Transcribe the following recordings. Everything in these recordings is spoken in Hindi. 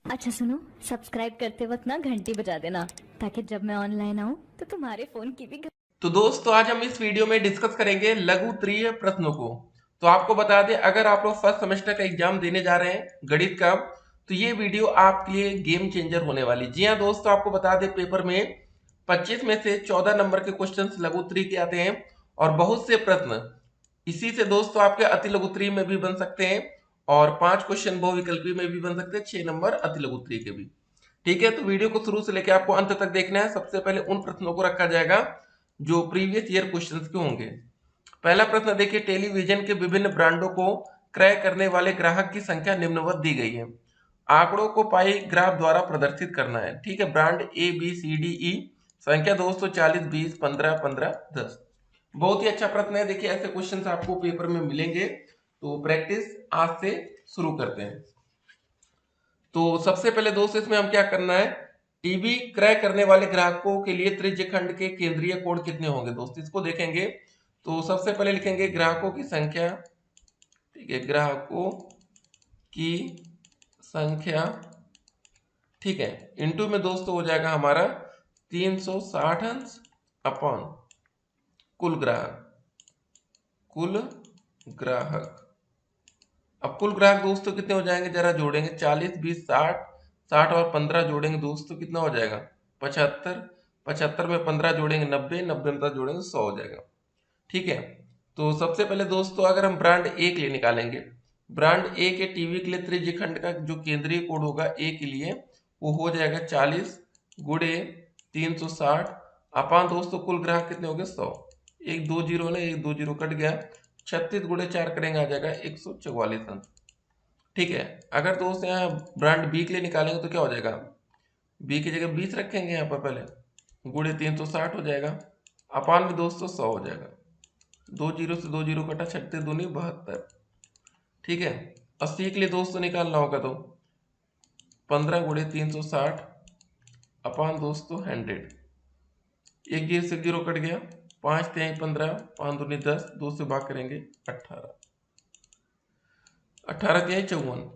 अच्छा सुनो, सब्सक्राइब करते वक्त ना घंटी बजा देना ताकि जब मैं ऑनलाइन आऊँ तो तुम्हारे फोन की भी तो दोस्तों आज हम इस वीडियो में डिस्कस करेंगे लघु त्रीय प्रश्नों को। तो आपको बता दें, अगर आप लोग फर्स्ट सेमेस्टर का एग्जाम देने जा रहे हैं गणित का, तो ये वीडियो आपके लिए गेम चेंजर होने वाली। जी हाँ दोस्तों, आपको बता दें पेपर में 25 में से 14 नंबर के क्वेश्चंस लघु त्रि के आते हैं और बहुत से प्रश्न इसी से दोस्तों आपके अति लघु त्रि में भी बन सकते हैं और 5 क्वेश्चन बहुविकल्पी में भी बन सकते हैं, 6 नंबर अति लघु त्रि के भी। ठीक है, तो वीडियो को शुरू से लेकर आपको अंत तक देखना है। सबसे पहले उन प्रश्नों को रखा जाएगा जो प्रीवियस ईयर क्वेश्चंस के होंगे। पहला प्रश्न देखिए, टेलीविजन के विभिन्न ब्रांडों को क्रय करने वाले ग्राहक की संख्या निम्नवत दी गई है। आंकड़ों को पाई ग्राफ द्वारा प्रदर्शित करना है। ठीक है, brand A B C D E, संख्या दोस्तों 40 20 15 15 10। बहुत ही अच्छा प्रश्न है। देखिए ऐसे क्वेश्चंस आपको पेपर में मिलेंगे, तो प्रैक्टिस आज से शुरू करते हैं। तो सबसे पहले दोस्तों इसमें हम क्या करना है, टीवी क्रय करने वाले ग्राहकों के लिए त्रिज्य खंड के केंद्रीय कोण कितने होंगे दोस्तों, इसको देखेंगे। तो सबसे पहले लिखेंगे ग्राहकों की संख्या। ठीक है, ग्राहकों की संख्या, ठीक है, इनटू में दोस्तों हो जाएगा हमारा 360 अंश अपॉन कुल ग्राहक। कुल ग्राहक, अब कुल ग्राहक दोस्तों कितने हो जाएंगे, जरा जोड़ेंगे, 40 20 60, 60 और 15 जोड़ेंगे दोस्तों कितना हो जाएगा 75, 75 में 15 जोड़ेंगे 90, 90 में 10 जोड़ेंगे 100 हो जाएगा। ठीक है, तो सबसे पहले दोस्तों अगर हम ब्रांड ए के लिए निकालेंगे, ब्रांड ए के टीवी के लिए त्रिज्य खंड का जो केंद्रीय कोण होगा ए के लिए, वो हो जाएगा 40 गुड़े 360 अपान दोस्तों कुल ग्राहक कितने हो गए 100। एक दो जीरो ना, एक दो जीरो कट गया, 36 गुड़े 4 करेंगे आ जाएगा 144 अंक। ठीक है, अगर दोस्त यहाँ ब्रांड बी के लिए निकालेंगे तो क्या हो जाएगा, बी की जगह 20 रखेंगे यहाँ पर पहले, गुड़े 360 हो जाएगा, अपान में दोस्तों 100 हो जाएगा। दो जीरो से दो जीरो कटा, 36 दूनी 72। ठीक है, 80 के लिए दोस्तों निकालना होगा तो 15 गुड़े 360 अपान दोस्तों 100। एक जीरो से जीरो कट गया, 5 3 15, 5 दूनी 10, 2 से भाग करेंगे 18, 18 तिहाई 54।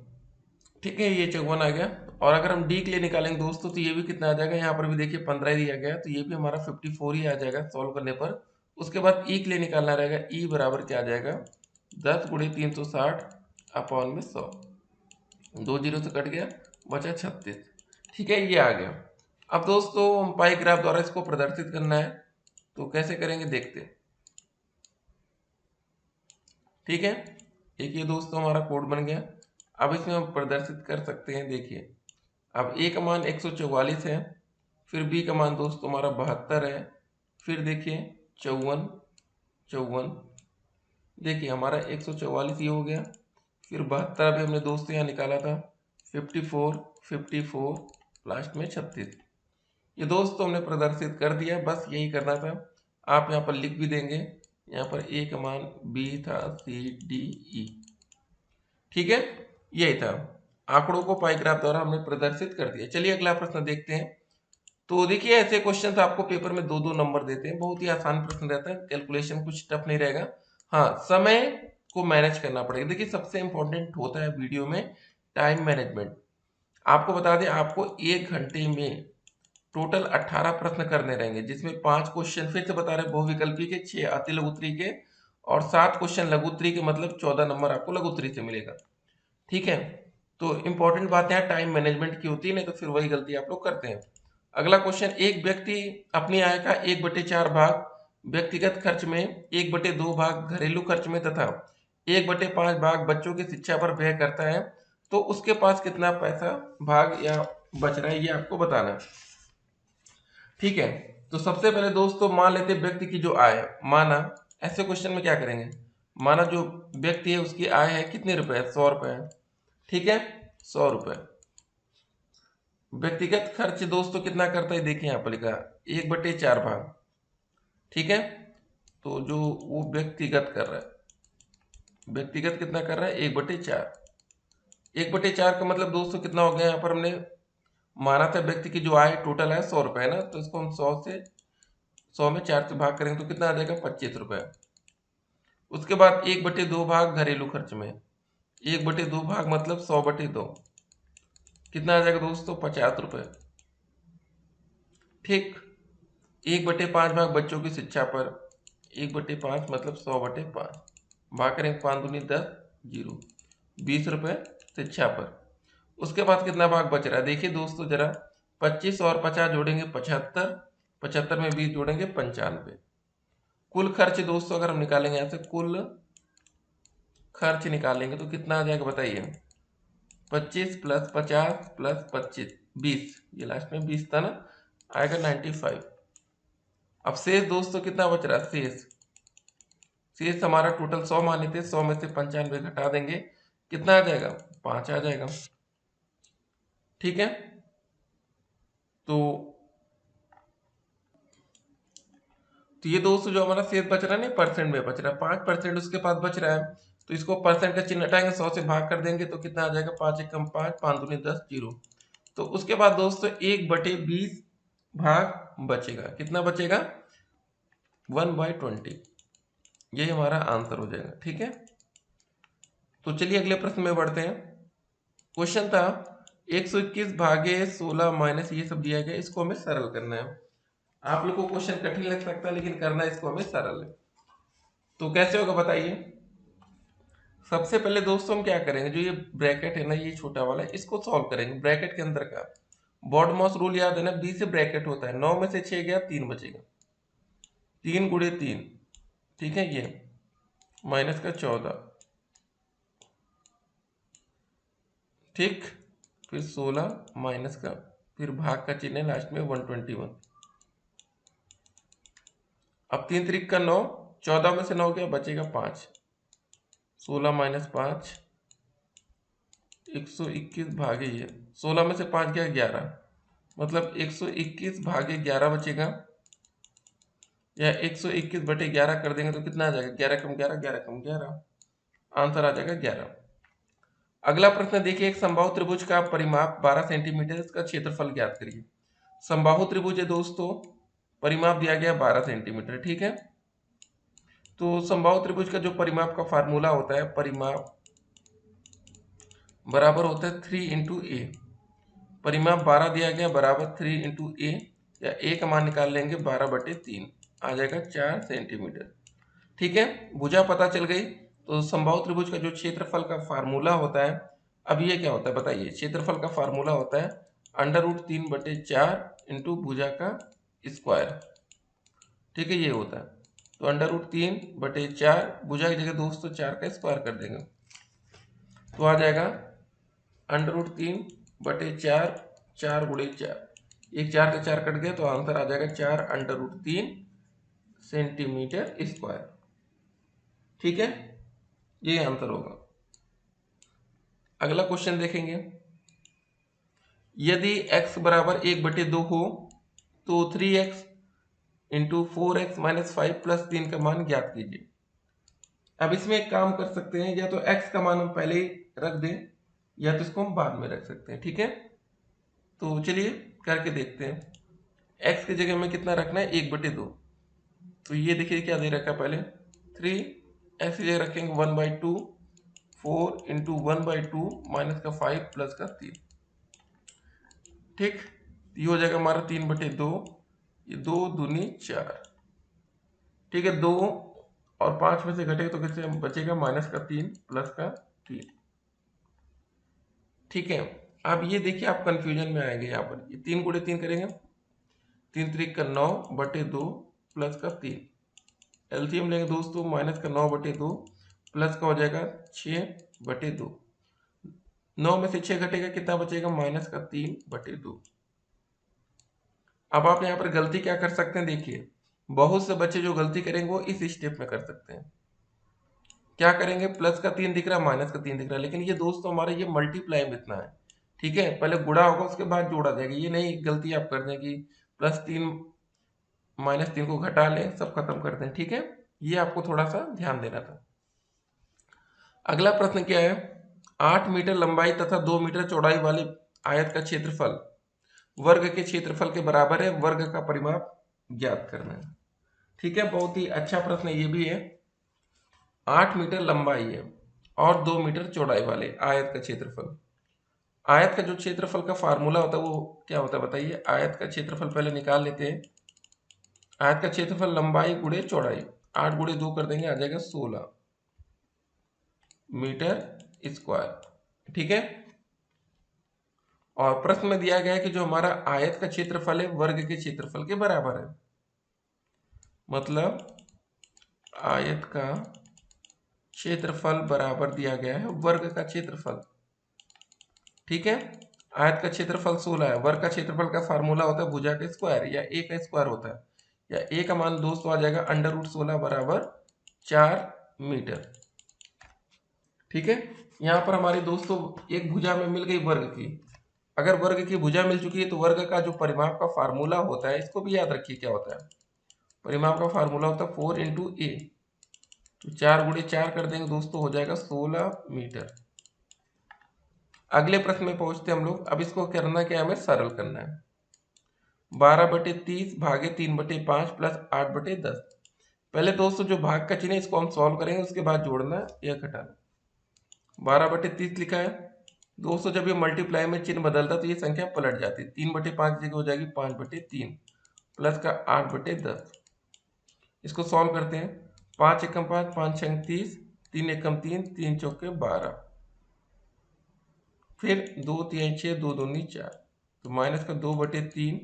ठीक है, ये 54 आ गया। और अगर हम डी के लिए निकालेंगे दोस्तों तो ये भी कितना आ जाएगा, यहाँ पर भी देखिए 15 दिया गया, तो ये भी हमारा 54 ही आ जाएगा सॉल्व करने पर। उसके बाद ई के लिए निकालना रहेगा, ई बराबर क्या आ जाएगा 10 गुड़े 360 अपॉन में 100, दो जीरो से कट गया, बचा 36। ठीक है, ये आ गया। अब दोस्तों पाई ग्राफ द्वारा इसको प्रदर्शित करना है, तो कैसे करेंगे देखते हैं। ठीक है, एक ये दोस्तों हमारा कोड बन गया। अब इसमें हम प्रदर्शित कर सकते हैं, देखिए अब ए का मान 144 है, फिर बी का मान दोस्तों हमारा 72 है, फिर देखिए 54 54, देखिए हमारा 144 ये हो गया, फिर 72 भी हमने दोस्तों यहाँ निकाला था, 54 54, लास्ट में 36। ये दोस्तों हमने प्रदर्शित कर दिया, बस यही करना था। आप यहाँ पर लिख भी देंगे, यहाँ पर ए का मान बी था, सी डी ई। ठीक है, यही था। आंकड़ों को पाई ग्राफ द्वारा हमने प्रदर्शित कर दिया। चलिए अगला प्रश्न देखते हैं। तो देखिए ऐसे क्वेश्चन आपको पेपर में दो दो नंबर देते हैं, बहुत ही आसान प्रश्न रहता है, कैलकुलेशन कुछ टफ नहीं रहेगा। हाँ, समय को मैनेज करना पड़ेगा। देखिए सबसे इंपॉर्टेंट होता है वीडियो में टाइम मैनेजमेंट। आपको बता दें, आपको एक घंटे में टोटल 18 प्रश्न करने रहेंगे, जिसमें 5 क्वेश्चन फिर से बता रहे हैं बहुविकल्पी के, 6 अति लघुत्तरी के और 7 क्वेश्चन लघुत्तरी के, मतलब 14 नंबर आपको लघुत्तरी से मिलेगा। ठीक है, तो इंपॉर्टेंट बात यहाँ टाइम मैनेजमेंट की होती है, नहीं तो फिर वही गलती आप लोग करते हैं। अगला क्वेश्चन, एक व्यक्ति अपनी आय का 1/4 भाग व्यक्तिगत खर्च में, 1/2 भाग घरेलू खर्च में तथा 1/5 भाग बच्चों की शिक्षा पर व्यय करता है, तो उसके पास कितना पैसा भाग या बच रहा है, ये आपको बताना है। ठीक है, तो सबसे पहले दोस्तों मान लेते व्यक्ति की जो आय, माना ऐसे क्वेश्चन में क्या करेंगे, माना जो व्यक्ति है उसकी आय है कितने रुपए, 100 रुपए है। ठीक है, 100 रुपए। व्यक्तिगत खर्च दोस्तों कितना करता है, देखिए यहाँ पर लिखा 1/4 भाग। ठीक है, तो जो वो व्यक्तिगत कर रहा है, व्यक्तिगत कितना कर रहा है 1/4। 1/4 का मतलब दोस्तों कितना हो गया, यहाँ पर हमने माना था व्यक्ति की जो आय टोटल है 100 रुपए है ना, तो इसको हम 100 में 4 से भाग करेंगे तो कितना आ जाएगा 25 रुपए। उसके बाद 1/2 भाग घरेलू खर्च में, 1/2 भाग मतलब 100/2, कितना आ जाएगा दोस्तों? 50 रुपये। ठीक, 1/5 भाग बच्चों की शिक्षा पर, 1/5 मतलब 100/5, भाग करेंगे 5 दूनी 10, 0, 20 रुपये शिक्षा पर। उसके बाद कितना भाग बच रहा है देखिए दोस्तों जरा, 25 और 50 जोड़ेंगे 75, 75 में 20 जोड़ेंगे 95। कुल खर्च दोस्तों अगर हम निकालेंगे यहाँ से, कुल खर्च निकालेंगे तो कितना आ जाएगा बताइए? 25 प्लस 50 प्लस 25, 20, ये लास्ट में 20 था ना, आएगा 95। अब शेष दोस्तों कितना बच रहा है? शेष हमारा टोटल 100 माने थे, 100 में से 95 घटा देंगे, कितना आ जाएगा? 5 आ जाएगा। ठीक है, तो ये दोस्तों जो हमारा शेष बच रहा है ना, परसेंट में बच रहा है, 5% उसके पास बच रहा है, तो इसको परसेंट का चिन्ह हटाएंगे, 100 से भाग कर देंगे तो कितना आ जाएगा? 5 एकम 5, 5 दूनी 10, 0। तो उसके बाद दोस्तों 1/20 भाग बचेगा, कितना बचेगा? 1/20। यही हमारा आंसर हो जाएगा। ठीक है, तो चलिए अगले प्रश्न में बढ़ते हैं। क्वेश्चन था 121 भागे 16 माइनस ये सब दिया गया, इसको हमें सरल करना है। आप लोग को क्वेश्चन कठिन लग सकता है लेकिन करना इसको हमें सरल है। तो कैसे होगा बताइए? सबसे पहले दोस्तों हम क्या करेंगे, जो ये ब्रैकेट है ना, ये छोटा वाला, इसको सॉल्व करेंगे। ब्रैकेट के अंदर का बॉडमॉस रूल याद है ना, 20 से ब्रैकेट होता है, 9 में से 6 गया, 3 बचेगा, 3 गुणे 3, ठीक है, ये माइनस का 14, ठीक, फिर 16 माइनस का, फिर भाग का चिन्ह लास्ट में 121। अब 3 त्रिक का 9, 14 में से 9 गया, बचेगा 5, 16 माइनस 5, 121 भागे ये, 16 में से 5 गया 11, मतलब 121 भागे 11 बचेगा, या 121/11 कर देंगे तो कितना आ जाएगा? 11 कम 11, 11 कम 11, आंसर आ जाएगा 11। अगला प्रश्न देखिए, एक समबाहु त्रिभुज का परिमाप 12 सेंटीमीटर, इसका क्षेत्रफल ज्ञात करिए। समबाहु त्रिभुज है दोस्तों, परिमाप दिया गया 12 सेंटीमीटर। ठीक है, तो समबाहु त्रिभुज का जो परिमाप का फार्मूला होता है, परिमाप बराबर होता है 3 इंटू ए। परिमाप 12 दिया गया बराबर 3 इंटू ए, या ए का मान निकाल लेंगे 12/3, आ जाएगा 4 सेंटीमीटर। ठीक है, भुजा पता चल गई। तो समबाहु त्रिभुज का जो क्षेत्रफल का फार्मूला होता है, अब ये क्या होता है बताइए? क्षेत्रफल का फार्मूला होता है √3/4 इंटू भुजा का स्क्वायर। ठीक है, ये होता है, तो √3/4, भुजा की जगह दोस्तों 4 का स्क्वायर कर देंगे, तो आ जाएगा √3/4, 4 गुणे 4, एक 4 से 4 कट गया, तो आंसर आ जाएगा 4√3 सेंटीमीटर स्क्वायर। ठीक है, ये आंसर होगा। अगला क्वेश्चन देखेंगे, यदि x बराबर 1/2 हो तो 3x into 4x minus 5 plus 3 का मान ज्ञात कीजिए। अब इसमें एक काम कर सकते हैं, या तो x का मान हम पहले ही रख दें, या तो इसको हम बाद में रख सकते हैं। ठीक है, तो चलिए करके देखते हैं। x की जगह में कितना रखना है? 1/2। तो ये देखिए क्या दे रखा है, पहले 3, x की जगह रखेंगे 1/2, 4 इंटू 1/2 माइनस का 5 प्लस का 3। ठीक, ये हो जाएगा हमारा 3/2, ये 2 दूनी 4। ठीक है, 2 और 5 में से घटेगा तो कितने बचेगा? माइनस का 3 प्लस का 3। ठीक है, अब ये देखिए आप कंफ्यूजन में आएंगे, यहाँ पर ये 3 गुणे 3 करेंगे, 3 त्रिक का 9/2 प्लस का 3, एलसीएम लेंगे दोस्तों, माइनस का 9/2 प्लस का हो जाएगा 6/2, 9 में से 6 घटेगा, कितना बचेगा? माइनस का 3/2। अब आप यहाँ पर गलती क्या कर सकते हैं, देखिए बहुत से बच्चे जो गलती करेंगे वो इस स्टेप में कर सकते हैं। क्या करेंगे? प्लस का 3 दिख रहा है, माइनस का 3 दिख रहा है, लेकिन ये दोस्तों हमारा ये मल्टीप्लाई में इतना है। ठीक है, पहले गुणा होगा उसके बाद जोड़ा जाएगा, ये नहीं गलती आप कर दें कि +3 -3 को घटा लें, सब खत्म कर दें। ठीक है, ये आपको थोड़ा सा ध्यान देना था। अगला प्रश्न क्या है, 8 मीटर लंबाई तथा 2 मीटर चौड़ाई वाले आयत का क्षेत्रफल वर्ग के क्षेत्रफल के बराबर है, वर्ग का परिमाप ज्ञात करना है। ठीक है, बहुत ही अच्छा प्रश्न ये भी है। 8 मीटर लंबाई है और 2 मीटर चौड़ाई वाले आयत का क्षेत्रफल, आयत का जो क्षेत्रफल का फार्मूला होता है वो क्या होता है बताइए। आयत का क्षेत्रफल पहले निकाल लेते हैं। आयत का क्षेत्रफल लंबाई गुणे चौड़ाई, 8 गुणे 2 कर देंगे, आ जाएगा 16 मीटर स्क्वायर। ठीक है। और प्रश्न में दिया गया है कि जो हमारा आयत का क्षेत्रफल है वर्ग के क्षेत्रफल के बराबर है। मतलब आयत का क्षेत्रफल बराबर दिया गया है वर्ग का क्षेत्रफल। ठीक है। आयत का क्षेत्रफल 16 है, वर्ग का क्षेत्रफल का फार्मूला होता है भुजा का स्क्वायर या ए का स्क्वायर होता है, या ए का मान दोस्तों आ जाएगा √16 बराबर 4 मीटर। ठीक है। यहाँ पर हमारे दोस्तों एक भुजा में मिल गई वर्ग की। अगर वर्ग की भुजा मिल चुकी है तो वर्ग का जो परिमाप का फार्मूला होता है इसको भी याद रखिए क्या होता है। परिमाप का फार्मूला होता है 4 इंटू ए, तो 4 गुणे 4 कर देंगे दोस्तों, हो जाएगा 16 मीटर। अगले प्रश्न में पहुंचते हम लोग। अब इसको करना क्या है, हमें सरल करना है। 12/30 भागे 3/5 प्लस 8/10। पहले दोस्तों जो भाग का चिन्ह है इसको हम सॉल्व करेंगे, उसके बाद जोड़ना या घटाना। 12/30 लिखा है दोस्तों, जब ये मल्टीप्लाई में चिन्ह बदलता तो ये संख्या पलट जाती। 3/5 जगह हो जाएगी 5/3 प्लस का 8/10। इसको सॉल्व करते हैं। 5 एकम 5, 5 छंग 30, 3 एकम 3, 3 चौके 12, फिर 2 3 6, 2 दूनी 4, तो माइनस का 2/3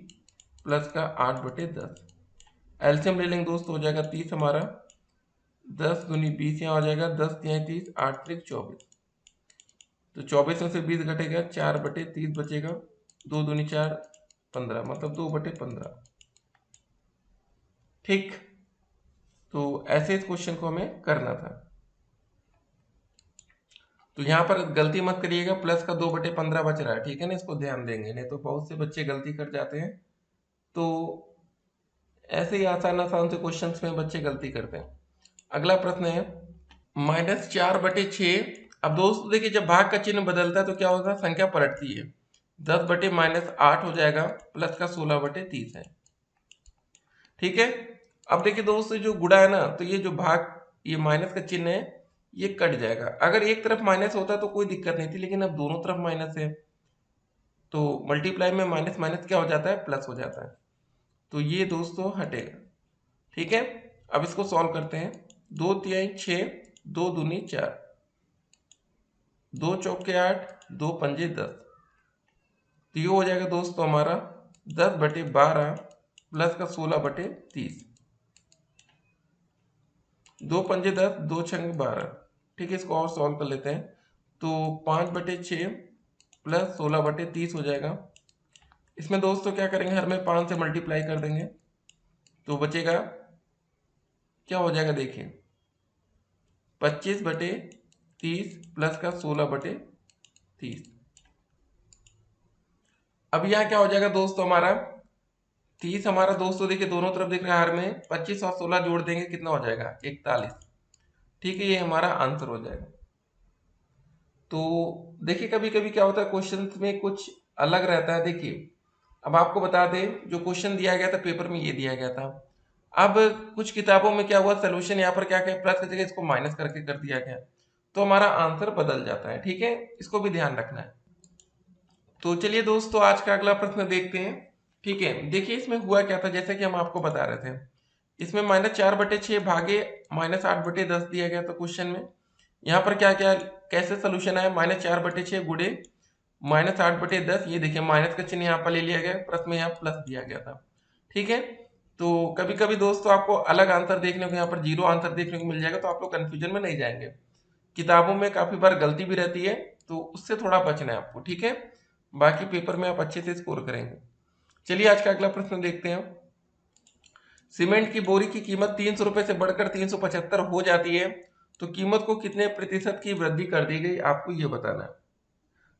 प्लस का 8/10। एलसीएम ले लेंगे दोस्तों, हो जाएगा 30 हमारा, 10 दूनी 20 यहाँ हो जाएगा, 10 तिहाई 30, 8 त्रिक 24, तो 24 में से 20 घटेगा, 4/30 बचेगा, 2 दूनी 4, 15, मतलब 2/15। ठीक। तो ऐसे इस क्वेश्चन को हमें करना था। तो यहाँ पर गलती मत करिएगा, प्लस का 2/15 बच रहा है, ठीक है ना, इसको ध्यान देंगे, नहीं तो बहुत से बच्चे गलती कर जाते हैं। तो ऐसे ही आसान आसान से क्वेश्चंस में बच्चे गलती करते हैं। अगला प्रश्न है -4/6। अब दोस्तों देखिए, जब भाग का चिन्ह बदलता है तो क्या होता है, संख्या पलटती है। 10/-8 हो जाएगा, प्लस का 16/30 है। ठीक है। अब देखिए दोस्तों, जो गुणा है ना, तो ये जो भाग, ये माइनस का चिन्ह है, ये कट जाएगा। अगर एक तरफ माइनस होता तो कोई दिक्कत नहीं थी, लेकिन अब दोनों तरफ माइनस है, तो मल्टीप्लाई में माइनस माइनस क्या हो जाता है, प्लस हो जाता है, तो ये दोस्तों हटेगा। ठीक है। अब इसको सॉल्व करते हैं। 2 तिहाई 6, 2 दूनी 4, 2 चौके 8, 2 पंजे 10, तो ये हो जाएगा दोस्तों हमारा 10/12 प्लस का 16/30, 2 पंजे 10, 2 छंग 12। ठीक है, इसको और सॉल्व कर लेते हैं। तो 5/6 प्लस 16/30 हो जाएगा। इसमें दोस्तों क्या करेंगे, हर में 5 से मल्टीप्लाई कर देंगे, तो बचेगा, क्या हो जाएगा देखिए, 25/30 प्लस का 16/30। अब यहाँ क्या हो जाएगा दोस्तों हमारा 30, हमारा दोस्तों देखिए दोनों तरफ दिख रहा है, हर में 25 और 16 जोड़ देंगे, कितना हो जाएगा 41। ठीक है, ये हमारा आंसर हो जाएगा। तो देखिए कभी कभी क्या होता है क्वेश्चन में कुछ अलग रहता है। देखिए अब आपको बता दें, जो क्वेश्चन दिया गया था पेपर में ये दिया गया था। अब कुछ किताबों में क्या हुआ, सोल्यूशन यहाँ पर क्या किया, प्लस की जगह इसको माइनस करके कर दिया गया, तो हमारा आंसर बदल जाता है। ठीक है, इसको भी ध्यान रखना है। तो चलिए दोस्तों, आज का अगला प्रश्न देखते हैं। ठीक है, देखिए इसमें हुआ क्या था, जैसे कि हम आपको बता रहे थे, इसमें -4/6 भागे -8/10 दिया गया था क्वेश्चन में। यहाँ पर क्या क्या कैसे सोल्यूशन आया, -4/6 गुणे -8/10, ये देखिए माइनस का चिन्ह यहाँ पर ले लिया गया, प्रश्न में यहाँ प्लस दिया गया था। ठीक है। तो कभी कभी दोस्तों आपको अलग आंसर देखने को, यहाँ पर जीरो आंसर देखने को मिल जाएगा, तो आप लोग कंफ्यूजन में नहीं जाएंगे। किताबों में काफी बार गलती भी रहती है, तो उससे थोड़ा बचना है आपको। ठीक है, बाकी पेपर में आप अच्छे से स्कोर करेंगे। चलिए आज का अगला प्रश्न देखते हैं। सीमेंट की बोरी की कीमत 300 रुपए से बढ़कर 375 हो जाती है, तो कीमत को कितने प्रतिशत की वृद्धि कर दी गई, आपको यह बताना है।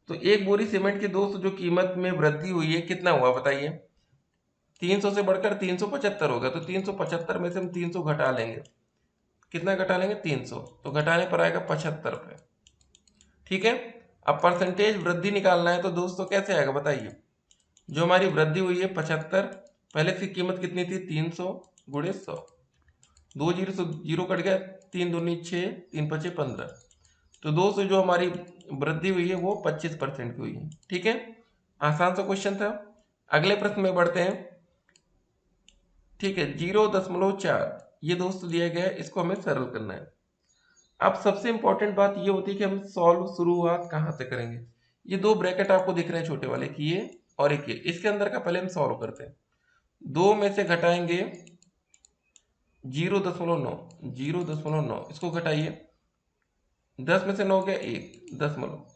तो एक बोरी सीमेंट की दोस्त जो कीमत में वृद्धि हुई है, कितना हुआ बताइए। 300 से बढ़कर 375 होगा, तो 375 में से हम 300 घटा लेंगे, कितना घटा लेंगे 300, तो घटाने पर आएगा 75 रुपए। ठीक है। अब परसेंटेज वृद्धि निकालना है, तो दोस्तों कैसे आएगा बताइए। जो हमारी वृद्धि हुई है 75, पहले से कीमत कितनी थी 300 गुणे 100, 2 जीरो से जीरो कट गया, 3 दूनी 6, 3 पचे 15, तो दोस्तों जो हमारी वृद्धि हुई है वो 25% की हुई है। ठीक है, आसान सा क्वेश्चन था। अगले प्रश्न में बढ़ते हैं। ठीक है, 0.4 ये दोस्तों दिया गया है, इसको हमें सरल करना है। अब सबसे इंपॉर्टेंट बात ये होती है कि हम सॉल्व शुरुआत कहाँ से करेंगे। ये दो ब्रैकेट आपको दिख रहे हैं छोटे वाले की, ये और एक ये, इसके अंदर का पहले हम सॉल्व करते हैं। 2 में से घटाएंगे 0.9, 0.9 इसको घटाइए। 10 में से 9 गया 1 दशमलव,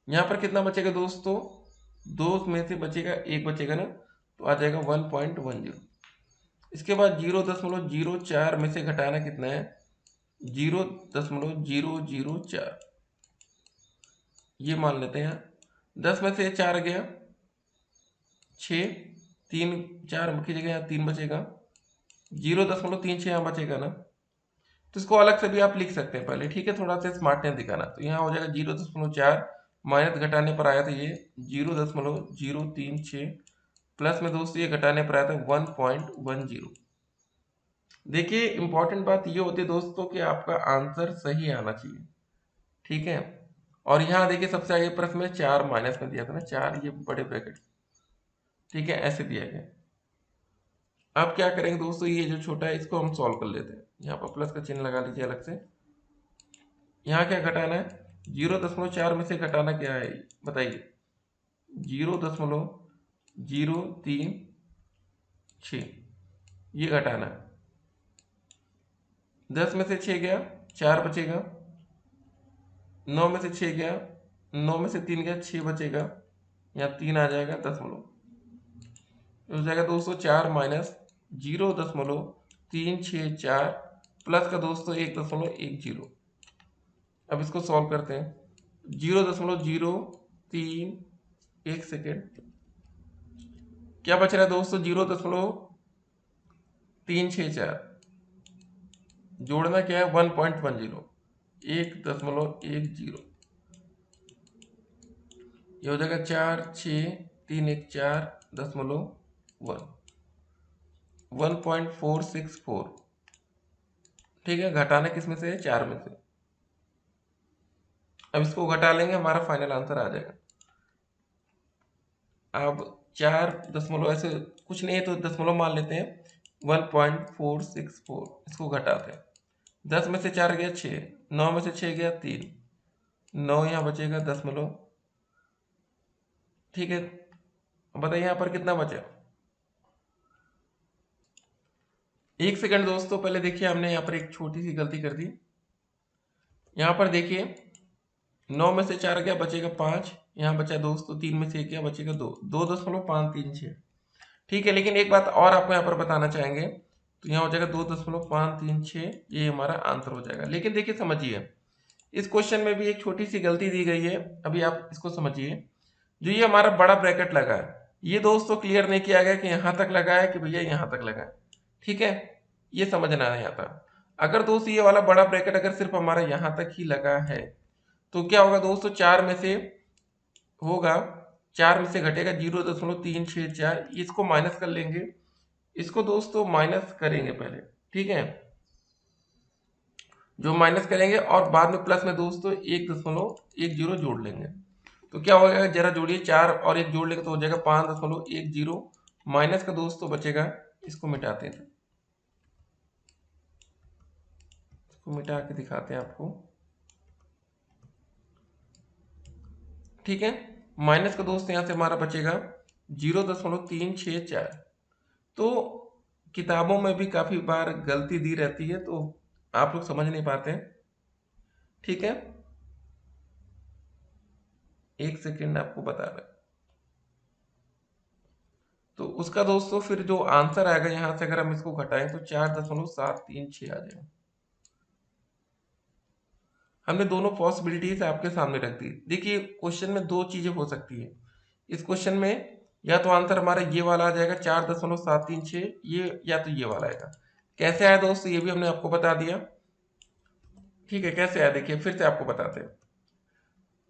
यहाँ पर कितना बचेगा दोस्तों, 2 में से बचेगा 1 बचेगा ना, तो आ जाएगा 1.10। इसके बाद 0.04 में से घटाना कितना है, 0.004 ये मान लेते हैं। 10 में से 4 गया 6, 3 4 की जगह यहाँ 3 बचेगा, 0.36 यहाँ बचेगा ना, तो इसको अलग से भी आप लिख सकते हैं पहले। ठीक है, थोड़ा सा स्मार्टनेस दिखाना, तो यहाँ हो जाएगा 0.4 माइनस घटाने पर आया था ये 0.036 प्लस में दोस्तों ये घटाने पर आया था 1.10। देखिए इंपॉर्टेंट बात ये होती है दोस्तों कि आपका आंसर सही आना चाहिए। ठीक है, और यहाँ देखिए सबसे आगे प्रश्न में 4 माइनस में दिया था ना, 4 ये बड़े ब्रैकेट। ठीक है, ऐसे दिया गया। अब क्या करेंगे दोस्तों, ये जो छोटा है इसको हम सॉल्व कर लेते हैं। यहाँ पर प्लस का चिन्ह लगा लीजिए अलग से। यहाँ क्या घटाना है, 0.4 में से घटाना क्या है बताइए, 0.036 ये घटाना है। 10 में से 6 गया 4 बचेगा, 9 में से 6 गया 9 में से 3 गया 6 बचेगा, यहाँ 3 आ जाएगा दशमलव, हो जाएगा दोस्तों 4 माइनस 0.364 प्लस का दोस्तों 1.10। अब इसको सॉल्व करते हैं। 0.03 एक सेकेंड, क्या बच रहा है दोस्तों, 0.364 जोड़ना क्या है 1.10, 1.10 ये हो जाएगा 4 6 3 1 4.1 1.464। ठीक है, घटाना किस में से है, 4 में से। अब इसको घटा लेंगे, हमारा फाइनल आंसर आ जाएगा। अब 4 दशमलव ऐसे कुछ नहीं है तो दशमलव मान लेते हैं, 1.464 इसको घटाते हैं। 10 में से 4 गया 6, 9 में से 6 गया 3, 9 यहाँ बचेगा दशमलव। ठीक है, बताइए यहाँ पर कितना बचा। एक सेकंड दोस्तों, पहले देखिए हमने यहाँ पर एक छोटी सी गलती कर दी। यहाँ पर देखिए 9 में से 4 गया बचेगा 5, यहाँ बचा दोस्तों 3 में से 1 गया बचेगा 2, 2.536। ठीक है, लेकिन एक बात और आपको यहाँ पर बताना चाहेंगे, तो यहाँ हो जाएगा 2.536, ये हमारा आंसर हो जाएगा। लेकिन देखिए समझिए, इस क्वेश्चन में भी एक छोटी सी गलती दी गई है, अभी आप इसको समझिए। जो ये हमारा बड़ा ब्रैकेट लगा है, ये दोस्तों क्लियर नहीं किया गया कि यहाँ तक लगा है कि भैया यहाँ तक लगा है। ठीक है, ये समझना है यहाँ तक। अगर दोस्तों ये वाला बड़ा ब्रैकेट अगर सिर्फ हमारा यहाँ तक ही लगा है, तो क्या होगा दोस्तों, 4 में से होगा, 4 में से घटेगा 0.364, इसको माइनस कर लेंगे, इसको दोस्तों माइनस करेंगे पहले। ठीक है, जो माइनस करेंगे और बाद में प्लस में दोस्तों 1.10 जोड़ लेंगे, तो क्या हो जाएगा, जरा जोड़िए, 4 और 1 जोड़ लेंगे तो हो जाएगा 5.10, माइनस का दोस्तों बचेगा, इसको मिटाते हैं, इसको मिटा के दिखाते हैं आपको। ठीक है, माइनस का दोस्त यहाँ से हमारा बचेगा 0.364। तो किताबों में भी काफी बार गलती दी रहती है, तो आप लोग समझ नहीं पाते हैं। ठीक है, एक सेकेंड आपको बता रहा, तो उसका दोस्तों फिर जो आंसर आएगा यहां से अगर हम इसको घटाएं तो 4.736 आ जाएगा। हमने दोनों पॉसिबिलिटीज आपके सामने रख दी। देखिए क्वेश्चन में दो चीजें हो सकती है इस क्वेश्चन में, या तो आंसर हमारा ये वाला आ जाएगा 4.736, ये या तो ये वाला आएगा। कैसे आया दोस्तों ये भी हमने आपको बता दिया। ठीक है, कैसे आया देखिए फिर से आपको बताते हैं।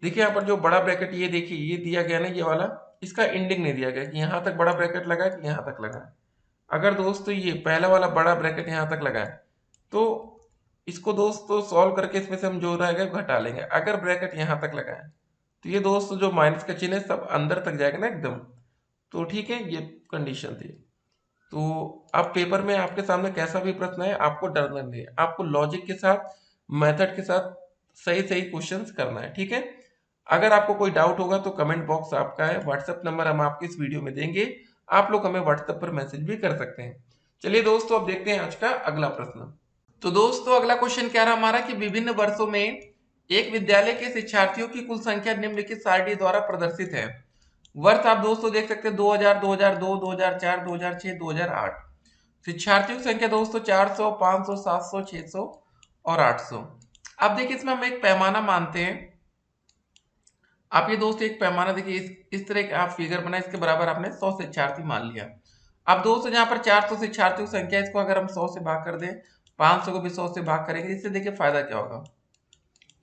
देखिए यहाँ पर जो बड़ा ब्रैकेट ये देखिए ये दिया गया ना, ये वाला, इसका एंडिंग नहीं दिया गया कि यहाँ तक बड़ा ब्रैकेट लगा कि यहाँ तक लगा। अगर दोस्तों ये पहला वाला बड़ा ब्रैकेट यहाँ तक लगा है, तो इसको दोस्तों सॉल्व करके इसमें से हम जो रहेगा घटा लेंगे। अगर ब्रैकेट यहाँ तक लगाए तो ये दोस्तों जो माइनस का चिन्ह है सब अंदर तक जाएगा ना एकदम। तो ठीक है, ये कंडीशन थी। तो अब पेपर में आपके सामने कैसा भी प्रश्न है, आपको डरना नहीं है, आपको लॉजिक के साथ, मेथड के साथ सही सही क्वेश्चंस करना है, ठीक है। अगर आपको कोई डाउट होगा तो कमेंट बॉक्स आपका है, व्हाट्सएप नंबर हम आपको इस वीडियो में देंगे, आप लोग हमें व्हाट्सएप पर मैसेज भी कर सकते हैं। चलिए दोस्तों, अब देखते हैं आज का अगला प्रश्न। तो दोस्तों अगला क्वेश्चन क्या रहा हमारा कि विभिन्न वर्षों में एक विद्यालय के शिक्षार्थियों की कुल संख्या निम्नलिखित सारणी द्वारा प्रदर्शित है। वर्ष आप दोस्तों देख सकते हैं 2000, 2002, 2004, 2006, 2008। शिक्षार्थियों की संख्या दोस्तों 400, 500, 700, 600 और 800। अब देखिए इसमें हम एक पैमाना मानते हैं। आप ये दोस्त एक पैमाना देखिए, इस तरह का आप फिगर बनाए, इसके बराबर आपने 100 शिक्षार्थी मान लिया। अब दोस्तों यहाँ पर 400 शिक्षार्थियों की संख्या, इसको अगर हम 100 से भाग कर दें, 500 को भी 100 से भाग करेंगे, इससे देखिए फायदा क्या होगा।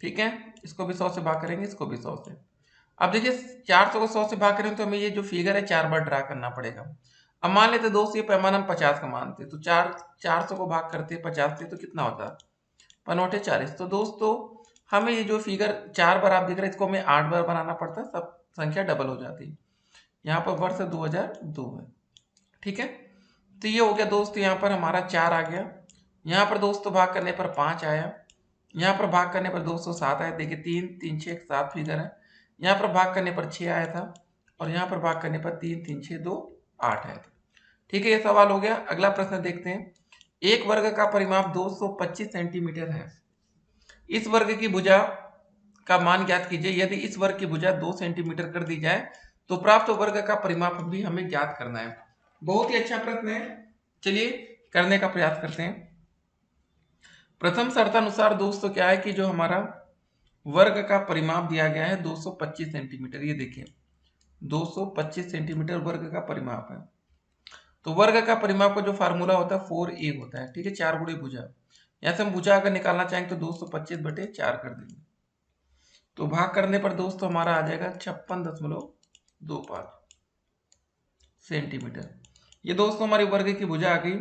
ठीक है, इसको भी 100 से भाग करेंगे, इसको भी 100 से। अब देखिए 400 को 100 से भाग करें तो हमें ये जो फिगर है 4 बार ड्रा करना पड़ेगा। अब मान लेते दोस्त ये पैमाना हम 50 का मानते, तो 400 को भाग करते 50 से तो कितना होता है, 5×8 = 40। तो दोस्तों हमें ये जो फिगर 4 बार आप दिख रहे हैं, इसको हमें 8 बार बनाना पड़ता है, सब संख्या डबल हो जाती है। यहाँ पर वर्ष 2002 है, ठीक है। तो ये हो गया दोस्त, यहाँ पर हमारा 4 आ गया, यहाँ पर दोस्तों भाग करने पर 5 आया, यहाँ पर भाग करने पर दोस्तों 7 आया। देखिए 3 3 6 7 फिगर है। यहाँ पर भाग करने पर 6 आया था, और यहाँ पर भाग करने पर 3 3 6 2 8 आया था। ठीक है, ये सवाल हो गया। अगला प्रश्न देखते हैं। एक वर्ग का परिमाप 225 सेंटीमीटर है। इस वर्ग की भुजा का मान ज्ञात कीजिए। यदि इस वर्ग की भुजा 2 सेंटीमीटर कर दी जाए तो प्राप्त वर्ग का परिमाप भी हमें ज्ञात करना है। बहुत ही अच्छा प्रश्न है, चलिए करने का प्रयास करते हैं। प्रथम शर्तानुसार दोस्तों क्या है कि जो हमारा वर्ग का परिमाप दिया गया है 225 सेंटीमीटर, ये देखिए 225 सेंटीमीटर वर्ग का परिमाप है। तो वर्ग का परिमाप का जो फार्मूला होता है 4a होता है, ठीक है, 4 गुणे भुजा। यहाँ से हम भुजा अगर निकालना चाहेंगे तो 225/4 कर देंगे, तो भाग करने पर दोस्तों हमारा आ जाएगा 56.25 सेंटीमीटर। ये दोस्तों हमारी वर्ग की भुजा आ गई।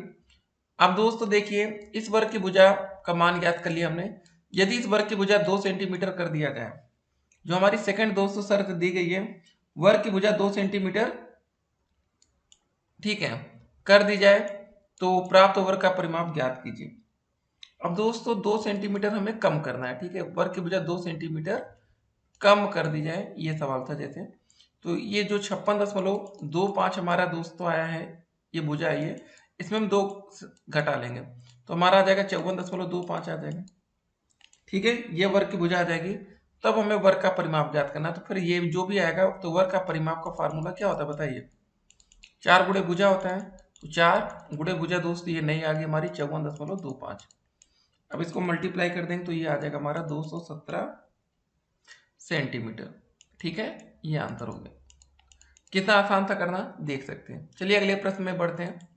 अब दोस्तों देखिए इस वर्ग की भुजा का मान ज्ञात कर लिया हमने। यदि इस वर्ग की भुजा 2 सेंटीमीटर कर दिया जाए, जो हमारी सेकंड दोस्तों शर्त दी गई है, वर्ग की भुजा 2 सेंटीमीटर, ठीक है, कर दी जाए तो प्राप्त वर्ग का परिमाप ज्ञात कीजिए। अब दोस्तों 2 सेंटीमीटर हमें कम करना है, ठीक है, वर्ग की भुजा 2 सेंटीमीटर कम कर दी जाए, ये सवाल था जैसे। तो ये जो 56.25 हमारा दोस्तों आया है, ये भुजा आई है, इसमें हम 2 घटा लेंगे तो हमारा आ जाएगा 54.25 आ जाएगा, ठीक है, ये वर्ग की भुजा आ जाएगी। तब हमें वर्ग का परिमाप ज्ञात करना है। तो फिर ये जो भी आएगा तो वर्ग का परिमाप का फार्मूला क्या होता है बताइए, 4 गुणे भुजा होता है। तो 4 गुणे भुजा दोस्तों ये नहीं आ गई हमारी 54.25। अब इसको मल्टीप्लाई कर देंगे तो ये आ जाएगा हमारा 217 सेंटीमीटर, ठीक है, ये आंसर हो गया। कितना आसान था करना, देख सकते हैं। चलिए अगले प्रश्न में बढ़ते हैं।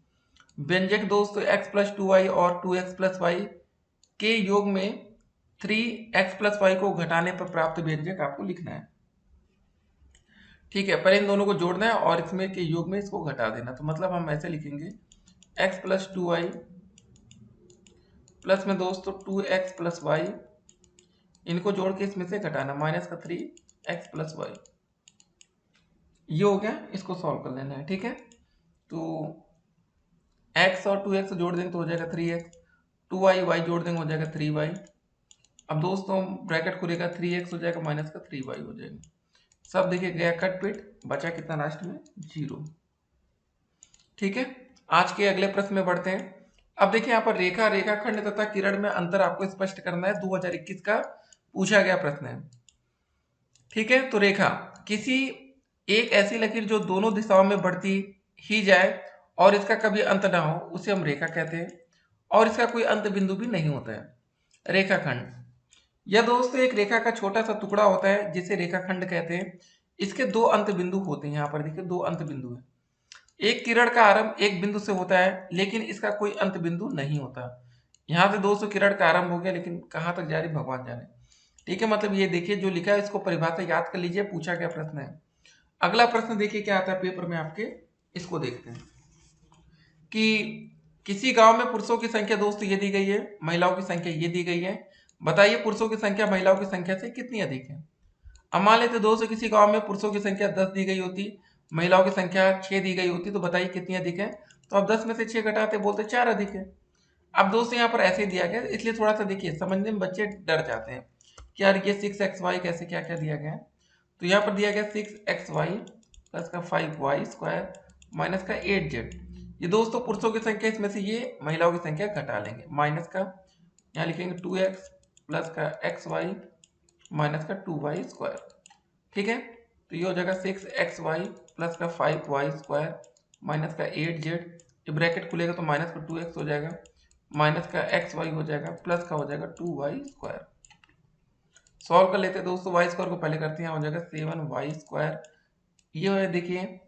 व्यंजक दोस्तों x+2y और 2x+y के योग में 3x+y को घटाने पर प्राप्त व्यंजक आपको लिखना है, ठीक है। पहले इन दोनों को जोड़ना है और इसमें के योग में इसको घटा देना। तो मतलब हम ऐसे लिखेंगे x+2y प्लस में दोस्तों 2x+y, इनको जोड़ के इसमें से घटाना, -3x+y, ये हो गया। इसको सॉल्व कर लेना है, ठीक है। तो x और 2x जोड़ देंगे तो हो जाएगा 3x, 2y y जोड़ देंगे हो जाएगा 3y। अब दोस्तों ब्रैकेट खुलेगा, 3x हो जाएगा -3y हो जाएगा। सब देखिए गया कट पिट, बचा कितना लास्ट में 0, ठीक है। आज के अगले प्रश्न में बढ़ते हैं। अब देखिए यहाँ पर रेखा, रेखाखंड तथा किरण में अंतर आपको स्पष्ट करना है। 2021 का पूछा गया प्रश्न है, ठीक है। तो रेखा, किसी एक ऐसी लकीर जो दोनों दिशाओं में बढ़ती ही जाए और इसका कभी अंत ना हो, उसे हम रेखा कहते हैं, और इसका कोई अंत बिंदु भी नहीं होता है। रेखाखंड, यह दोस्तों एक रेखा का छोटा सा टुकड़ा होता है जिसे रेखाखंड कहते हैं। इसके 2 अंत बिंदु होते हैं, यहाँ पर देखिए 2 अंत बिंदु है। एक किरण का आरंभ एक बिंदु से होता है लेकिन इसका कोई अंत बिंदु नहीं होता। यहाँ से दोस्तों किरण का आरंभ हो गया, लेकिन कहाँ तक जा रही भगवान जाने, ठीक है। मतलब ये देखिए जो लिखा है इसको परिभाषा याद कर लीजिए, पूछा गया प्रश्न है। अगला प्रश्न देखिए क्या आता है पेपर में आपके, इसको देखते हैं कि किसी गांव में पुरुषों की संख्या दोस्तों ये दी गई है, महिलाओं की संख्या ये दी गई है। बताइए पुरुषों की संख्या महिलाओं की संख्या से कितनी अधिक है। अब मान लेते दोस्तों किसी गांव में पुरुषों की संख्या 10 दी गई होती, महिलाओं की संख्या 6 दी गई होती, तो बताइए कितनी अधिक है। तो अब 10 में से 6 घटाते बोलते 4 अधिक है। अब दोस्तों यहाँ पर ऐसे दिया गया, इसलिए थोड़ा सा देखिए समझने में बच्चे डर जाते हैं कि यार ये 6xy कैसे क्या क्या दिया गया है। तो यहाँ पर दिया गया 6xy प्लस का 5y² माइनस का 8z। ये दोस्तों पुरुषों की संख्या, इसमें से ये महिलाओं की संख्या घटा लेंगे, माइनस का यहाँ लिखेंगे 2x प्लस का xy माइनस का 2y²। ठीक है, तो ये हो जाएगा 6xy प्लस का 5y² माइनस का 8z। ये ब्रैकेट खुलेगा तो माइनस का 2x हो जाएगा, माइनस का xy हो जाएगा, प्लस का हो जाएगा 2y²। सॉल्व कर लेते हैं दोस्तों, y² को पहले करते हैं, हो जाएगा 7y²। ये है देखिए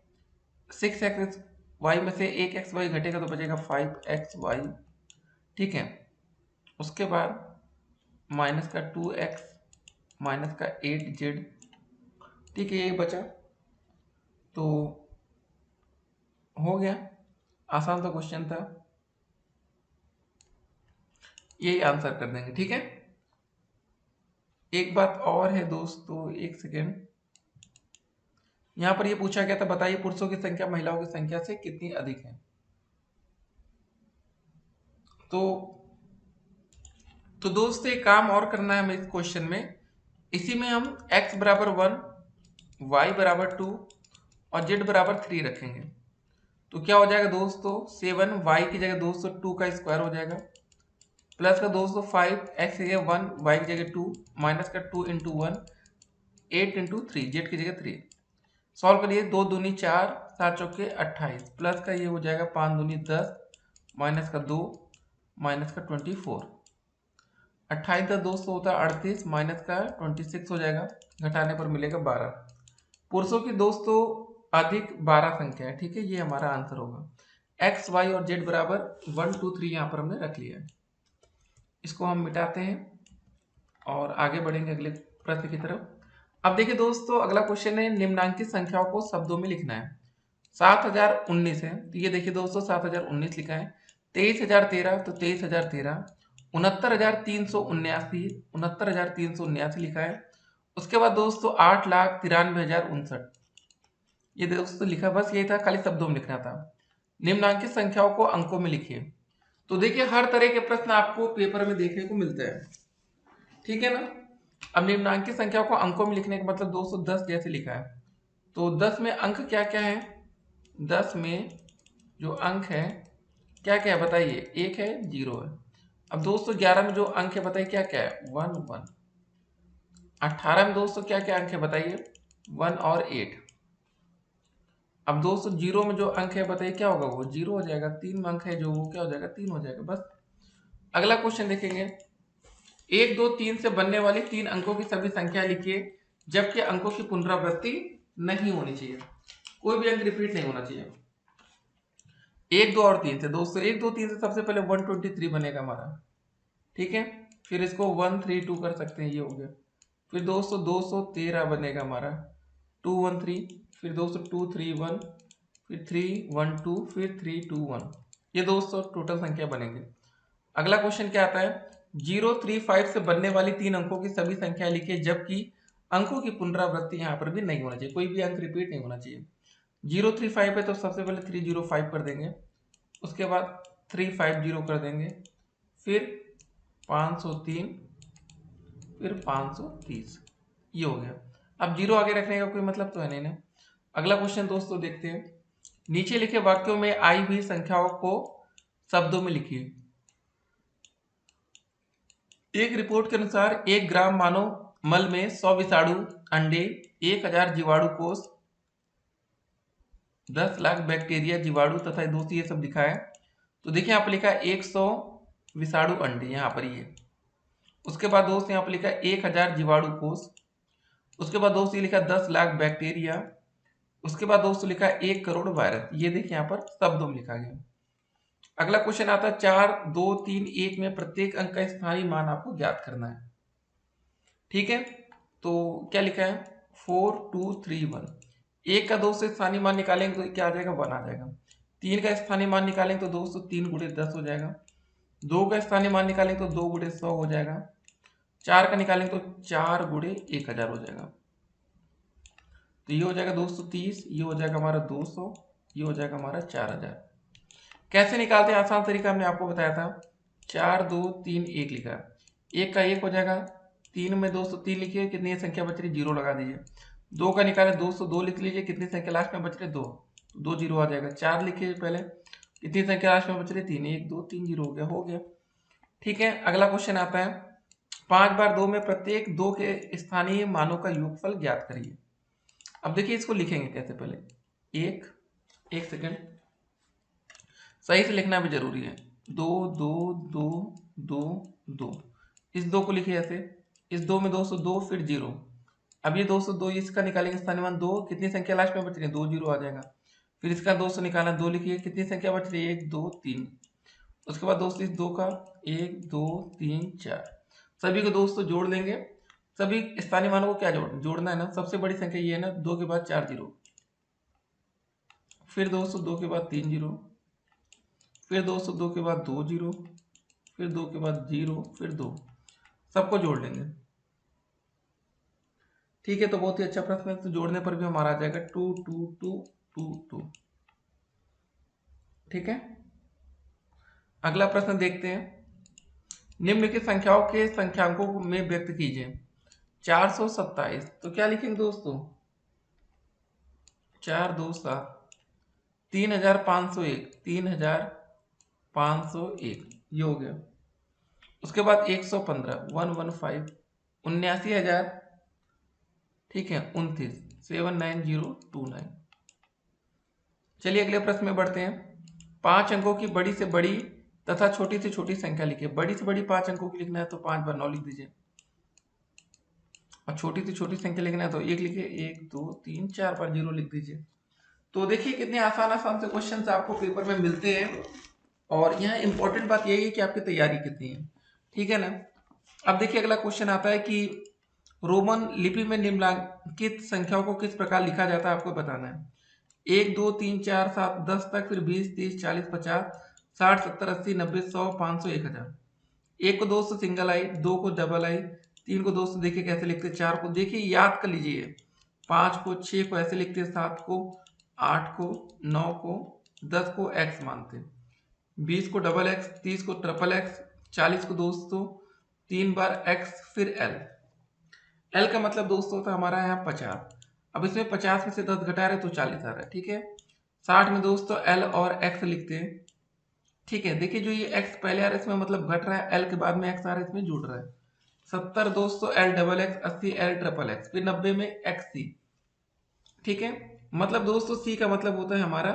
6xy में से 1xy घटेगा तो बचेगा 5xy। ठीक है, उसके बाद माइनस का 2x माइनस का 8z। ठीक है, ये बचा तो हो गया, आसान सा क्वेश्चन था, यही आंसर कर देंगे। ठीक है, एक बात और है दोस्तों, एक सेकेंड, यहां पर ये पूछा गया था बताइए पुरुषों की संख्या महिलाओं की संख्या से कितनी अधिक है। तो दोस्तों एक काम और करना है हमें इस क्वेश्चन में, इसी में हम x बराबर 1, y बराबर 2 और z बराबर 3 रखेंगे। तो क्या हो जाएगा दोस्तों, 7y की जगह दोस्तों 2 का स्क्वायर हो जाएगा, प्लस का दोस्तों 5x की जगह 1, y की जगह 2, माइनस का 2 इंटू 1, 8 इंटू 3, जेड की जगह 3। सॉल्व करिए, 2 दूनी 4, 7 चौके 28, प्लस का ये हो जाएगा 5 दूनी 10, माइनस का 2, माइनस का 24। 28 का दोस्तों होता है 38, माइनस का 26 हो जाएगा, घटाने पर मिलेगा 12। पुरुषों की दोस्तों अधिक 12 संख्या है। ठीक है, ये हमारा आंसर होगा। x, y और z बराबर 1, 2, 3 यहाँ पर हमने रख लिया है। इसको हम मिटाते हैं और आगे बढ़ेंगे अगले प्रश्न की तरफ। अब देखिए दोस्तों अगला क्वेश्चन है, निम्नांकित संख्याओं को शब्दों में लिखना है। 7019 है, तो ये देखिए दोस्तों 7019 लिखा है, 23013 तो 23013, 69379 69379 लिखा है। उसके बाद दोस्तों 8,93,059 ये दोस्तों लिखा, बस यही था, खाली शब्दों में लिखना था। निम्नांकित संख्याओं को अंकों में लिखिए। तो देखिए हर तरह के प्रश्न आपको पेपर में देखने को मिलते हैं, ठीक है ना। अब निम्नांकित संख्याओं को अंकों में लिखने का मतलब दोस्तों 10 जैसे लिखा है, तो 10 में अंक क्या क्या है, 10 में जो अंक है क्या क्या है बताइए, 1 है, 0 है। अब दोस्तों 11 में जो अंक है बताइए क्या क्या है, 1 1। 18 में दोस्तों क्या क्या अंक है बताइए, 1 और 8। अब दोस्तों 0 में जो अंक है बताइए क्या होगा, वो 0 हो जाएगा। 3 में अंक है जो, वो क्या हो जाएगा, 3 हो जाएगा। बस अगला क्वेश्चन देखेंगे, 1 2 3 से बनने वाली 3 अंकों की सभी संख्या लिखिए जबकि अंकों की पुनरावृत्ति नहीं होनी चाहिए, कोई भी अंक रिपीट नहीं होना चाहिए। 1 2 और 3 से दोस्तों 1 2 3 से सबसे पहले 123 बनेगा हमारा, ठीक है। फिर इसको 132 कर सकते हैं, ये हो गया। फिर दोस्तों 213 बनेगा हमारा, 213। फिर दोस्तों 231, फिर 312, फिर 321। ये दोस्तों टोटल संख्या बनेंगे। अगला क्वेश्चन क्या आता है, 035 से बनने वाली 3 अंकों की सभी संख्या लिखिए जबकि अंकों की पुनरावृत्ति यहाँ पर भी नहीं होना चाहिए, कोई भी अंक रिपीट नहीं होना चाहिए। 035 है तो सबसे पहले 305 कर देंगे, उसके बाद 350 कर देंगे, फिर 503, फिर 530, ये हो गया। अब 0 आगे रखने का कोई मतलब तो है नहीं ना। अगला क्वेश्चन दोस्तों देखते हैं, नीचे लिखे वाक्यों में आई हुई संख्याओं को शब्दों में लिखिए। एक रिपोर्ट के अनुसार 1 ग्राम मानव मल में 100 विषाणु अंडे, 1000 जीवाणु कोष, 10 लाख बैक्टीरिया जीवाणु तथा दोस्तों ये सब लिखा है। तो देखिए यहाँ पर लिखा है 100 विषाणु अंडे, यहाँ पर ये। उसके बाद दोस्त यहाँ पर लिखा है 1000 जीवाणु कोष। उसके बाद दोस्त ये लिखा 10 लाख बैक्टीरिया। उसके बाद दोस्तों लिखा है 1 करोड़ वायरस। ये देखिए यहाँ पर शब्दों में लिखा गया। अगला क्वेश्चन आता है 4 2 3 1 में प्रत्येक अंक का स्थायी मान आपको ज्ञात करना है, ठीक है। तो क्या लिखा है, 4 2 3 1। एक का दोस्त स्थानीय मान निकालेंगे तो क्या आ जाएगा, 1 आ जाएगा। 3 का स्थानीय मान निकालेंगे तो दोस्तों 3 गुणे 10 हो जाएगा। 2 का स्थानीय मान निकालेंगे तो 2 गुणे 100 हो जाएगा। 4 का निकालेंगे तो 4 गुणे 1000 हो जाएगा। तो ये हो जाएगा 230, ये हो जाएगा हमारा 200, ये हो जाएगा हमारा 4000। कैसे निकालते हैं? आसान तरीका हमने आपको बताया था। 4 2 3 1 लिखा, एक का एक हो जाएगा। 3 में 203 लिखिए, कितनी संख्या बच रही? 0 लगा दीजिए। 2 का निकाले 202 लिख लीजिए, कितनी संख्या लास्ट में बच रही? 2, 2 जीरो आ जाएगा। 4 लिखिए पहले, कितनी संख्या लास्ट में बच रही? 3, 1 2 3 जीरो हो गया। ठीक है, अगला क्वेश्चन आता है 5 बार 2 में प्रत्येक 2 के स्थानीय मानों का योगफल ज्ञात करिए। अब देखिए इसको लिखेंगे कैसे, पहले एक सेकंड, सही से लिखना भी जरूरी है। 2 2 2 2 2, इस 2 को लिखिए ऐसे, इस 2 में 202 फिर 0। अब ये 202, इसका निकालेंगे स्थानीय मान 2, कितनी संख्या लास्ट में बच रही है? 2 जीरो आ जाएगा। फिर इसका 200 निकालना, 2 लिखिए, कितनी संख्या बच रही है? 1 2 3। उसके बाद दोस्तों इस 2 का 1 2 3 4, सभी को दोस्तों जोड़ लेंगे। सभी स्थानीय मानों को क्या जोड़ना है ना, सबसे बड़ी संख्या ये है ना, 2 के बाद 4 जीरो, फिर दोस्तों 2 के बाद 3 जीरो, फिर दोस्तों 2 के बाद 2 जीरो, फिर 2 के बाद 0, फिर 2, सबको जोड़ लेंगे। ठीक है, तो बहुत ही अच्छा प्रश्न है। तो जोड़ने पर भी हमारा आ जाएगा 2 2 2 2 2। ठीक है, अगला प्रश्न देखते हैं। निम्नलिखित संख्याओं के संख्यांकों में व्यक्त कीजिए। 427, तो क्या लिखेंगे दोस्तों? 4 2 7, 3501, 3501 ये हो गया। उसके बाद 115, 115, 79,000, ठीक है, 29, 79029। चलिए अगले प्रश्न में बढ़ते हैं। 5 अंकों की बड़ी से बड़ी तथा छोटी से छोटी संख्या लिखिए। बड़ी से बड़ी 5 अंकों की लिखना है तो 5 बार 9 लिख दीजिए, और छोटी से छोटी संख्या लिखना है तो 1 लिखिए, 1 2 3 4 बार 0 लिख दीजिए। तो देखिए कितने आसान आसान से क्वेश्चन आपको पेपर में मिलते हैं, और यहाँ इंपॉर्टेंट बात यही है कि आपकी तैयारी कितनी है। ठीक है ना। अब देखिए अगला क्वेश्चन आता है कि रोमन लिपि में निम्नलिखित संख्याओं को किस प्रकार लिखा जाता है, आपको बताना है। 1 2 3 4 7 10 तक, फिर 20 30 40 50 60 70 80 90 100 500 1000। एक को दोस्तों सिंगल आई, 2 को डबल आई, 3 को दोस्तों देखिए कैसे लिखते हैं, 4 को देखिए याद कर लीजिए, 5 को 6 को ऐसे लिखते हैं, 7 को 8 को 9 को 10 को एक्स मानते हैं, 20 को डबल एक्स, 30 को ट्रिपल एक्स, 40 को दोस्तों 3 बार एक्स फिर एल। एल का मतलब दोस्तों होता है हमारा यहाँ 50। अब इसमें 50 में से 10 घटा रहे तो 40 आ रहा है। ठीक है, 60 में दोस्तों एल और एक्स लिखते हैं। ठीक है, देखिए जो ये एक्स पहले आ रहा है इसमें मतलब घट रहा है, एल के बाद में एक्स आ रहा है इसमें जुड़ रहा है। 70 दोस्तों L double x, 80 L triple x, फिर 90 में एक्स सी। ठीक है, मतलब दोस्तों सी का मतलब होता है हमारा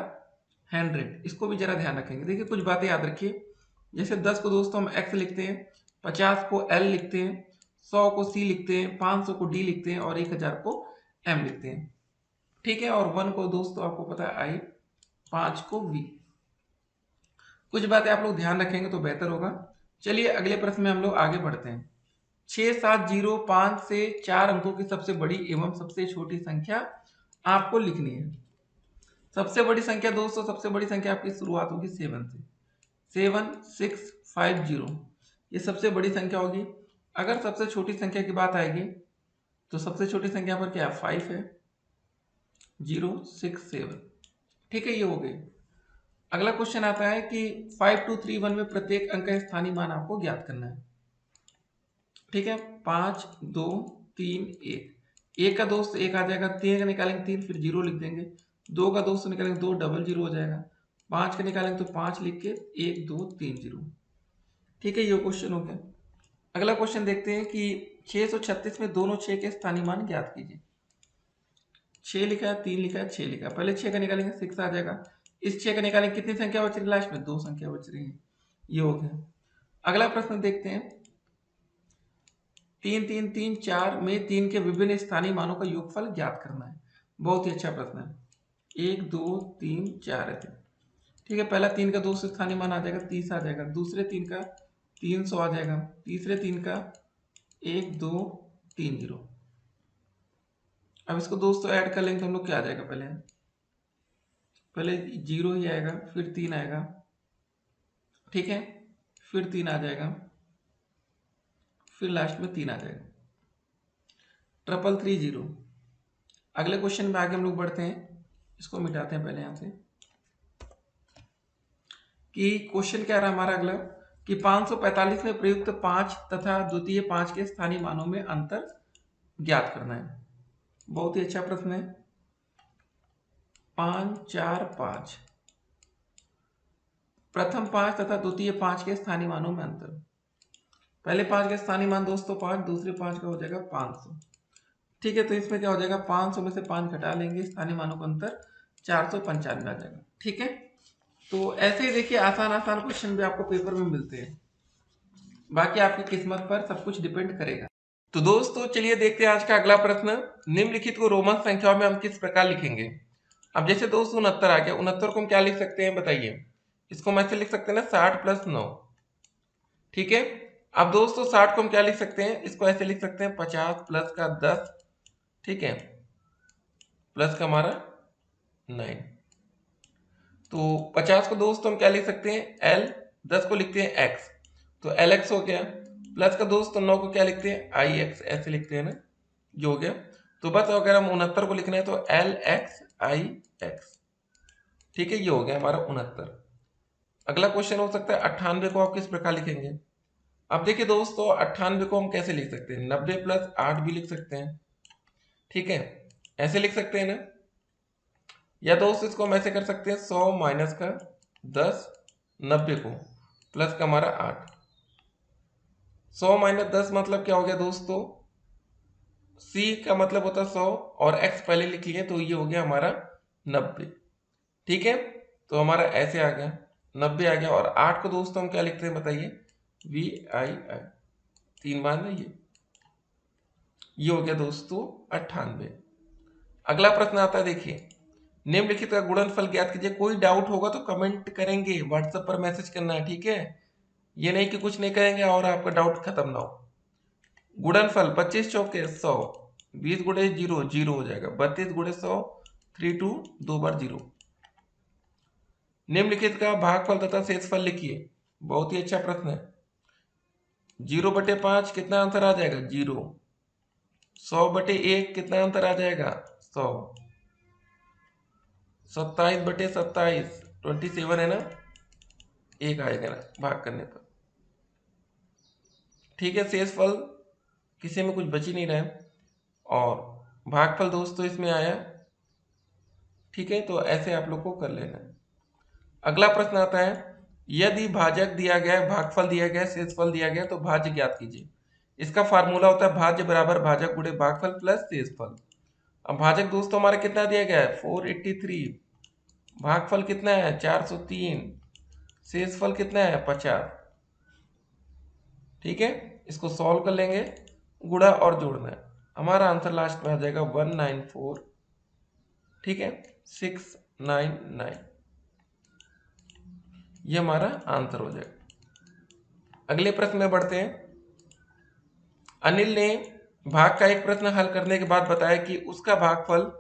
100। इसको भी जरा ध्यान रखेंगे। देखिए कुछ बातें याद रखिए, जैसे 10 को दोस्तों हम एक्स लिखते हैं, 50 को एल लिखते हैं, 100 को सी लिखते हैं, 500 को डी लिखते हैं, और 1000 को एम लिखते हैं। ठीक है, और 1 को दोस्तों आपको पता है आई, 5 को वी। कुछ बातें आप लोग ध्यान रखेंगे तो बेहतर होगा। चलिए अगले प्रश्न में हम लोग आगे बढ़ते हैं। 6705 से 4 अंकों की सबसे बड़ी एवं सबसे छोटी संख्या आपको लिखनी है। सबसे बड़ी संख्या दोस्तों, सबसे बड़ी संख्या आपकी शुरुआत होगी 7 से, 7650, ये सबसे बड़ी संख्या होगी। अगर सबसे छोटी संख्या की बात आएगी तो सबसे छोटी संख्या पर क्या 5 है, 067। ठीक है, ये हो गई। अगला क्वेश्चन आता है कि 5231 में प्रत्येक अंक का स्थानीय मान आपको ज्ञात करना है। ठीक है, 5 2 3 1, एक का दोस्त 1 आ जाएगा, 3 का निकालेंगे 3 फिर 0 लिख देंगे, 2 का दोस्त निकालेंगे 2 डबल 0 हो जाएगा, 5 का निकालेंगे तो 5 लिख के 1 2 3 0। ठीक है, ये क्वेश्चन हो गया। अगला क्वेश्चन देखते हैं कि 636 में दोनों 6 के स्थानीय मान ज्ञात कीजिए। 6 लिखा है, 3 लिखा है, 6 लिखा है, पहले 6 का निकालेंगे 6 आ जाएगा, इस 6 का निकालेंगे कितनी संख्या बच रही है लास्ट में, 2 संख्या बच रही है, ये हो गया। अगला प्रश्न देखते हैं, 3 3 3 4 में 3 के विभिन्न स्थानीय मानों का योगफल ज्ञात करना है। बहुत ही अच्छा प्रश्न है। 1 2 3 4 है। ठीक है, पहला 3 का 2 से स्थानीय मान आ जाएगा 30 आ जाएगा, दूसरे 3 का 300 आ जाएगा, तीसरे 3 का 1 2 3 0। अब इसको दोस्तों ऐड कर लेंगे तो हम लोग क्या आ जाएगा, पहले पहले 0 ही आएगा, फिर 3 आएगा, ठीक है, फिर 3 आ जाएगा, फिर लास्ट में 3 आ जाएगा, 3330। अगले क्वेश्चन में आगे हम लोग बढ़ते हैं, इसको मिटाते हैं पहले यहां से, कि क्वेश्चन क्या रहा हमारा अगला, कि 545 में प्रयुक्त 5 तथा द्वितीय 5 के स्थानीय मानों में अंतर ज्ञात करना है। बहुत ही अच्छा प्रश्न है। 5 4 5, प्रथम 5 तथा द्वितीय 5 के स्थानीय मानों में अंतर। पहले 5 के स्थानीय मान दोस्तों 5, दूसरे 5 का हो जाएगा 500, ठीक है। तो इसमें क्या हो जाएगा, 500 में से 5 घटा लेंगे, स्थानीय मानों का अंतर 495 आ जाएगा, ठीक है। तो ऐसे ही देखिए आसान आसान क्वेश्चन भी आपको पेपर में मिलते हैं, बाकी आपकी किस्मत पर सब कुछ डिपेंड करेगा। तो दोस्तों चलिए देखते हैं आज का अगला प्रश्न। निम्नलिखित को रोमन संख्याओं में हम किस प्रकार लिखेंगे। अब जैसे दोस्तों 69 आ गया, 69 को हम क्या लिख सकते हैं बताइए। इसको हम ऐसे लिख सकते हैं ना, 60 + 9, ठीक है। अब दोस्तों 60 को हम क्या लिख सकते हैं, इसको ऐसे लिख सकते हैं 50 प्लस का 10, ठीक है, प्लस का हमारा 9। तो 50 को दोस्तों हम क्या लिख सकते हैं L, 10 को लिखते हैं X, तो LX हो गया। प्लस का दोस्तों 9 को क्या लिखते हैं IX, ऐसे लिखते हैं ना, ये हो गया। तो बस अगर हम 69 को लिखना है तो LX IX, ठीक है, ये हो गया हमारा 69। अगला क्वेश्चन हो सकता है 98 को आप किस प्रकार लिखेंगे। अब देखिए दोस्तों 98 को हम कैसे लिख सकते हैं, 90 + 8 भी लिख सकते हैं, ठीक है, ऐसे लिख सकते हैं ना। या दोस्त इसको हम ऐसे कर सकते हैं 100 माइनस का 10, 90 को प्लस का हमारा 8। 100 माइनस 10 मतलब क्या हो गया दोस्तों, C का मतलब होता है 100 और X पहले लिख लिए, तो ये हो गया हमारा 90, ठीक है। तो हमारा ऐसे आ गया 90 आ गया। और 8 को दोस्तों हम क्या लिखते हैं बताइए, VII, 3 बार ना, ये हो गया दोस्तों 98। अगला प्रश्न आता है, देखिए निम्नलिखित का गुणनफल ज्ञात कीजिए। कोई डाउट होगा तो कमेंट करेंगे, व्हाट्सएप पर मैसेज करना है, ठीक है। ये नहीं कि कुछ नहीं करेंगे और आपका डाउट खत्म ना हो। गुणनफल 25 चौके 100, 20 गुणे 0 0 हो जाएगा, 32 गुणे 100 32, 2 बार 0। निम्नलिखित का भागफल तथा शेषफल लिखिए। बहुत ही अच्छा प्रश्न है। 0/5 कितना आंसर आ जाएगा 0। 100/1 कितना आंसर आ जाएगा 100। 27/27 27 है ना, 1 आएगा ना भाग करने पर, ठीक है। शेषफल किसी में कुछ बच ही नहीं रहा है और भागफल दोस्तों इसमें आया, ठीक है। तो ऐसे आप लोग को कर लेना है। अगला प्रश्न आता है, यदि भाजक दिया गया है, भागफल दिया गया है, शेषफल दिया गया है, तो भाज्य ज्ञात कीजिए। इसका फार्मूला होता है भाज्य बराबर भाजक गुणे भागफल प्लस शेषफल। अब भाजक दोस्तों हमारा कितना दिया गया है 483, भागफल कितना है 403, शेषफल कितना है 50, ठीक है। इसको सॉल्व कर लेंगे, गुणा और जोड़ना है, हमारा आंसर लास्ट में आ जाएगा 194, ठीक है, 699, ये हमारा आंसर हो जाएगा। अगले प्रश्न में बढ़ते हैं। अनिल ने भाग का एक प्रश्न हल करने के बाद बताया कि उसका भागफल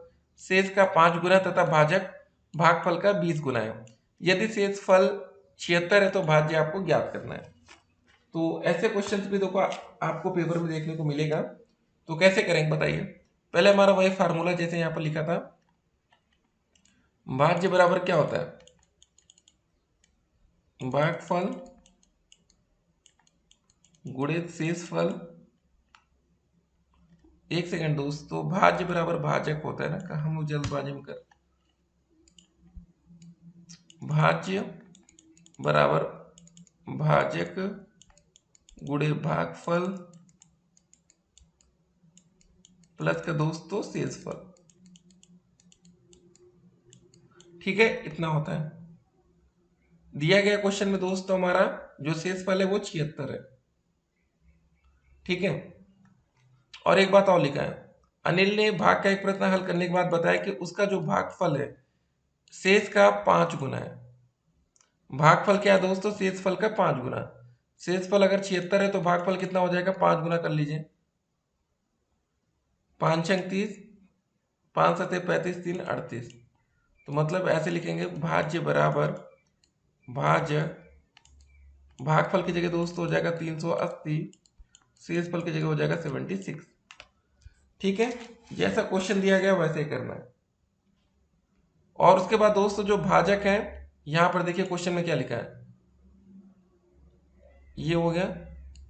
शेष का 5 गुना तथा भाजक भागफल का 20 गुना है। यदि शेषफल 76 है तो भाज्य आपको ज्ञात करना है। तो ऐसे क्वेश्चंस भी देखो आपको पेपर में देखने को मिलेगा। तो कैसे करेंगे बताइए। पहले हमारा वही फार्मूला जैसे यहाँ पर लिखा था, भाज्य बराबर क्या होता है भागफल गुणित शेषफल। एक सेकंड दोस्तों, भाज्य बराबर भाजक होता है ना, का हम लोग जल्दबाजी में कर, भाज्य बराबर भाजक गुणे भागफल प्लस का दोस्तों शेषफल, ठीक है, इतना होता है। दिया गया क्वेश्चन में दोस्तों हमारा जो शेषफल है वो 76 है, ठीक है। और एक बात और लिखा है, अनिल ने भाग का एक प्रश्न हल करने के बाद बताया कि उसका जो भागफल है शेष का 5 गुना है। भागफल क्या है दोस्तों, शेषफल का 5 गुना। शेषफल अगर 76 है तो भागफल कितना हो जाएगा 5 गुना कर लीजिए, 5 छंग 30, 5 सते 35, 3 38, तो मतलब ऐसे लिखेंगे भाज्य बराबर भाज्य, भागफल की जगह दोस्तों हो जाएगा 380, शेषफल की जगह हो जाएगा 76। ठीक है, जैसा क्वेश्चन दिया गया वैसे ही करना है। और उसके बाद दोस्तों जो भाजक है, यहां पर देखिए क्वेश्चन में क्या लिखा है, ये हो गया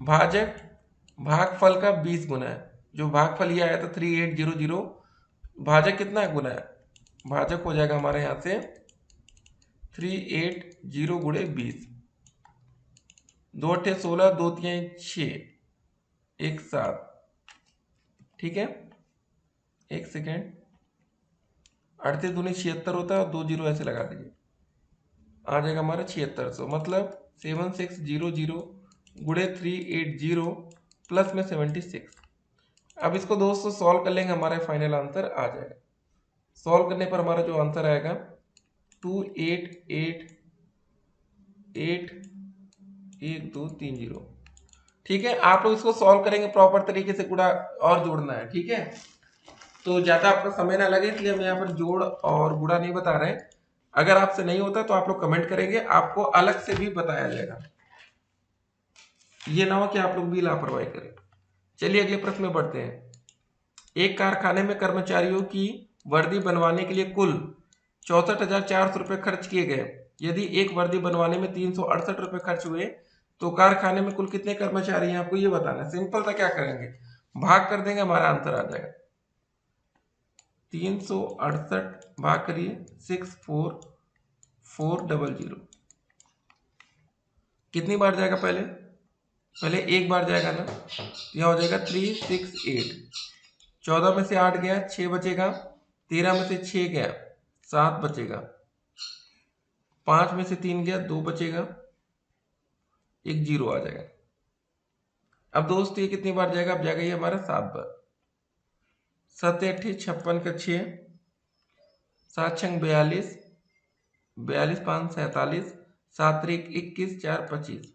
भाजक भागफल का 20 गुना है। जो भागफल ये आया था 3800, भाजक कितना गुना है, भाजक हो जाएगा हमारे यहां से 380 गुणे 20, 2 अट्ठे 16, 2 तियां 6, 1 7। ठीक है, एक सेकेंड, 38 दूनी 76 होता है, 2 जीरो ऐसे लगा दीजिए, आ जाएगा हमारा 7600। मतलब 7600 गुणे 380 प्लस में 76। अब इसको दोस्तों सॉल्व कर लेंगे, हमारा फाइनल आंसर आ जाएगा। सॉल्व करने पर हमारा जो आंसर आएगा 28881230। ठीक है, आप लोग इसको सॉल्व करेंगे प्रॉपर तरीके से, गुणा और जोड़ना है। ठीक है, तो ज्यादा आपका समय ना लगे इसलिए हम यहाँ पर जोड़ और गुणा नहीं बता रहे हैं। अगर आपसे नहीं होता तो आप लोग कमेंट करेंगे, आपको अलग से भी बताया जाएगा, ये ना हो कि आप लोग भी लापरवाही करें। चलिए अगले प्रश्न में बढ़ते हैं। एक कारखाने में कर्मचारियों की वर्दी बनवाने के लिए कुल 64,400 रुपये खर्च किए गए। यदि एक वर्दी बनवाने में 368 रुपये खर्च हुए तो कारखाने में कुल कितने कर्मचारी हैं, आपको ये बताना है। सिंपल था, क्या करेंगे, भाग कर देंगे, हमारा आंसर आ जाएगा 368 भाग करिए 64400। कितनी बार जाएगा, पहले एक बार जाएगा ना, यह हो जाएगा 368। 14 में से 8 गया 6 बचेगा, 13 में से 6 गया 7 बचेगा, 5 में से 3 गया 2 बचेगा, एक जीरो आ जाएगा। अब दोस्त ये कितनी बार जाएगा, अब जाएगा ये हमारा 7 बार। 7 अट्ठे 56 का 6, 7 छंग 42, 42 5 47, 7 त्रिक 21, 4 25।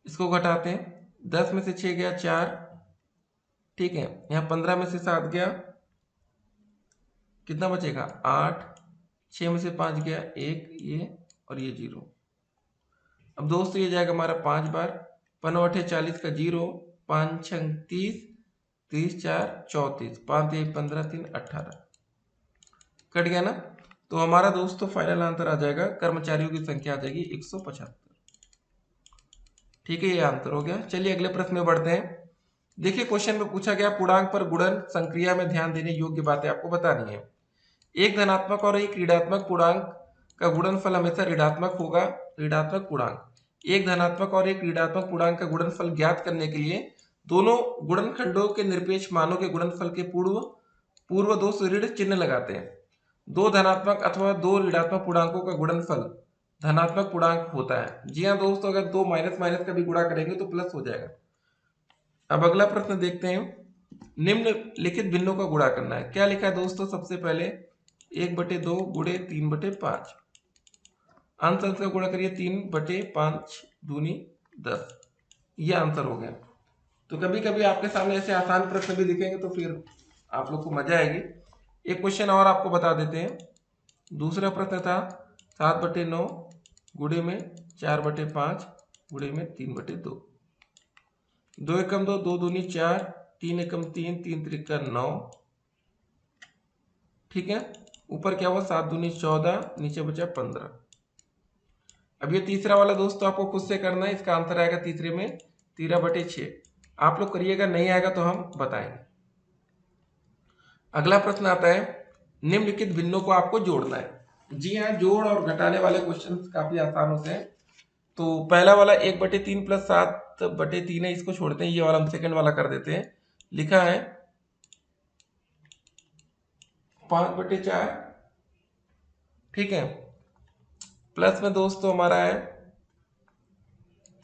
इसको घटाते हैं, 10 में से 6 गया 4, ठीक है, यहाँ 15 में से 7 गया, कितना बचेगा 8, 6 में से 5 गया 1, ये और ये 0। अब दोस्तों ये जाएगा हमारा 5 बार, 15 अठे 40 का 0, 5 छंग 30, 30 4 34, 5 1 15 3 18, कट गया ना। तो हमारा दोस्तों फाइनल आंसर आ जाएगा, कर्मचारियों की संख्या आ जाएगी 175। ठीक है, ये आंसर हो गया। चलिए अगले प्रश्न में बढ़ते हैं। देखिए क्वेश्चन में पूछा गया पूर्णांक पर गुणन संक्रिया में ध्यान देने योग्य बातें आपको बतानी है। एक धनात्मक और एक ऋणात्मक पूर्णांक का गुणनफल हमेशा ऋणात्मक होगा। ऋणात्मक पूर्णांक, एक धनात्मक और एक ऋणात्मक पूर्णांक का गुणनफल ज्ञात करने के लिए दोनों गुणनखंडों के निरपेक्ष मानों के गुणनफल के पूर्व दो ऋण चिन्ह लगाते हैं। दो धनात्मक अथवा दो ऋणात्मक पूर्णांकों का गुणनफल धनात्मक पूर्णांक होता है। जी हाँ दोस्तों, अगर दो माइनस माइनस का भी गुणा करेंगे तो प्लस हो जाएगा। अब अगला प्रश्न देखते हैं, निम्नलिखित भिन्नों का गुणा करना है। क्या लिखा है दोस्तों, सबसे पहले 1/2 गुणे 3/5, अंश अंश का गुणा करिए 3/5 दूनी 10, ये आंसर हो गया। तो कभी कभी आपके सामने ऐसे आसान प्रश्न भी दिखेंगे तो फिर आप लोग को मजा आएगी। एक क्वेश्चन और आपको बता देते हैं। दूसरा प्रश्न था 7/9 गुणे में 4/5 गुणे में 3/2, 2 एकम 2, 2 दूनी 4, 3 एकम 3, 3 त्रिका 9, ठीक है। ऊपर क्या हुआ 7 दूनी 14, नीचे बचा 15। अब ये तीसरा वाला दोस्तों आपको खुद से करना है, इसका आंसर आएगा तीसरे में 13/6। आप लोग करिएगा, नहीं आएगा तो हम बताएंगे। अगला प्रश्न आता है, निम्नलिखित भिन्नों को आपको जोड़ना है। जी हाँ, जोड़ और घटाने वाले क्वेश्चन काफी आसान होते हैं। तो पहला वाला 1/3 प्लस 7/3 है, इसको छोड़ते हैं, ये वाला हम सेकंड वाला कर देते हैं। लिखा है 5/4, ठीक है, प्लस में दोस्तों हमारा है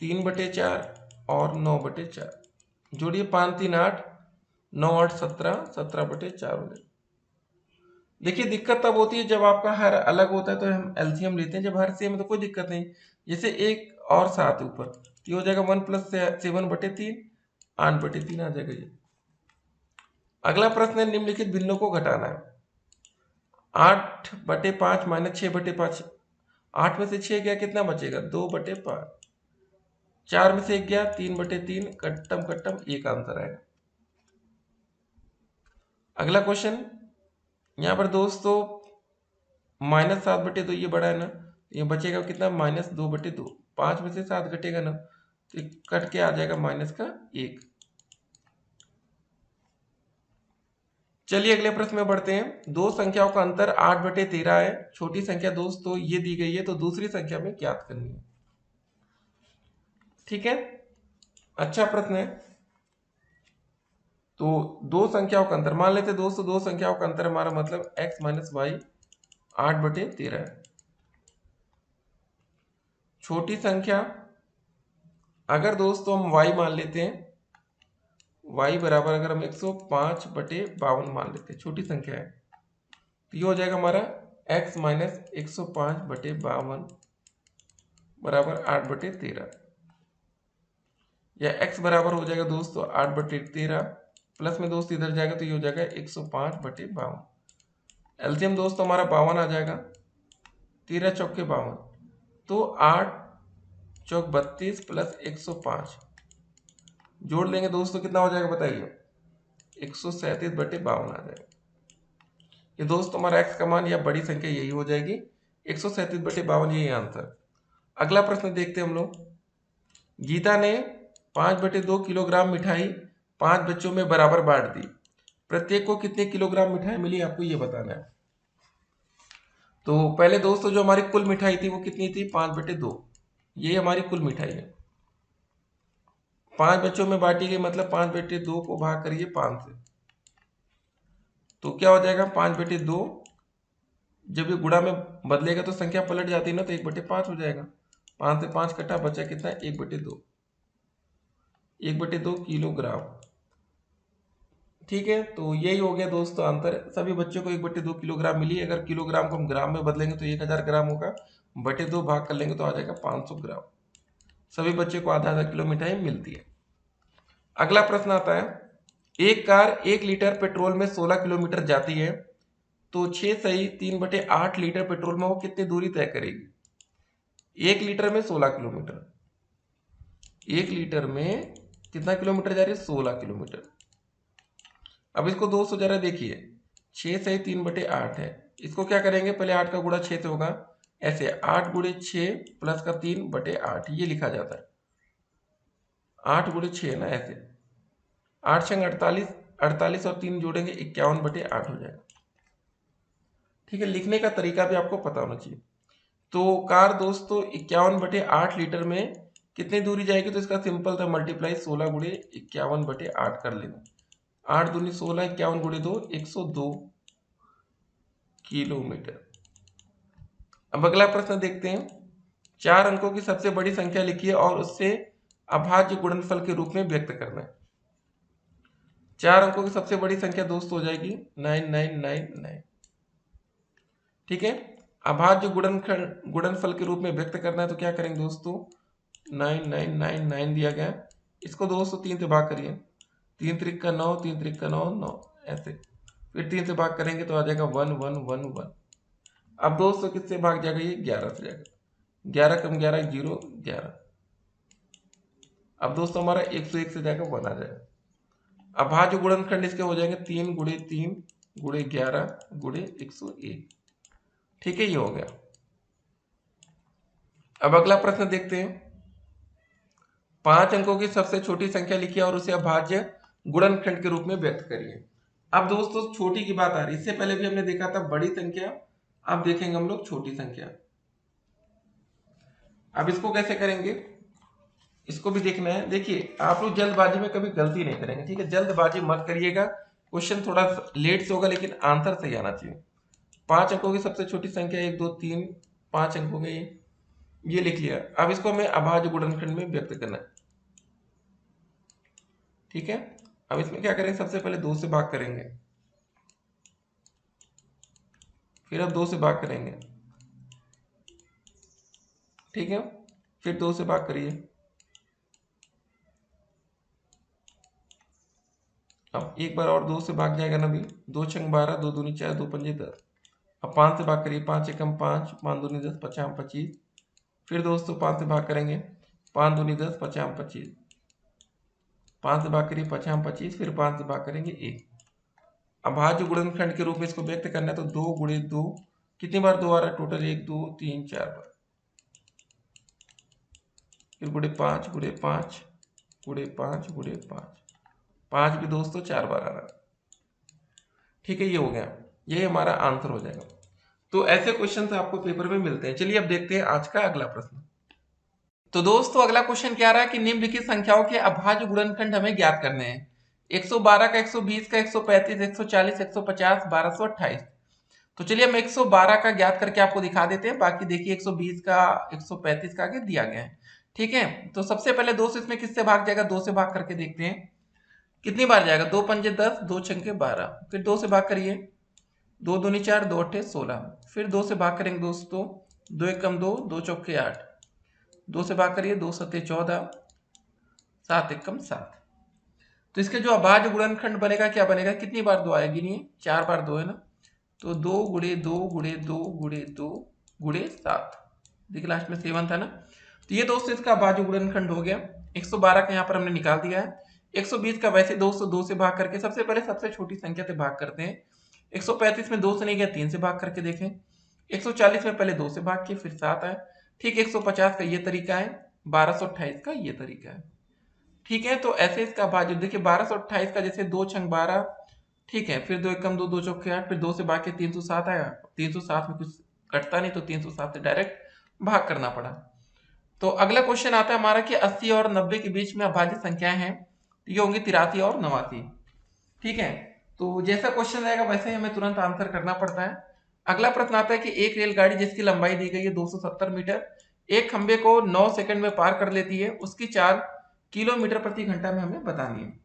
3/4 और 9/4। जोड़िए 5 3 8, 9 8 17, 17/4 हो जाए। देखिए दिक्कत तब होती है जब आपका हर अलग होता है तो हम एलसीएम लेते हैं, जब हर सेम है तो कोई दिक्कत नहीं। जैसे 1 और 7 ऊपर, तो ये हो जाएगा 1 + 7/3, 8/3 आ जाएगा ये। अगला प्रश्न है, निम्नलिखित भिन्नों को घटाना है। 8/5 माइनस 6/5, 8 में से 6 गया कितना बचेगा 2/5, 4 में से 1 गया 3/3, कट्टम कट्टम एक आंसर आएगा। अगला क्वेश्चन यहाँ पर दोस्तों -7/2 ये बड़ा है ना, ये बचेगा कितना -2/2, 5 में से 7 घटेगा ना तो ये कट के आ जाएगा -1। चलिए अगले प्रश्न में बढ़ते हैं। दो संख्याओं का अंतर 8/13 है। छोटी संख्या दोस्तों ये दी गई है तो दूसरी संख्या में ज्ञात करनी है। ठीक है, अच्छा प्रश्न है। तो दो संख्याओं का अंतर मान लेते दोस्तों, दो संख्याओं का अंतर हमारा मतलब x माइनस वाई 8/13 है। छोटी संख्या अगर दोस्तों हम y मान लेते हैं, y बराबर अगर हम 105/52 मान लेते हैं, छोटी संख्या है तो ये हो जाएगा हमारा x माइनस 105/52 बराबर 8/13, या x बराबर हो जाएगा दोस्तों 8/13 प्लस में दोस्तों इधर जाएगा तो ये हो जाएगा 105/52। एलसीएम दोस्तों हमारा 52 आ जाएगा, 13 चौके 52, तो 8 चौक 32 प्लस 105 जोड़ लेंगे दोस्तों कितना हो जाएगा बताइए, 137/52 आ जाएगा। ये दोस्तों हमारा x का मान या बड़ी संख्या यही हो जाएगी 137/52, यही आंसर। अगला प्रश्न देखते हैं हम लोग। गीता ने 5/2 किलोग्राम मिठाई 5 बच्चों में बराबर बांट दी। प्रत्येक को कितने किलोग्राम मिठाई मिली आपको ये बताना है। तो पहले दोस्तों जो हमारी कुल मिठाई थी वो कितनी थी 5/2, ये हमारी कुल मिठाई है। 5 बच्चों में बांटी गई मतलब 5/2 को भाग करिए 5 से, तो क्या हो जाएगा 5/2। जब ये गुणा में बदलेगा तो संख्या पलट जाती है ना, तो 1/5 हो जाएगा। 5 से 5 कटा, बचा कितना 1/2, 1/2 किलोग्राम। ठीक है, तो यही हो गया दोस्तों आंसर। सभी बच्चों को 1/2 किलोग्राम मिली। अगर किलोग्राम को हम ग्राम में बदलेंगे तो 1000 ग्राम होगा, बटे 2 भाग कर लेंगे तो आ जाएगा 500 ग्राम। सभी बच्चों को आधा आधा किलो मिठाई मिलती है। अगला प्रश्न आता है, एक कार 1 लीटर पेट्रोल में 16 किलोमीटर जाती है, तो 6 सही 3/8 लीटर पेट्रोल में वो कितनी दूरी तय करेगी। 1 लीटर में 16 किलोमीटर, 1 लीटर में कितना किलोमीटर जा रही है 16 किलोमीटर। अब इसको दोस्तों जरा देखिए, 6 सही 3/8 है, इसको क्या करेंगे पहले 8 का गुणा 6 से होगा, ऐसे 8 गुणे 6 प्लस का 3/8 ये लिखा जाता है। 8 गुणे 6 ना, ऐसे 8 छंग 48, 48 और 3 जोड़ेंगे 51/8 हो जाएगा। ठीक है, लिखने का तरीका भी आपको पता होना चाहिए। तो कार दोस्तों 51/8 लीटर में कितनी दूरी जाएगी, तो इसका सिंपल था मल्टीप्लाई 16 गुणे 51/8 कर लेना। 8 दूनी 16, 51 गुणे 2 102 किलोमीटर। अब अगला प्रश्न देखते हैं। 4 अंकों की सबसे बड़ी संख्या लिखिए और उससे अभाज्य गुणनफल के रूप में व्यक्त करना है। 4 अंकों की सबसे बड़ी संख्या दोस्तों हो जाएगी 9999। ठीक है, अभाज्य गुणनफल के रूप में व्यक्त करना है तो क्या करेंगे दोस्तों, 9999 दिया गया, इसको दोस्तों 3 से भाग करिए, 3 त्रिक का 9, 3 त्रिक का 9, 9 ऐसे, फिर 3 से भाग करेंगे तो आ जाएगा 1111। अब दोस्तों किससे भाग जाएगा, ये 11 से जाएगा, 11 कम 11 0 11। अब दोस्तों हमारा 101 से जाएगा 1 आ जाएगा। अभाज्य गुणनखंड इसके हो जाएंगे 3 गुणे 3 गुणे 11 गुणे 101। ठीक है, ये हो गया। अब अगला प्रश्न देखते हैं। 5 अंकों की सबसे छोटी संख्या लिखिए और उसे अभाज्य गुणनखंड के रूप में व्यक्त करिए। अब दोस्तों छोटी की बात आ रही है, इससे पहले भी हमने देखा था बड़ी संख्या, अब देखेंगे हम लोग छोटी संख्या। अब इसको कैसे करेंगे, इसको भी देखना है। देखिए आप लोग जल्दबाजी में कभी गलती नहीं करेंगे, ठीक है, जल्दबाजी मत करिएगा। क्वेश्चन थोड़ा लेट से होगा लेकिन आंसर सही आना चाहिए। 5 अंकों की सबसे छोटी संख्या 1 2 3, 5 अंकों के ये लिख लिया। अब इसको हमें अभाज्य गुणनखंड में व्यक्त करना है। ठीक है, अब इसमें क्या करेंगे, सबसे पहले 2 से भाग करेंगे, फिर अब 2 से भाग करेंगे, ठीक है, फिर 2 से भाग करिए। अब एक बार और 2 से भाग जाएगा ना भी, 2 छंग 12, 2 दूनी 4, 2 पंजे 10, अब 5 से भाग करिए, 5 एकम 5, 5 दूनी 10, 5 25। फिर दोस्तों 5 से भाग करेंगे, 5 दूनी 10, 5 25। 5 से भाग करिए, 5 25, फिर 5 से भाग करेंगे 1। अब भाज्य गुणनखंड के रूप में इसको व्यक्त करना है तो 2 गुणे 2, कितनी बार 2 आ रहा है टोटल, 1 2 3 4 बार। फिर गुणे 5 गुणे 5 गुणे 5 गुणे 5, 5 भी दोस्तों 4 बार आ रहा है। ठीक है, ये हो गया, ये हमारा आंसर हो जाएगा। तो ऐसे क्वेश्चन आपको पेपर में मिलते हैं। चलिए अब देखते हैं आज का अगला प्रश्न। तो दोस्तों अगला क्वेश्चन क्या रहा है कि निम्नलिखित संख्याओं के अभाज्य गुणनखंड हमें ज्ञात करने हैं। 112 का, 120 का, 135, 140, 150, 1228। तो चलिए हम 112 का ज्ञात करके आपको दिखा देते हैं, बाकी देखिए 120 का, 135 का आगे दिया गया है। ठीक है, तो सबसे पहले 2 से इसमें किससे भाग जाएगा, 2 से भाग करके देखते हैं कितनी बार जाएगा। 2 पंजे 10, 2 छंके 12, फिर 2 से भाग करिए, 2 दूनी 4, 2 अट्ठे 16, फिर 2 से भाग करेंगे दोस्तों, 2 एकम 2, 2 चौके 8, 2 से भाग करिए, 2 सत्ते 14, 7 एकम 7। तो इसके जो अभाज्य गुणनखंड बनेगा क्या बनेगा, कितनी बार 2 आएगी, नहीं 4 बार 2 है ना, तो 2 गुणे 2 गुणे 2 गुणे 2 गुणे 7, देखिए लास्ट में 7 था ना। तो ये दोस्तों इसका अभाज्य गुणनखंड हो गया। 112 का यहाँ पर हमने निकाल दिया है। 120 का वैसे दोस्तों 2 से भाग करके, सबसे पहले सबसे छोटी संख्या से भाग करते हैं। 135 में 2 से नहीं गया, 3 से भाग करके देखें। 140 में पहले 2 से भाग किए, फिर 7 आए। ठीक, 150 का ये तरीका है, 1228 का ये तरीका है। ठीक है, तो ऐसे इसका भाज्य देखिए 1228 का जैसे 2 छंग 12, ठीक है, फिर 2 एकम 2, 2 चौके 8, फिर 2 से भाग के 307 आया। 307 में कुछ कटता नहीं तो 307 से डायरेक्ट भाग करना पड़ा। तो अगला क्वेश्चन आता है हमारा कि 80 और 90 के बीच में अभाज्य संख्याएं हैं, तो ये होंगी 83 और 89। ठीक है, तो जैसा क्वेश्चन रहेगा वैसे ही हमें तुरंत आंसर करना पड़ता है। अगला प्रश्न आता है कि एक रेलगाड़ी जिसकी लंबाई दी गई है 270 मीटर, एक खंबे को 9 सेकंड में पार कर लेती है, उसकी चाल किलोमीटर प्रति घंटा में हमें बतानी है।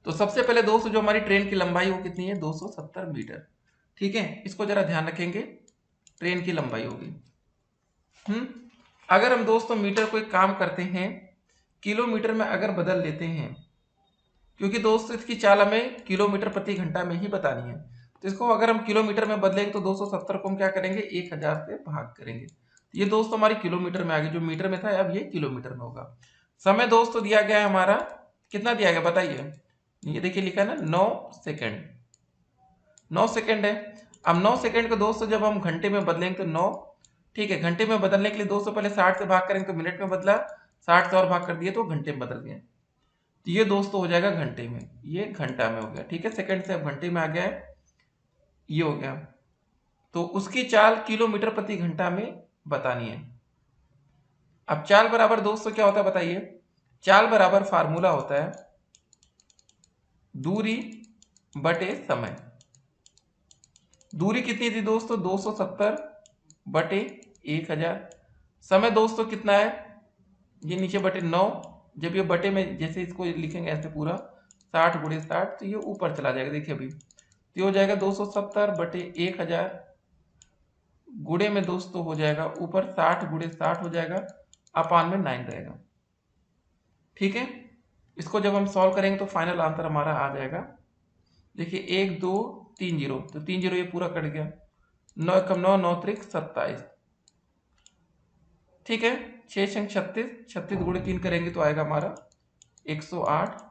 तो सबसे पहले दोस्तों जो हमारी ट्रेन की लंबाई वो कितनी है, 270 मीटर। ठीक है, इसको जरा ध्यान रखेंगे, ट्रेन की लंबाई होगी। अगर हम दोस्तों मीटर को एक काम करते हैं, किलोमीटर में अगर बदल लेते हैं, क्योंकि दोस्तों इसकी चाल हमें किलोमीटर प्रति घंटा में ही बतानी है, तो इसको अगर हम किलोमीटर में बदलेंगे तो 270 को हम क्या करेंगे, 1000 से भाग करेंगे। ये दोस्तों हमारी किलोमीटर में आ गई, जो मीटर में था अब ये किलोमीटर में होगा। समय दोस्तों दिया गया है हमारा, कितना दिया गया बताइए, ये देखिए लिखा है ना 9 सेकंड, 9 सेकंड है। अब 9 सेकंड को दोस्तों जब हम घंटे में बदलेंगे तो 9, ठीक है, घंटे में बदलने के लिए दोस्तों पहले 60 से भाग करेंगे तो मिनट में बदला, 60 से और भाग कर दिए तो घंटे में बदल गया। तो ये दोस्तों हो जाएगा घंटे में, ये घंटा में हो गया। ठीक है, सेकंड से अब घंटे में आ गया है, ये हो गया। तो उसकी चाल किलोमीटर प्रति घंटा में बतानी है। अब चाल बराबर दोस्तों क्या होता है बताइए, चाल बराबर फार्मूला होता है दूरी बटे समय। दूरी कितनी थी दोस्तों, 270 बटे 1000। समय दोस्तों कितना है, ये नीचे बटे 9, जब ये बटे में जैसे इसको लिखेंगे ऐसे पूरा 60 गुणे 60, तो ये ऊपर चला जाएगा। देखिए अभी तो ये हो जाएगा 270 बटे 1000 गुणे में दोस्तों हो जाएगा ऊपर 60 गुणे 60 हो जाएगा, अपान में 9 रहेगा। ठीक है, इसको जब हम सॉल्व करेंगे तो फाइनल आंसर हमारा आ जाएगा। देखिए 1 2 3 0, तो 3 0 ये पूरा कट गया, 9 कम 9, 9 त्रिक 27। ठीक है, 6 छंग 36, 36 गुणे 3 करेंगे तो आएगा हमारा 108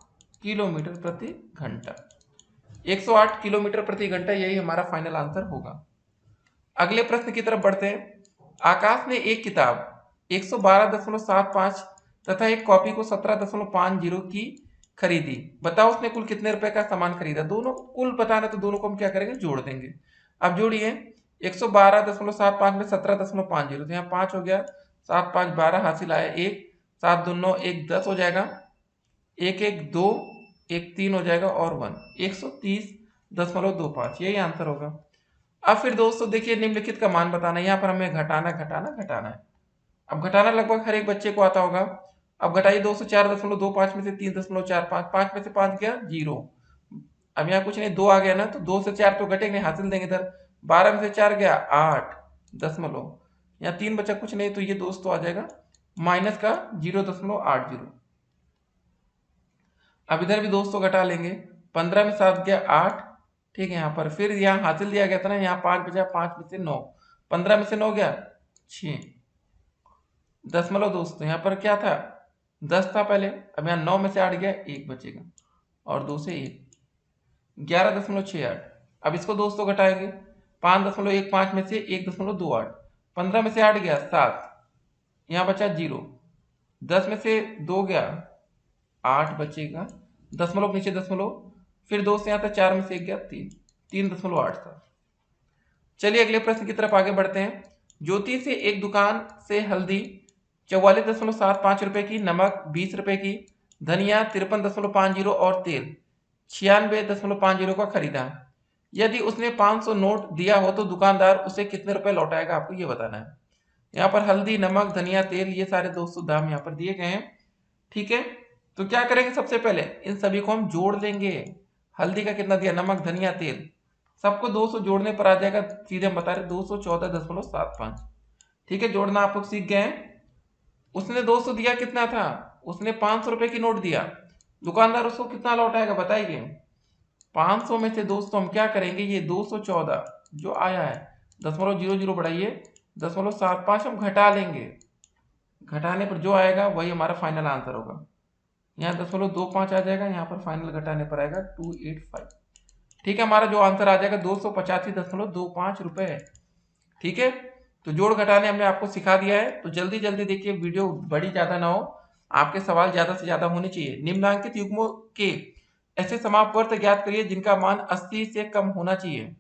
किलोमीटर प्रति घंटा। 108 किलोमीटर प्रति घंटा, यही हमारा फाइनल आंसर होगा। अगले प्रश्न की तरफ बढ़ते हैं। आकाश ने एक किताब 112.75 तथा एक कॉपी को 17.50 की खरीदी, बताओ उसने कुल कितने रुपए का सामान खरीदा। दोनों कुल बताना, तो दोनों को हम क्या करेंगे, जोड़ देंगे। अब जोड़िए, 112.75 में 17.50, तो यहाँ 5 हो गया, 7 5 12, हासिल आया 1, 7 2 9, 1 10 हो जाएगा, 1 1 2, 1 3 हो जाएगा और 1, 130.25, यही आंसर होगा। अब फिर दोस्तों देखिए निम्नलिखित का मान बताना है, यहाँ पर हमें घटाना है। अब घटाना लगभग हर एक बच्चे को आता होगा। अब घटाइए 204.25 में से 3.45, 5 में से 5 गया 0। अब यहाँ कुछ नहीं, 2 आ गया ना, तो 2 से 4 तो घटेंगे, हासिल देंगे इधर, 12 में से 4 गया 8 दशमलव, यहाँ 3 बचा कुछ नहीं, तो ये दोस्तों आ जाएगा माइनस का 0.80। अब इधर भी दोस्तों घटा लेंगे, 15 में 7 गया 8, ठीक है, यहाँ पर फिर यहाँ हासिल दिया गया था ना, यहाँ 5 बचा, 5 में से 9, 15 में से 9 गया 6 दशमलव दोस्तों यहाँ पर क्या था 10 था पहले, अब यहाँ 9 में से 8 गया 1 बचेगा और 2 से 1 11.68। अब इसको दोस्तों घटाएंगे 5.15 में से 1.28, 15 में से 8 गया 7, यहाँ बचा 0, 10 में से 2 गया 8 बचेगा, दशमलव नीचे दशमलव, फिर 2 से यहाँ था 4 में से 1 गया 3, 3.87। चलिए अगले प्रश्न की तरफ आगे बढ़ते हैं। ज्योति से एक दुकान से हल्दी 44.75 रुपए की, नमक 20 रुपए की, धनिया 53.50 और तेल 96.50 का खरीदा। यदि उसने 500 नोट दिया हो तो दुकानदार उसे कितने रुपए लौटाएगा, आपको ये बताना है। यहाँ पर हल्दी, नमक, धनिया, तेल ये सारे दोस्तों दाम यहाँ पर दिए गए हैं। ठीक है, तो क्या करेंगे, सबसे पहले इन सभी को हम जोड़ लेंगे। हल्दी का कितना दिया, नमक, धनिया, तेल, सबको 200 जोड़ने पर आ जाएगा, सीधे हम बता रहे 214.75। ठीक है, जोड़ना आप लोग सीख गए हैं। उसने 200 दिया, कितना था, उसने 500 रुपए की नोट दिया, दुकानदार उसको कितना लौटाएगा बताइए। 500 में से दोस्तों हम क्या करेंगे, ये 214 जो आया है, 0.00 बढ़ाइए 0.75 हम घटा लेंगे, घटाने पर जो आएगा वही हमारा फाइनल आंसर होगा। यहाँ 0.25 आ जाएगा, यहाँ पर फाइनल घटाने पर आएगा 285। ठीक है, हमारा जो आंसर आ जाएगा 285.25 रुपए है। ठीक है, तो जोड़ घटाने हमने आपको सिखा दिया है। तो जल्दी जल्दी देखिए, वीडियो बड़ी ज्यादा ना हो, आपके सवाल ज्यादा से ज्यादा होने चाहिए। निम्नांकित युग्मों के ऐसे समापवर्त ज्ञात करिए जिनका मान 80 से कम होना चाहिए।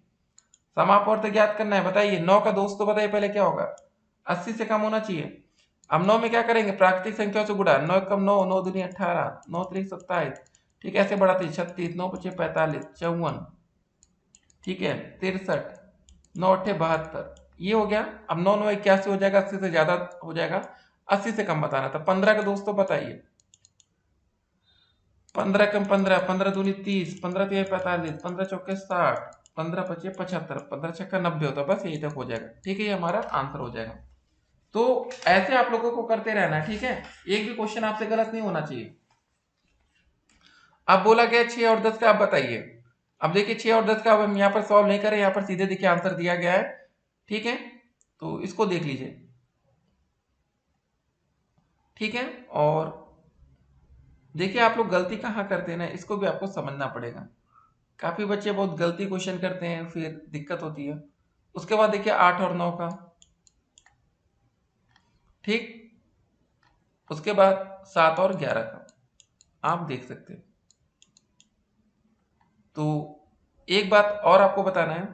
समापवर्त ज्ञात करना है, बताइए 9 का दोस्तों बताइए पहले क्या होगा, 80 से कम होना चाहिए। अब 9 में क्या करेंगे, प्राकृतिक संख्या से गुणा, 9 कम 9, 9 दूनी 18, 9 त्रिक 27। ठीक है, ऐसे बढ़ाते 36, 9 पचे 45, 54, ठीक है 63, 9 अट्ठे 72, ये हो गया। अब 9 9 81 हो जाएगा, 80 से ज्यादा हो जाएगा, 80 से कम बताना था। 15 का दोस्तों बताइए, 15 कम 15, 15 दूनी 30, 15 तिया 45, 15 चौके 60, 15 पचे 75, 15 छक्का 90 होता है, बस यही तक हो जाएगा। ठीक है, ये हमारा आंसर हो जाएगा। तो ऐसे आप लोगों को करते रहना है। ठीक है, एक भी क्वेश्चन आपसे गलत नहीं होना चाहिए। अब बोला गया 6 और 10 का, आप बताइए। अब देखिए 6 और 10 का अब हम यहाँ पर सॉल्व नहीं करें, यहाँ पर सीधे देखिए आंसर दिया गया है। ठीक है, तो इसको देख लीजिए। ठीक है, और देखिए आप लोग गलती कहाँ करते हैं ना, इसको भी आपको समझना पड़ेगा। काफी बच्चे बहुत गलती क्वेश्चन करते हैं, फिर दिक्कत होती है। उसके बाद देखिए 8 और 9 का, ठीक, उसके बाद 7 और 11 का आप देख सकते हैं। तो एक बात और आपको बताना है,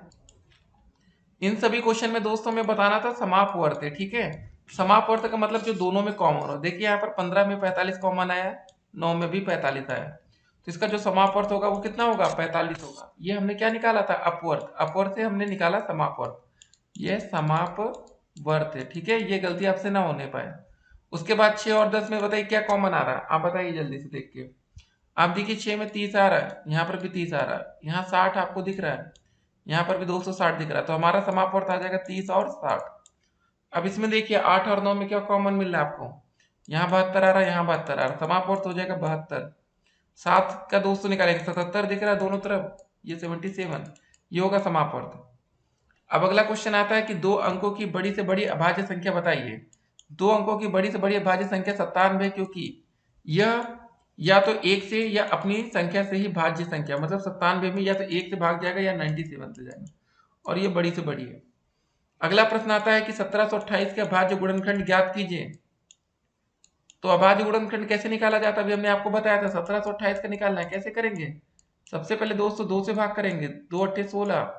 इन सभी क्वेश्चन में दोस्तों में बताना था समापवर्त है। ठीक है, समापवर्त का मतलब जो दोनों में कॉमन हो। देखिए यहाँ पर 15 में 45 कॉमन आया, 9 में भी 45 आया, तो इसका जो समापवर्त होगा वो कितना होगा, 45 होगा। ये हमने क्या निकाला था, अपवर्त, अपवर्त से हमने निकाला समापवर्त, ये समापवर्त है। ठीक है, ये गलती आपसे ना होने पाए। उसके बाद 6 और 10 में बताइए क्या कॉमन आ रहा है, आप बताइए जल्दी से देख के। आप देखिए 6 में 30 आ रहा है, यहाँ पर भी 30 आ रहा है, यहाँ 60 आपको दिख रहा है, यहाँ पर भी 260 दिख रहा है, तो हमारा समापवर्त आ जाएगा 30 और 60। अब इसमें देखिए 8 और 9 में क्या कॉमन मिल रहा है आपको, यहाँ 72 आ रहा है, यहाँ 72 आ रहा है, समापवर्त हो जाएगा 72। 7 का दोस्तों निकालेंगे, 77 दिख रहा है दोनों तरफ, ये 77, ये होगा समापवर्त। अब अगला क्वेश्चन आता है कि 2 अंकों की बड़ी से बड़ी अभाज्य संख्या बताइए। 2 अंकों की बड़ी से बड़ी अभाज्य संख्या 97, क्योंकि यह या तो 1 से या अपनी संख्या से ही भाज्य संख्या, मतलब 97 में या तो 1 से भाग जाएगा या 97 से जाएगा, और ये बड़ी से बड़ी है। अगला प्रश्न आता है कि 1728 के अभाज्य गुणनखंड ज्ञात कीजिए। तो अभाज्य गुणनखंड कैसे निकाला जाता है, अभी हमने आपको बताया था। 1728 का निकालना है, कैसे करेंगे, सबसे पहले दोस्तों 2 से भाग करेंगे, 2 अट्ठे 16,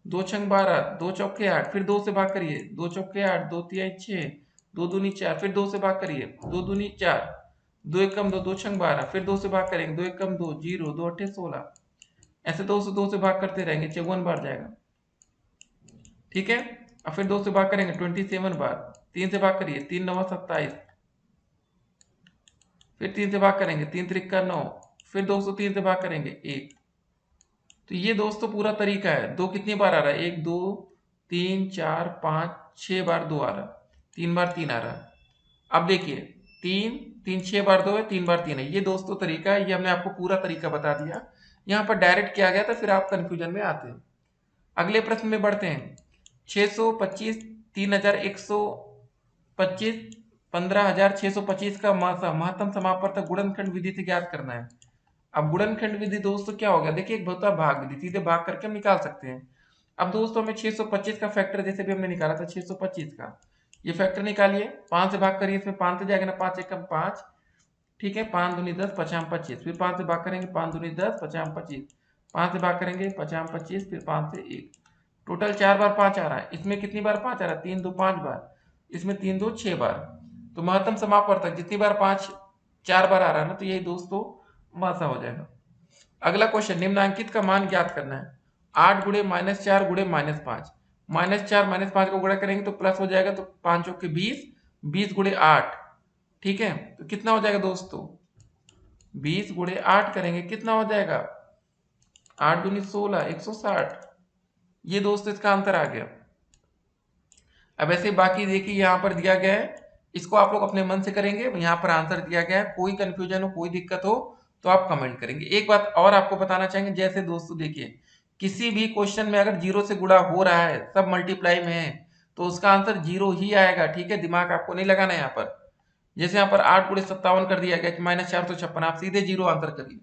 2 छंग 12, 2 चौके 8, फिर 2 से भाग करिए, 2 चौके 8, 2 तिहाई 6, 2 दूनी 4, फिर 2 से भाग करिए, 2 दूनी 4, 2 एक कम 2, 2 छंग 12, फिर 2 से भाग करेंगे, 2 एक कम 2, 0, 2 अट्ठे 16, ऐसे 2 से भाग करते रहेंगे, 54 बार जाएगा। ठीक है, अब फिर 2 से भाग करेंगे 27 बार, 3 से भाग करिए, 3 9 27, फिर 3 से भाग करेंगे, 3 त्रिक 9, फिर 203 से भाग करेंगे 1। तो ये दोस्तों पूरा तरीका है। 2 कितनी बार आ रहा है, 1 2 3 4 5 6 बार 2 आ रहा है, 3 बार 3 आ रहा है। अब देखिए 3 3 6 बार 2 है, 3 बार 3 है, ये दोस्तों तरीका है, ये हमने आपको पूरा तरीका बता दिया। यहाँ पर डायरेक्ट किया गया था, फिर आप कंफ्यूजन में आते हैं। अगले प्रश्न में बढ़ते हैं। 625, 3125, 15625 का महत्तम समापवर्तक गुणनखंड विधि से ज्ञात करना है। अब गुणनखंड विधि दोस्तों क्या हो गया, देखिए एक होता है भाग विधि, सीधे भाग करके हम निकाल सकते हैं। अब दोस्तों हमें 625 का फैक्टर जैसे भी हमने निकाला था 625 का, ये फैक्टर निकालिए, 5 से भाग करिए, इसमें 5 से जाएगा ना, 5 एकम 5, ठीक है, 5 दूनी 10, 5 25, फिर 5 से भाग करेंगे, 5 दूनी 10, 5 25, 5 से भाग करेंगे 5 25, फिर 5 से 1, टोटल 4 बार 5 आ रहा है। इसमें कितनी बार 5 आ रहा है, 3 2 5 बार, इसमें 3 2 6 बार। तो महत्तम समापवर्तक जितनी बार 5 4 बार आ रहा है ना, तो यही दोस्तों मासा हो जाएगा। अगला क्वेश्चन, निम्नांकित का मान ज्ञात करना है। 8 गुणे -4 गुणे -5, -4 -5 को गुणा करेंगे तो प्लस हो जाएगा, तो 5 चौके 20, 20 गुणे 8, ठीक है, तो कितना हो जाएगा दोस्तों, 20 गुणे 8 करेंगे कितना हो जाएगा, 8 दूनी 16, 160। ये दोस्तों इसका आंसर आ गया। अब ऐसे बाकी देखिए यहाँ पर दिया गया है, इसको आप लोग अपने मन से करेंगे, यहाँ पर आंसर दिया गया है। कोई कंफ्यूजन हो, कोई दिक्कत हो तो आप कमेंट करेंगे। एक बात और आपको बताना चाहेंगे, जैसे दोस्तों देखिए किसी भी क्वेश्चन में अगर जीरो से गुणा हो रहा है, सब मल्टीप्लाई में है, तो उसका आंसर जीरो ही आएगा, ठीक है, दिमाग आपको नहीं लगाना है यहाँ पर। जैसे यहाँ पर 8 गुणे 57 कर दिया गया, -456, आप सीधे जीरो आंसर करिए,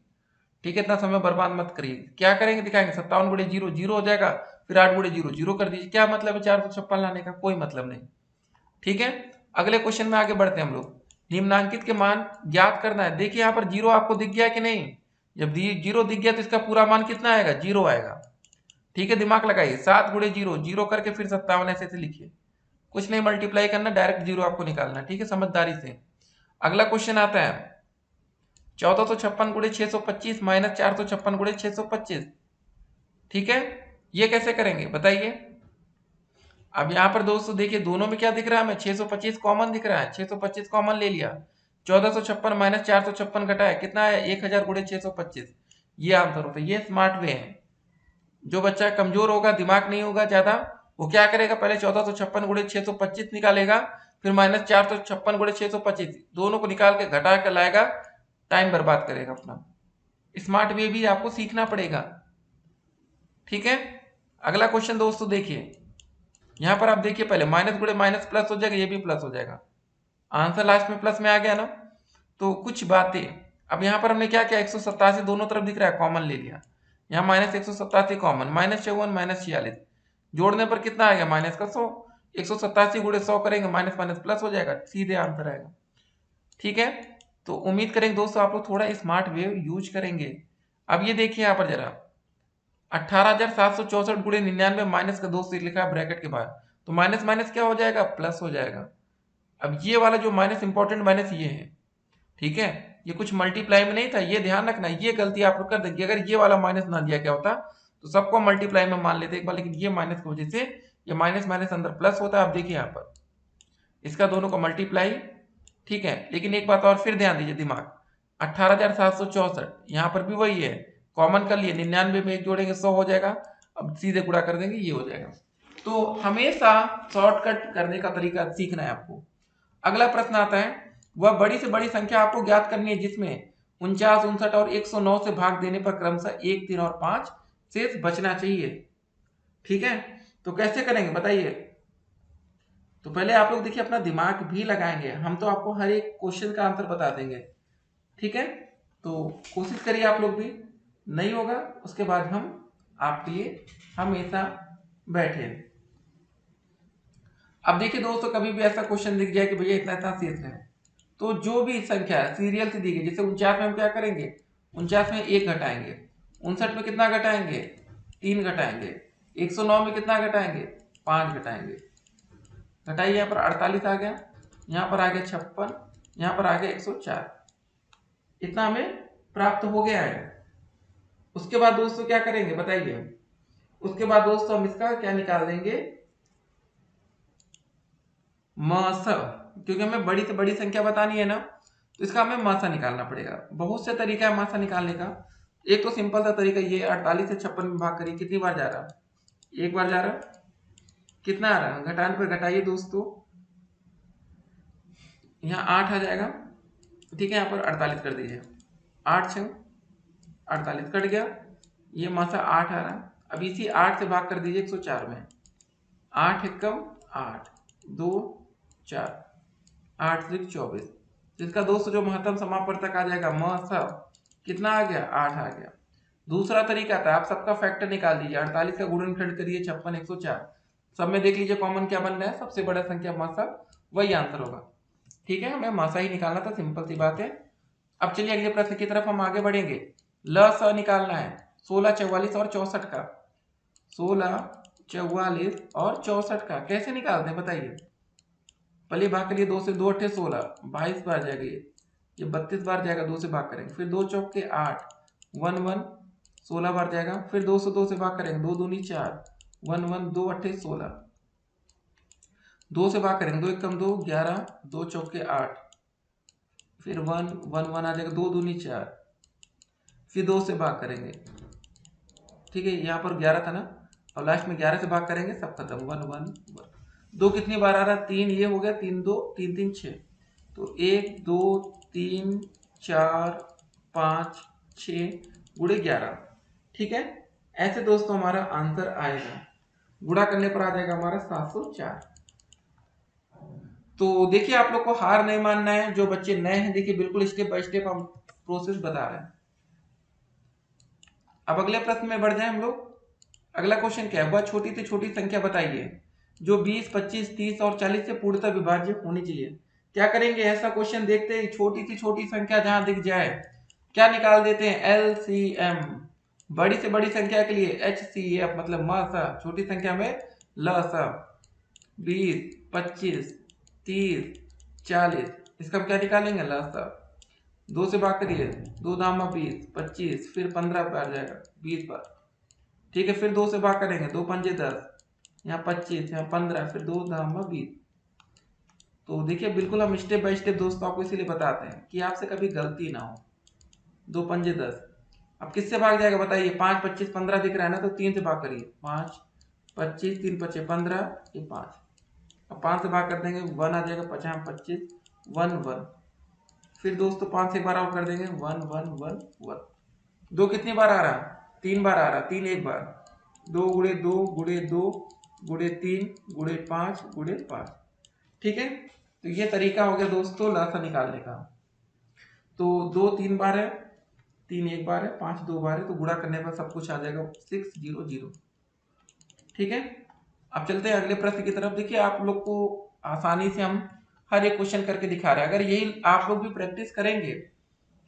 ठीक है, इतना समय बर्बाद मत करिए। क्या करेंगे दिखाएंगे, 57 गुणे जीरो, जीरो हो जाएगा, फिर 8 गुणे जीरो, जीरो कर दीजिए। क्या मतलब है 456 लाने का, कोई मतलब नहीं, ठीक है। अगले क्वेश्चन में आगे बढ़ते हैं हम लोग। निम्नांकित के मान ज्ञात करना है। देखिए यहाँ पर जीरो आपको दिख गया कि नहीं, जब जीरो दिख गया तो इसका पूरा मान कितना आएगा, जीरो आएगा, ठीक है, दिमाग लगाइए। 7 गुणे जीरो, जीरो करके फिर 57 ऐसे लिखिए, कुछ नहीं मल्टीप्लाई करना, डायरेक्ट जीरो आपको निकालना, ठीक है, समझदारी से। अगला क्वेश्चन आता है 1456 गुणे 625 -456 गुणे 625, ठीक है, ये कैसे करेंगे बताइए। अब यहाँ पर दोस्तों देखिए दोनों में क्या दिख रहा है हमें, 625 कॉमन दिख रहा है, 625 कॉमन ले लिया, 1456 -456 घटाया कितना है, 1000 गुणे 625, ये आंसर होता है। ये स्मार्ट वे है। जो बच्चा कमजोर होगा, दिमाग नहीं होगा ज्यादा, वो क्या करेगा, पहले 1456 गुणे 625 निकालेगा, फिर -456 गुणे 625, दोनों को निकाल के घटा कर लाएगा, टाइम बर्बाद करेगा अपना। स्मार्ट वे भी आपको सीखना पड़ेगा, ठीक है। अगला क्वेश्चन दोस्तों देखिए, यहां पर आप देखिए पहले माइनस गुणे माइनस प्लस हो जाएगा, ये भी प्लस हो जाएगा, आंसर लास्ट में प्लस में आ गया ना। तो कुछ बातें, अब यहां पर हमने क्या किया, 187 दोनों तरफ दिख रहा है, कॉमन ले लिया, यहाँ -187 कॉमन, -54 -46, जोड़ने पर कितना आएगा, माइनस का 100, 187 गुणे 100 करेंगे, माइनस माइनस प्लस हो जाएगा, सीधे आंसर आएगा, ठीक है। तो उम्मीद करेंगे दोस्तों आप लोग थोड़ा स्मार्ट वे यूज करेंगे। अब ये देखिए यहाँ पर जरा, 18,764 गुणे 99, माइनस का 2 से लिखा है ब्रैकेट के बाद, तो माइनस माइनस क्या हो जाएगा, प्लस हो जाएगा। अब ये वाला जो माइनस, इंपॉर्टेंट माइनस ये है, ठीक है, ये कुछ मल्टीप्लाई में नहीं था, ये ध्यान रखना, ये गलती आप लोग कर देंगे। अगर ये वाला माइनस ना दिया क्या होता तो सबको मल्टीप्लाई में मान लेते एक बार, लेकिन ये माइनस की वजह से ये माइनस माइनस अंदर प्लस होता है। आप देखिए यहाँ पर इसका दोनों का मल्टीप्लाई, ठीक है, लेकिन एक बात और फिर ध्यान दीजिए, दिमाग, 18,764 यहाँ पर भी वही है, कॉमन कर लिए, 99 में एक जोड़ेंगे 100 हो जाएगा, अब सीधे गुणा कर देंगे, ये हो जाएगा। तो हमेशा शॉर्टकट करने का तरीका सीखना है आपको। अगला प्रश्न आता है, वह बड़ी से बड़ी संख्या आपको ज्ञात करनी है जिसमें 49, 59 और 109 से भाग देने पर क्रमशः 1, 3 और 5 शेष बचना चाहिए, ठीक है। तो कैसे करेंगे बताइए। तो पहले आप लोग देखिए अपना दिमाग भी लगाएंगे, हम तो आपको हर एक क्वेश्चन का आंसर बता देंगे, ठीक है। तो कोशिश करिए आप लोग भी, नहीं होगा उसके बाद हम आपके लिए हमेशा बैठे। अब देखिए दोस्तों, कभी भी ऐसा क्वेश्चन दिख जाए कि भैया इतना इतना शेष है, तो जो भी संख्या सीरियल से दी गई, जैसे 49 में हम क्या करेंगे, 49 में 1 घटाएंगे, 59 में कितना घटाएंगे, 3 घटाएंगे, 109 में कितना घटाएंगे, 5 घटाएंगे, घटाइए, यहाँ पर 48 आ गया, यहाँ पर आ गया 56, यहाँ पर आ गया 104, इतना हमें प्राप्त हो गया है। उसके बाद दोस्तों क्या करेंगे बताइए, उसके बाद दोस्तों हम इसका क्या निकाल देंगे, मासा, क्योंकि हमें बड़ी से बड़ी संख्या बतानी है ना, तो इसका हमें मासा निकालना पड़ेगा। बहुत से तरीका है मासा निकालने का। एक तो सिंपल सा तरीका ये, 48 से 56 में भाग करिए, कितनी बार जा रहा, एक बार जा रहा, कितना आ रहा, घटाने पर घटाइए दोस्तों, यहाँ 8 आ जाएगा, ठीक है, यहाँ पर 48 कर दीजिए, 8 6 48 कट गया, ये मासा 8 आ रहा। अब इसी 8 से भाग कर दीजिए 104 में। 8 एकम 8, 2 4, 8 त्रिक 24। जिसका दोस्तों जो महत्तम समापवर्तक आ जाएगा म स कितना आ गया 8 आ गया। दूसरा तरीका था, आप सबका फैक्टर निकाल दीजिए। 48 का गुणनखंड करिए 56 104। सब में देख लीजिए कॉमन क्या बन रहा है, सबसे बड़ा संख्या मासा, वही आंसर होगा। ठीक है, हमें मासा ही निकालना था, सिंपल सी बात है। अब चलिए अगले प्रश्न की तरफ हम आगे बढ़ेंगे। ल स निकालना है 16, 44 और 64 का। 16, 44 और 64 का कैसे निकालते हैं बताइए। पहले भाग के लिए 2 से 2 अट्ठे 16, 22 बार जाएगा ये 32 बार जाएगा, 2 से भाग करेंगे। फिर 2 चौक के 8, 1 1 16 बार जाएगा। फिर 2 से 2 से भाग करेंगे, 2 दूनी 4, 1 1 2 अट्ठे 16, 2 से भाग करेंगे, 2 एकम 2 11, 2 चौक के 8, फिर 1 1 1 आ जाएगा, 2 दूनी 4, फिर 2 से भाग करेंगे। ठीक है, यहाँ पर 11 था ना, और लास्ट में 11 से भाग करेंगे, सब खत्म। 1 1 1 2 कितनी बार आ रहा है 3, ये हो गया 3 2 3 3 6, तो 1 2 3 4 5 6 गुणे 11। ठीक है, ऐसे दोस्तों हमारा आंसर आएगा। गुणा करने पर आ जाएगा हमारा 704। तो देखिए आप लोग को हार नहीं मानना है। जो बच्चे नए हैं देखिए बिल्कुल स्टेप बाय स्टेप हम प्रोसेस बता रहे हैं। अब अगले प्रश्न में बढ़ जाए हम लोग। अगला क्वेश्चन क्या है, वह छोटी से छोटी संख्या बताइए जो 20, 25, 30 और 40 से पूर्णतः विभाज्य होनी चाहिए। क्या करेंगे, ऐसा क्वेश्चन देखते ही छोटी सी छोटी संख्या जहां दिख जाए क्या निकाल देते हैं, एलसीएम। बड़ी से बड़ी संख्या के लिए एचसीएफ मतलब मासा, छोटी संख्या में लसा। 20, 25, 30, 40, इसका हम क्या निकालेंगे लसा। 2 से भाग करिए, 2 दामा 20, 25, फिर 15 बार जाएगा, 20 बार। ठीक है, फिर 2 से भाग करेंगे, 2 पंजे 10, यहाँ 25, यहाँ 15, फिर 2 दामा 20। तो देखिए बिल्कुल हम स्टेप बाय स्टेप दोस्तों आपको इसीलिए बताते हैं कि आपसे कभी गलती ना हो। 2 पंजे 10, अब किससे भाग जाएगा बताइए। 5 25 15 दिख रहा है ना, तो 3 से भाग करिए, 5 25 3 5 15, ये 5। अब 5 से भाग कर देंगे, 1 आ जाएगा, 50 25 1 1। फिर दोस्तों 5 से एक बार और कर देंगे, 1 1 1 1। 2 कितनी बार आ रहा, 3 बार आ रहा, 3 एक बार, 2 गुणे 2 गुणे 2 गुणे 3 गुणे 5 गुणे 5। ठीक है, तो ये तरीका हो गया दोस्तों लसा निकालने का। तो 2 3 बार है, 3 एक बार है, 5 2 बार है, तो गुणा करने पर सब कुछ आ जाएगा 600। ठीक है, अब चलते हैं अगले प्रश्न की तरफ। देखिए आप लोग को आसानी से हम हर एक क्वेश्चन करके दिखा रहे हैं। अगर यही आप लोग भी प्रैक्टिस करेंगे,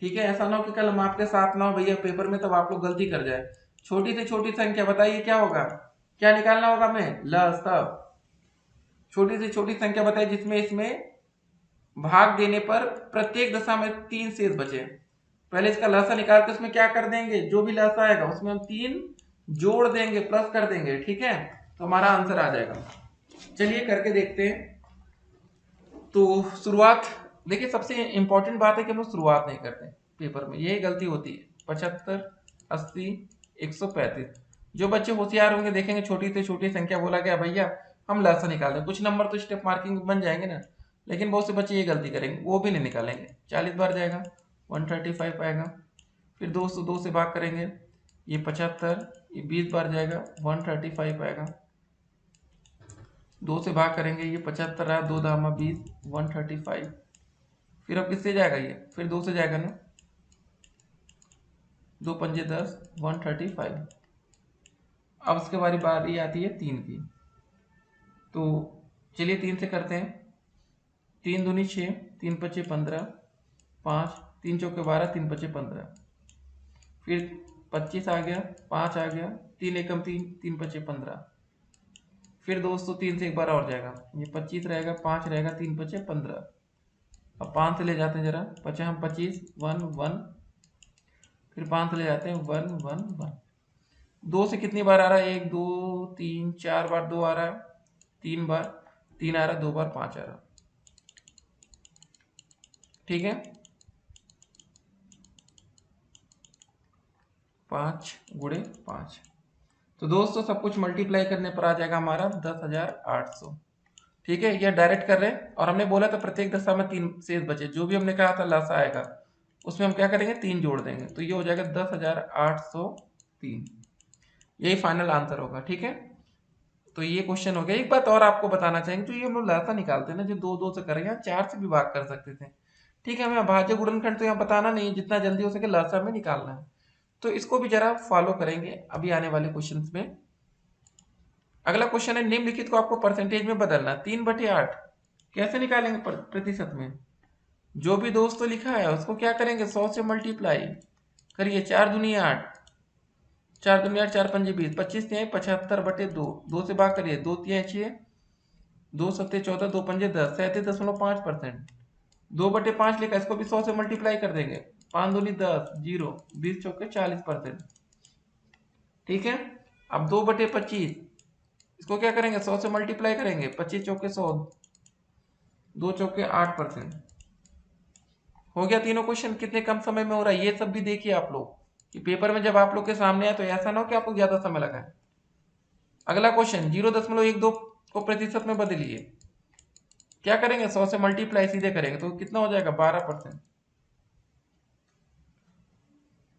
ठीक है, ऐसा ना हो कि कल हम आपके साथ ना हो भैया पेपर में, तब आप लोग गलती कर जाए। छोटी से छोटी संख्या बताइए क्या होगा, क्या निकालना होगा हमें, लसा। छोटी से छोटी संख्या बताइए जिसमें इसमें भाग देने पर प्रत्येक दशा में 3 शेष बचे। पहले इसका लसा निकाल के उसमें क्या कर देंगे, जो भी लसा आएगा उसमें हम 3 जोड़ देंगे, प्लस कर देंगे। ठीक है, तो हमारा आंसर आ जाएगा। चलिए करके देखते हैं। तो शुरुआत देखिए, सबसे इंपॉर्टेंट बात है कि हम शुरुआत नहीं करते पेपर में, यही गलती होती है। 75, 80, 135। जो बच्चे होशियार होंगे देखेंगे छोटी से छोटी संख्या बोला गया भैया हम लसा निकाल दें, कुछ नंबर तो स्टेप मार्किंग बन जाएंगे ना। लेकिन बहुत से बच्चे ये गलती करेंगे, वो भी नहीं निकालेंगे। 40 बार जाएगा, 135 आएगा। फिर 202 से भाग करेंगे, ये 75, ये 20 बार जाएगा, 135 आएगा। 2 से भाग करेंगे, ये 75 आया, 2 दामा 20, 135। फिर अब किससे जाएगा ये, फिर 2 से जाएगा ना, 2 पंजे 10, 135। अब उसके बारी आती है 3 की। तो चलिए 3 से करते हैं। 3 दूनी 6, 3 पचे 15, 5, 3 चौके 12, 3 पचे 15। फिर 25 आ गया, 5 आ गया, 3 एकम 3, 3 पचे 15। फिर दोस्तों 3 से एक बार और जाएगा, ये 25 रहेगा, 5 रहेगा, 3 पचे 15। अब 5 से ले जाते हैं जरा, 50 हम 25, 1 1। फिर 5 से ले जाते हैं, 1 1 1। 2 से कितनी बार आ रहा है, 1 2 3 4 बार 2 आ रहा है, 3 बार 3 आ रहा है, 2 बार 5 आ रहा है। ठीक है, 5 गुणे 5। तो दोस्तों सब कुछ मल्टीप्लाई करने पर आ जाएगा हमारा 10,800। ठीक है, यह डायरेक्ट कर रहे हैं। और हमने बोला था प्रत्येक दशा में 3 शेष बचे, जो भी हमने कहा था लसा आएगा उसमें हम क्या करेंगे, 3 जोड़ देंगे, तो ये हो जाएगा 10,800 3। यही फाइनल आंसर होगा। ठीक है, तो ये क्वेश्चन हो गया। एक बात और आपको बताना चाहेंगे, तो ये हम लोग लसा निकालते हैं ना, जो दो दो से करेंगे, यहाँ 4 से भी भाग कर सकते थे। ठीक है, हमें भाज्य गुणनखंड तो यहाँ बताना नहीं है, जितना जल्दी हो सके लसा में निकालना है। तो इसको भी जरा फॉलो करेंगे अभी आने वाले क्वेश्चन में। अगला क्वेश्चन है, निम्नलिखित को आपको परसेंटेज में बदलना। 3/8 कैसे निकालेंगे प्रतिशत में? जो भी दोस्तों लिखा है उसको क्या करेंगे, 100 से मल्टीप्लाई करिए। 4 दूनी 8, 4 दूनी 8, 4 पंजे 20, 25 तिहाई 75/2, 2 से भाग करिए, 2 तिहाई 6, 2 सत्ते 14, 2 पंजे 10, 37.5%। 2/5 लिखा, इसको भी 100 से मल्टीप्लाई कर देंगे। 5 दूनी 10, 0, 20 चौके 40%। ठीक है, अब 2/25 इसको क्या करेंगे, 100 से मल्टीप्लाई करेंगे। 25 चौके 100, 2 चौके 8%। हो गया तीनों क्वेश्चन। कितने कम समय में हो रहा है ये सब भी देखिए आप लोग, कि पेपर में जब आप लोग के सामने आए तो ऐसा ना हो कि आपको ज्यादा समय लगा है। अगला क्वेश्चन, 0.12 को प्रतिशत में बदलिए। क्या करेंगे, 100 से मल्टीप्लाई सीधे करेंगे तो कितना हो जाएगा, 12%।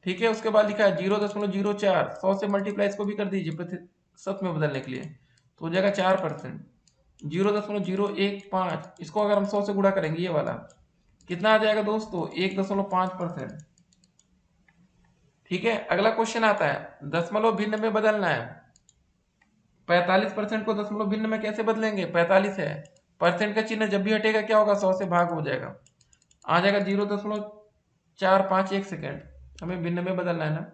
ठीक है, उसके बाद लिखा है 0.04, 100 से मल्टीप्लाई इसको भी कर दीजिए प्रतिशत में बदलने के लिए, तो हो जाएगा 4%। 0.015 इसको अगर हम 100 से गुणा करेंगे, ये वाला कितना आ जाएगा दोस्तों, 1.5%। ठीक है, अगला क्वेश्चन आता है, दशमलव भिन्न में बदलना है। 45% को दशमलव भिन्न में कैसे बदलेंगे, 45 है, परसेंट का चिन्ह जब भी हटेगा क्या होगा, 100 से भाग हो जाएगा, आ जाएगा 0.451 सेकेंड। हमें भिन्न में बदलना है ना।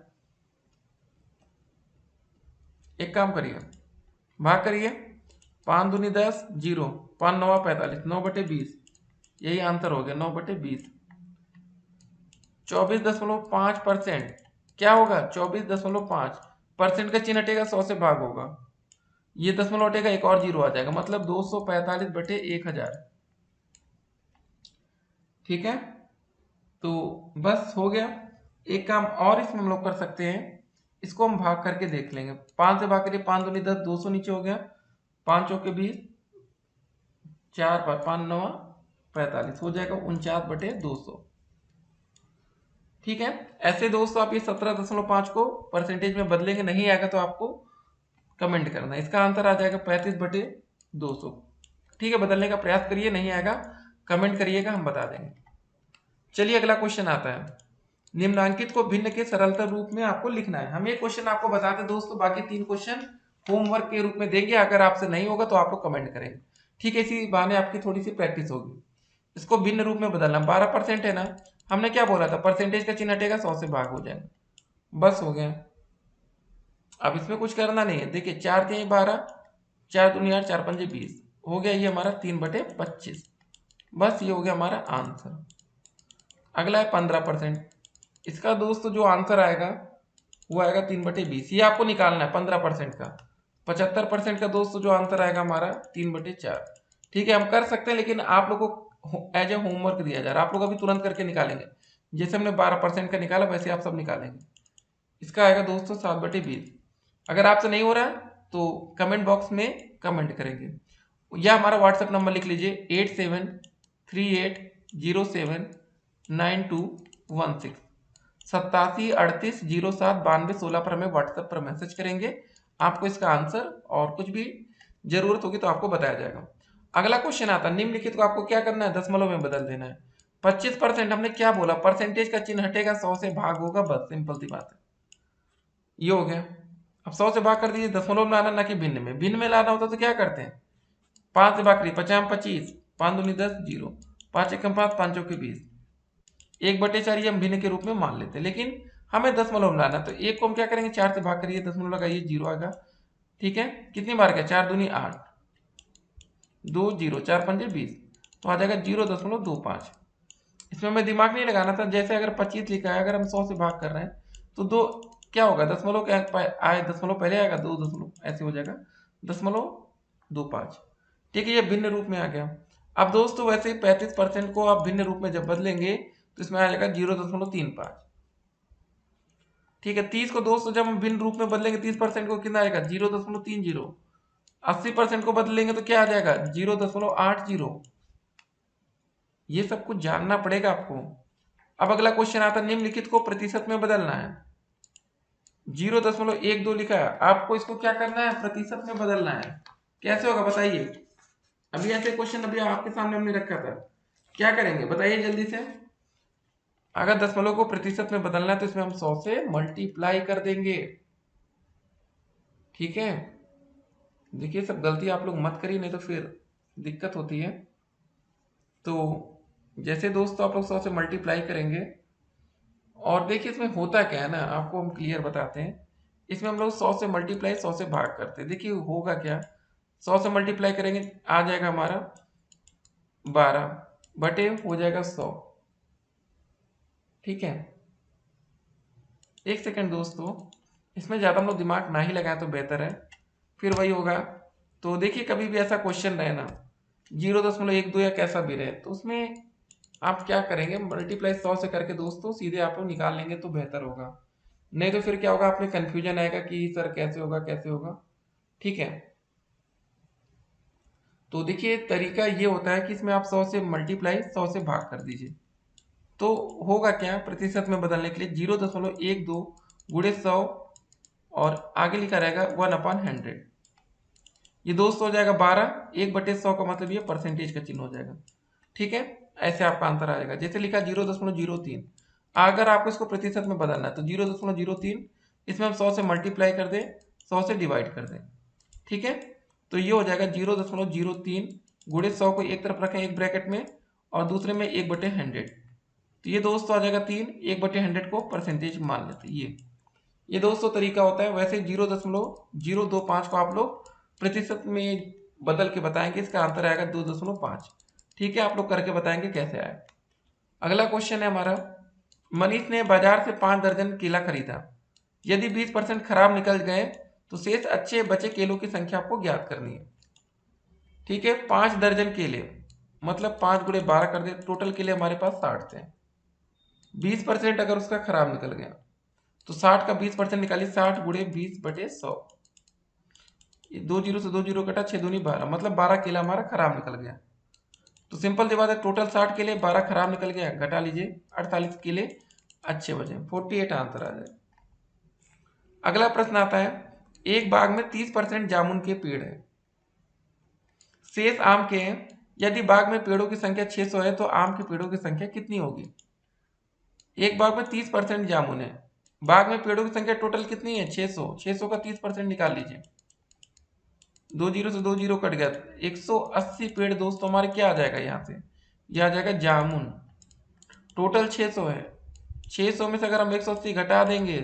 एक काम करिए, भाग करिए, 5 दूनी 10, 0, 5 9 45, 9/20, यही आंसर हो गया, 9/20। 24.5% क्या होगा, 24.5%। का चिन्ह हटेगा, 100 से भाग होगा, ये दशमलव हटेगा, एक और जीरो आ जाएगा, मतलब 245/1000। ठीक है, तो बस हो गया। एक काम और इसमें हम लोग कर सकते हैं, इसको हम भाग करके देख लेंगे। 5 से भाग करिए, 5 दूनी 10, 200 नीचे हो गया, 5 चौके 20, 4 5 9 45, हो जाएगा 49/200। ठीक है, ऐसे दोस्तों आप ये 17.5 को परसेंटेज में बदलेंगे, नहीं आएगा तो आपको कमेंट करना। इसका आंसर आ जाएगा 35/200। ठीक है, बदलने का प्रयास करिए, नहीं आएगा कमेंट करिएगा, हम बता देंगे। चलिए अगला क्वेश्चन आता है, निम्नांकित को भिन्न के सरलतर रूप में आपको लिखना है। हम ये क्वेश्चन आपको बताते दोस्तों, बाकी 3 क्वेश्चन होमवर्क के रूप में देंगे, अगर आपसे नहीं होगा तो आप लोग कमेंट करेंगे। ठीक है, इसी बहाने आपकी थोड़ी सी प्रैक्टिस होगी। इसको भिन्न रूप में बदलना, 12% है ना, हमने क्या बोला था, परसेंटेज का चिन्ह हटेगा, 100 से भाग हो जाएगा, बस हो गया। अब इसमें कुछ करना नहीं है, देखिए 4 3 12, 4 दूनी 8, 4 पंजे 20, हो गया ये हमारा 3/25। बस ये हो गया हमारा आंसर। अगला है 15%, इसका दोस्तों जो आंसर आएगा वो आएगा 3/20, ये आपको निकालना है 15% का। 75% का दोस्तों जो आंसर आएगा हमारा 3/4। ठीक है, हम कर सकते हैं, लेकिन आप लोगों को एज ए होमवर्क दिया जा रहा है, आप लोग अभी तुरंत करके निकालेंगे। जैसे हमने 12% का निकाला वैसे आप सब निकालेंगे। इसका आएगा दोस्तों 7/20। अगर आपसे नहीं हो रहा है तो कमेंट बॉक्स में कमेंट करेंगे, या हमारा व्हाट्सएप नंबर लिख लीजिए 8738079216, 8738079216 पर हमें व्हाट्सएप पर मैसेज करेंगे। आपको इसका आंसर और कुछ भी जरूरत होगी तो आपको बताया जाएगा। अगला क्वेश्चन आता है, निम्नलिखित को आपको क्या करना है, दशमलव में बदल देना है। 25% हमने क्या बोला, परसेंटेज का चिन्ह हटेगा, 100 से भाग होगा, बस सिंपल सी बात है, ये हो गया। अब 100 से भाग कर दीजिए, दशमलव में लाना ना कि भिन्न में। भिन्न में लाना होता तो क्या करते हैं, 5 से भाग करिए, 50 25, 5 दूनी 10, 0, 5 एकम 5, 5 चौके 20, 1/4 ये हम भिन्न के रूप में मान लेते हैं, लेकिन हमें दशमलव में लाना, तो एक को हम क्या करेंगे, 4 से भाग करिए, दशमलव लगाइए, 0 आएगा। ठीक है, कितनी बार क्या, 4 दूनी 8, 2 0, 4 पंजे 20, तो आ जाएगा 0.25। इसमें हमें दिमाग नहीं लगाना था, जैसे अगर 25 लिखा है, अगर हम 100 से भाग कर रहे हैं तो दो क्या होगा, दशमलव क्या आए, दशमलव पहले आएगा, 2 दशमलव ऐसे हो जाएगा, 0.25। ठीक है, ये भिन्न रूप में आ गया। अब दोस्तों वैसे ही 35% को आप भिन्न रूप में जब बदलेंगे तो इसमें आ जाएगा 0.35। ठीक है, 30 को दोस्तों जब हम भिन्न रूप में बदलेंगे, 30% को कितना आएगा, 0.30। 80% को बदलेंगे तो क्या आ जाएगा, 0.80। ये सब कुछ जानना पड़ेगा आपको। अब अगला क्वेश्चन आता है, निम्नलिखित को प्रतिशत में बदलना है। 0.12 लिखा है, आपको इसको क्या करना है, प्रतिशत में बदलना है। कैसे होगा बताइए? अभी ऐसे क्वेश्चन अभी आपके सामने हमने रखा था, क्या करेंगे बताइए जल्दी से। अगर दशमलव को प्रतिशत में बदलना है तो इसमें हम 100 से मल्टीप्लाई कर देंगे। ठीक है, देखिए सब गलती आप लोग मत करिए, नहीं तो फिर दिक्कत होती है। तो जैसे दोस्तों आप लोग 100 से मल्टीप्लाई करेंगे, और देखिए इसमें होता क्या है ना, आपको हम क्लियर बताते हैं। इसमें हम लोग 100 से मल्टीप्लाई 100 से भाग करते हैं। देखिए होगा क्या, 100 से मल्टीप्लाई करेंगे आ जाएगा हमारा 12 बटे हो जाएगा 100। ठीक है, एक सेकंड दोस्तों, इसमें ज़्यादा हम लोग दिमाग ना ही लगाएं तो बेहतर है, फिर वही होगा। तो देखिए कभी भी ऐसा क्वेश्चन रहे ना 0.12 या कैसा भी रहे, तो उसमें आप क्या करेंगे, मल्टीप्लाई 100 से करके दोस्तों सीधे आप लोग निकाल लेंगे तो बेहतर होगा। नहीं तो फिर क्या होगा, आपने कंफ्यूजन आएगा कि सर कैसे होगा कैसे होगा। ठीक है, तो देखिए तरीका ये होता है कि इसमें आप 100 से मल्टीप्लाई 100 से भाग कर दीजिए, तो होगा क्या, प्रतिशत में बदलने के लिए 0.12 गुणे 100 और आगे लिखा रहेगा 1/100। ये दोस्तों हो जाएगा 12, 1/100 का मतलब ये परसेंटेज का चिन्ह हो जाएगा। ठीक है, ऐसे आपका आंसर आ जाएगा। जैसे लिखा 0.03, अगर आपको इसको प्रतिशत में बदलना है तो 0.03 इसमें हम 100 से मल्टीप्लाई कर दें, 100 से डिवाइड कर दें। ठीक है, तो ये हो जाएगा 0.03 गुणे 100 को एक तरफ रखें एक ब्रैकेट में और दूसरे में 1/100। तो ये दोस्तों आ जाएगा 3, 1/100 को परसेंटेज मान लेते हैं। ये दोस्तों तरीका होता है। वैसे 0.025 को आप लोग प्रतिशत में बदल के बताएंगे, इसका आंसर आएगा 2.5। ठीक है, आप लोग करके बताएंगे कैसे आए। अगला क्वेश्चन है हमारा, मनीष ने बाजार से 5 दर्जन केला खरीदा, यदि 20% खराब निकल गए तो शेष अच्छे बचे केलों की संख्या आपको ज्ञात करनी है। ठीक है, 5 दर्जन केले मतलब 5 गुणे 12 कर दे, टोटल केले हमारे पास 60 थे। 20% अगर उसका खराब निकल गया तो 60 का 20% निकालिए, 60 गुणे 20/100। 2 जीरो से 2 जीरो कटा, 6 दूनी 12, मतलब 12 केला हमारा खराब निकल गया। तो सिंपल सी बात है, टोटल 60 केले 12 खराब निकल गया, घटा लीजिए 48 केले अच्छे बचे, 48 आंसर आ जाए। अगला प्रश्न आता है, एक बाग में 30% जामुन के पेड़ है, शेष आम के हैं, यदि बाग में पेड़ों की संख्या 600 है तो आम के पेड़ों की संख्या कितनी होगी। एक बाग में 30% जामुन है, बाग में पेड़ों की संख्या टोटल कितनी है 600, 600 का 30% निकाल लीजिए। 2 जीरो से 2 जीरो कट गया, 180 पेड़ दोस्तों हमारे क्या आ जाएगा यहाँ से, यह आ जाएगा जामुन। टोटल 600 है, 600 में से अगर हम 180 घटा देंगे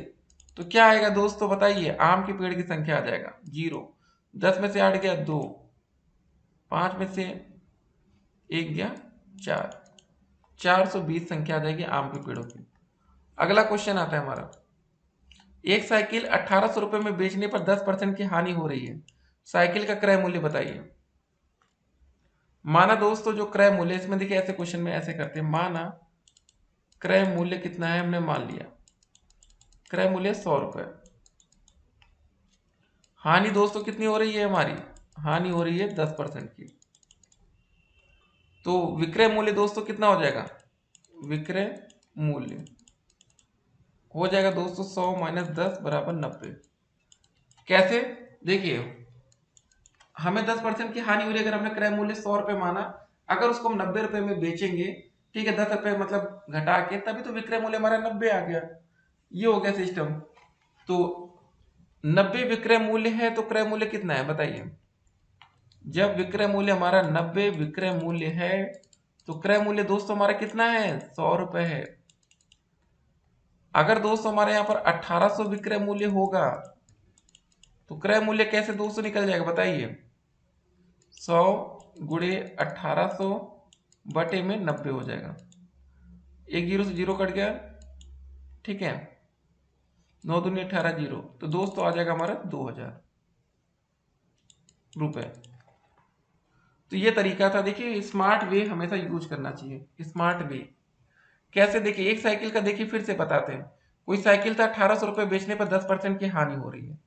तो क्या आएगा दोस्तों बताइए, आम के पेड़ की संख्या आ जाएगा 0। 10 में से 8 गया 2, 5 में से 1 गया 4, 420 संख्या आ जाएगी आम के पेड़ों की। अगला क्वेश्चन आता है हमारा, एक साइकिल 1800 रुपए में बेचने पर 10% की हानि हो रही है, साइकिल का क्रय मूल्य बताइए। माना दोस्तों जो क्रय मूल्य, इसमें देखिए ऐसे क्वेश्चन में ऐसे करते हैं, माना क्रय मूल्य कितना है, हमने मान लिया क्रय मूल्य 100 रुपए, हानि दोस्तों कितनी हो रही है हमारी, हानि हो रही है 10% की। तो विक्रय मूल्य दोस्तों कितना हो जाएगा, विक्रय मूल्य हो जाएगा दोस्तों 100 माइनस 10 बराबर 90। कैसे, देखिए हमें 10% की हानि हो रही है, अगर हमने क्रय मूल्य 100 रुपए माना, अगर उसको हम 90 रुपए में बेचेंगे, ठीक है 10 रुपए मतलब घटा के, तभी तो विक्रय मूल्य हमारा 90 आ गया। ये हो गया सिस्टम। तो 90 विक्रय मूल्य है तो क्रय मूल्य कितना है बताइए। जब विक्रय मूल्य हमारा 90 विक्रय मूल्य है तो क्रय मूल्य दोस्तों हमारा कितना है 100 रुपए है। अगर दोस्तों हमारे यहाँ पर 1800 विक्रय मूल्य होगा तो क्रय मूल्य कैसे दोस्तों निकल जाएगा बताइए, 100 गुणे 1800 बटे में 90 हो जाएगा, 1 जीरो से 0 कट गया, ठीक है 9 दूनी 18 जीरो, तो दोस्तों आ जाएगा हमारा 2000 रुपए। तो ये तरीका था। देखिए स्मार्ट वे हमेशा यूज करना चाहिए। स्मार्ट वे कैसे, देखिए एक साइकिल का देखिए फिर से बताते हैं, कोई साइकिल था 1800 रुपए बेचने पर 10% की हानि हो रही है,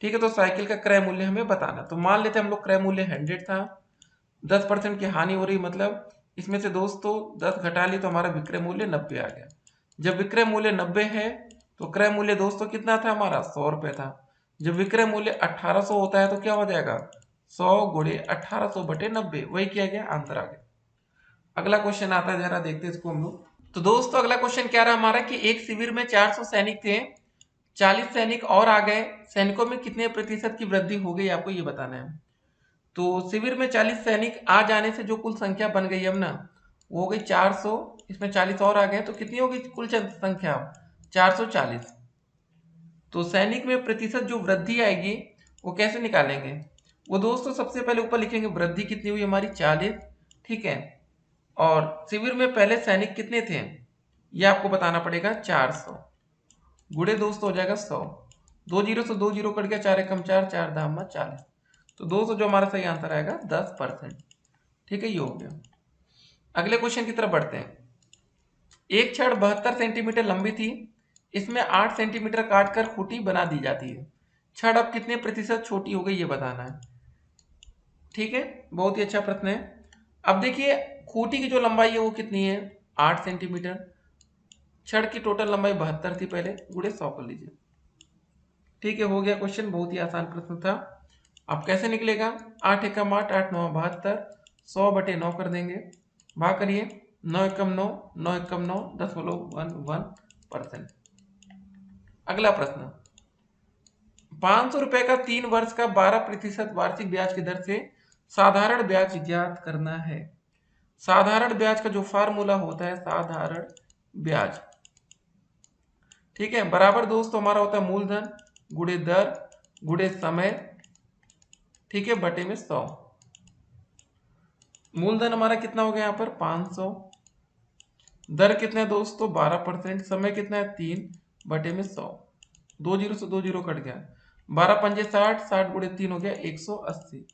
ठीक है तो साइकिल का क्रय मूल्य हमें बताना। तो मान लेते हम लोग क्रय मूल्य 100 था, 10% की हानि हो रही, मतलब इसमें से दोस्तों 10 घटा ली तो हमारा विक्रय मूल्य 90 आ गया। जब विक्रय मूल्य 90 है तो क्रय मूल्य दोस्तों कितना था हमारा 100 रुपये था। जब विक्रय मूल्य 1800 होता है तो क्या हो जाएगा 100 गुणे 1800 बटे 90, वही किया गया, आंसर आ गया। अगला क्वेश्चन आता है, जरा देखते हैं इसको हम लोग। तो दोस्तों अगला क्वेश्चन क्या रहा हमारा कि एक शिविर में 400 सैनिक थे, 40 सैनिक और आ गए, सैनिकों में कितने प्रतिशत की वृद्धि हो गई आपको ये बताना है। तो शिविर में 40 सैनिक आ जाने से जो कुल संख्या बन गई अब ना, वो हो गई 400, इसमें 40 और आ गए तो कितनी होगी कुल संख्या 440। तो सैनिक में प्रतिशत जो वृद्धि आएगी वो कैसे निकालेंगे, वो दोस्तों सबसे पहले ऊपर लिखेंगे वृद्धि कितनी हुई हमारी 40, ठीक है, और शिविर में पहले सैनिक कितने थे ये आपको बताना पड़ेगा 400 गुणे दोस्तों हो जाएगा 100, 2 जीरो से 2 जीरो कट गया, 4 एकम 4, 4 दाम 40, तो दोस्तों जो हमारा सही आंसर आएगा 10%, ठीक है, ये हो गया। अगले क्वेश्चन की तरफ बढ़ते हैं। एक छड़ 72 सेंटीमीटर लंबी थी, इसमें 8 सेंटीमीटर काटकर खूंटी बना दी जाती है, छड़ अब कितने प्रतिशत छोटी हो गई ये बताना है, ठीक है, बहुत ही अच्छा प्रश्न है। अब देखिए खूंटी की जो लंबाई है वो कितनी है 8 सेंटीमीटर, छड़ की टोटल लंबाई 72 थी, पहले गुणे 100 कर लीजिए, ठीक है, हो गया क्वेश्चन, बहुत ही आसान प्रश्न था। अब कैसे निकलेगा, 8 एकम 8, 8 9 72, 100 बटे 9 कर देंगे, भाग करिए, 9 एकम 9, 9 एकम 9 10.11%। अगला प्रश्न, 500 रुपए का 3 वर्ष का 12% वार्षिक ब्याज की दर से साधारण ब्याज ज्ञात करना है। साधारण ब्याज का जो फार्मूला होता है साधारण ब्याज, ठीक है, बराबर दोस्तों हमारा होता है मूलधन गुणे दर गुणे समय, ठीक है, बटे में 100। मूलधन हमारा कितना हो गया यहाँ पर 500, दर कितना है दोस्तों 12%, समय कितना है 3 बटे में 100, 2 जीरो से 2 जीरो कट गया, 12 पंजे 60, 60 गुणे 3 हो गया 180,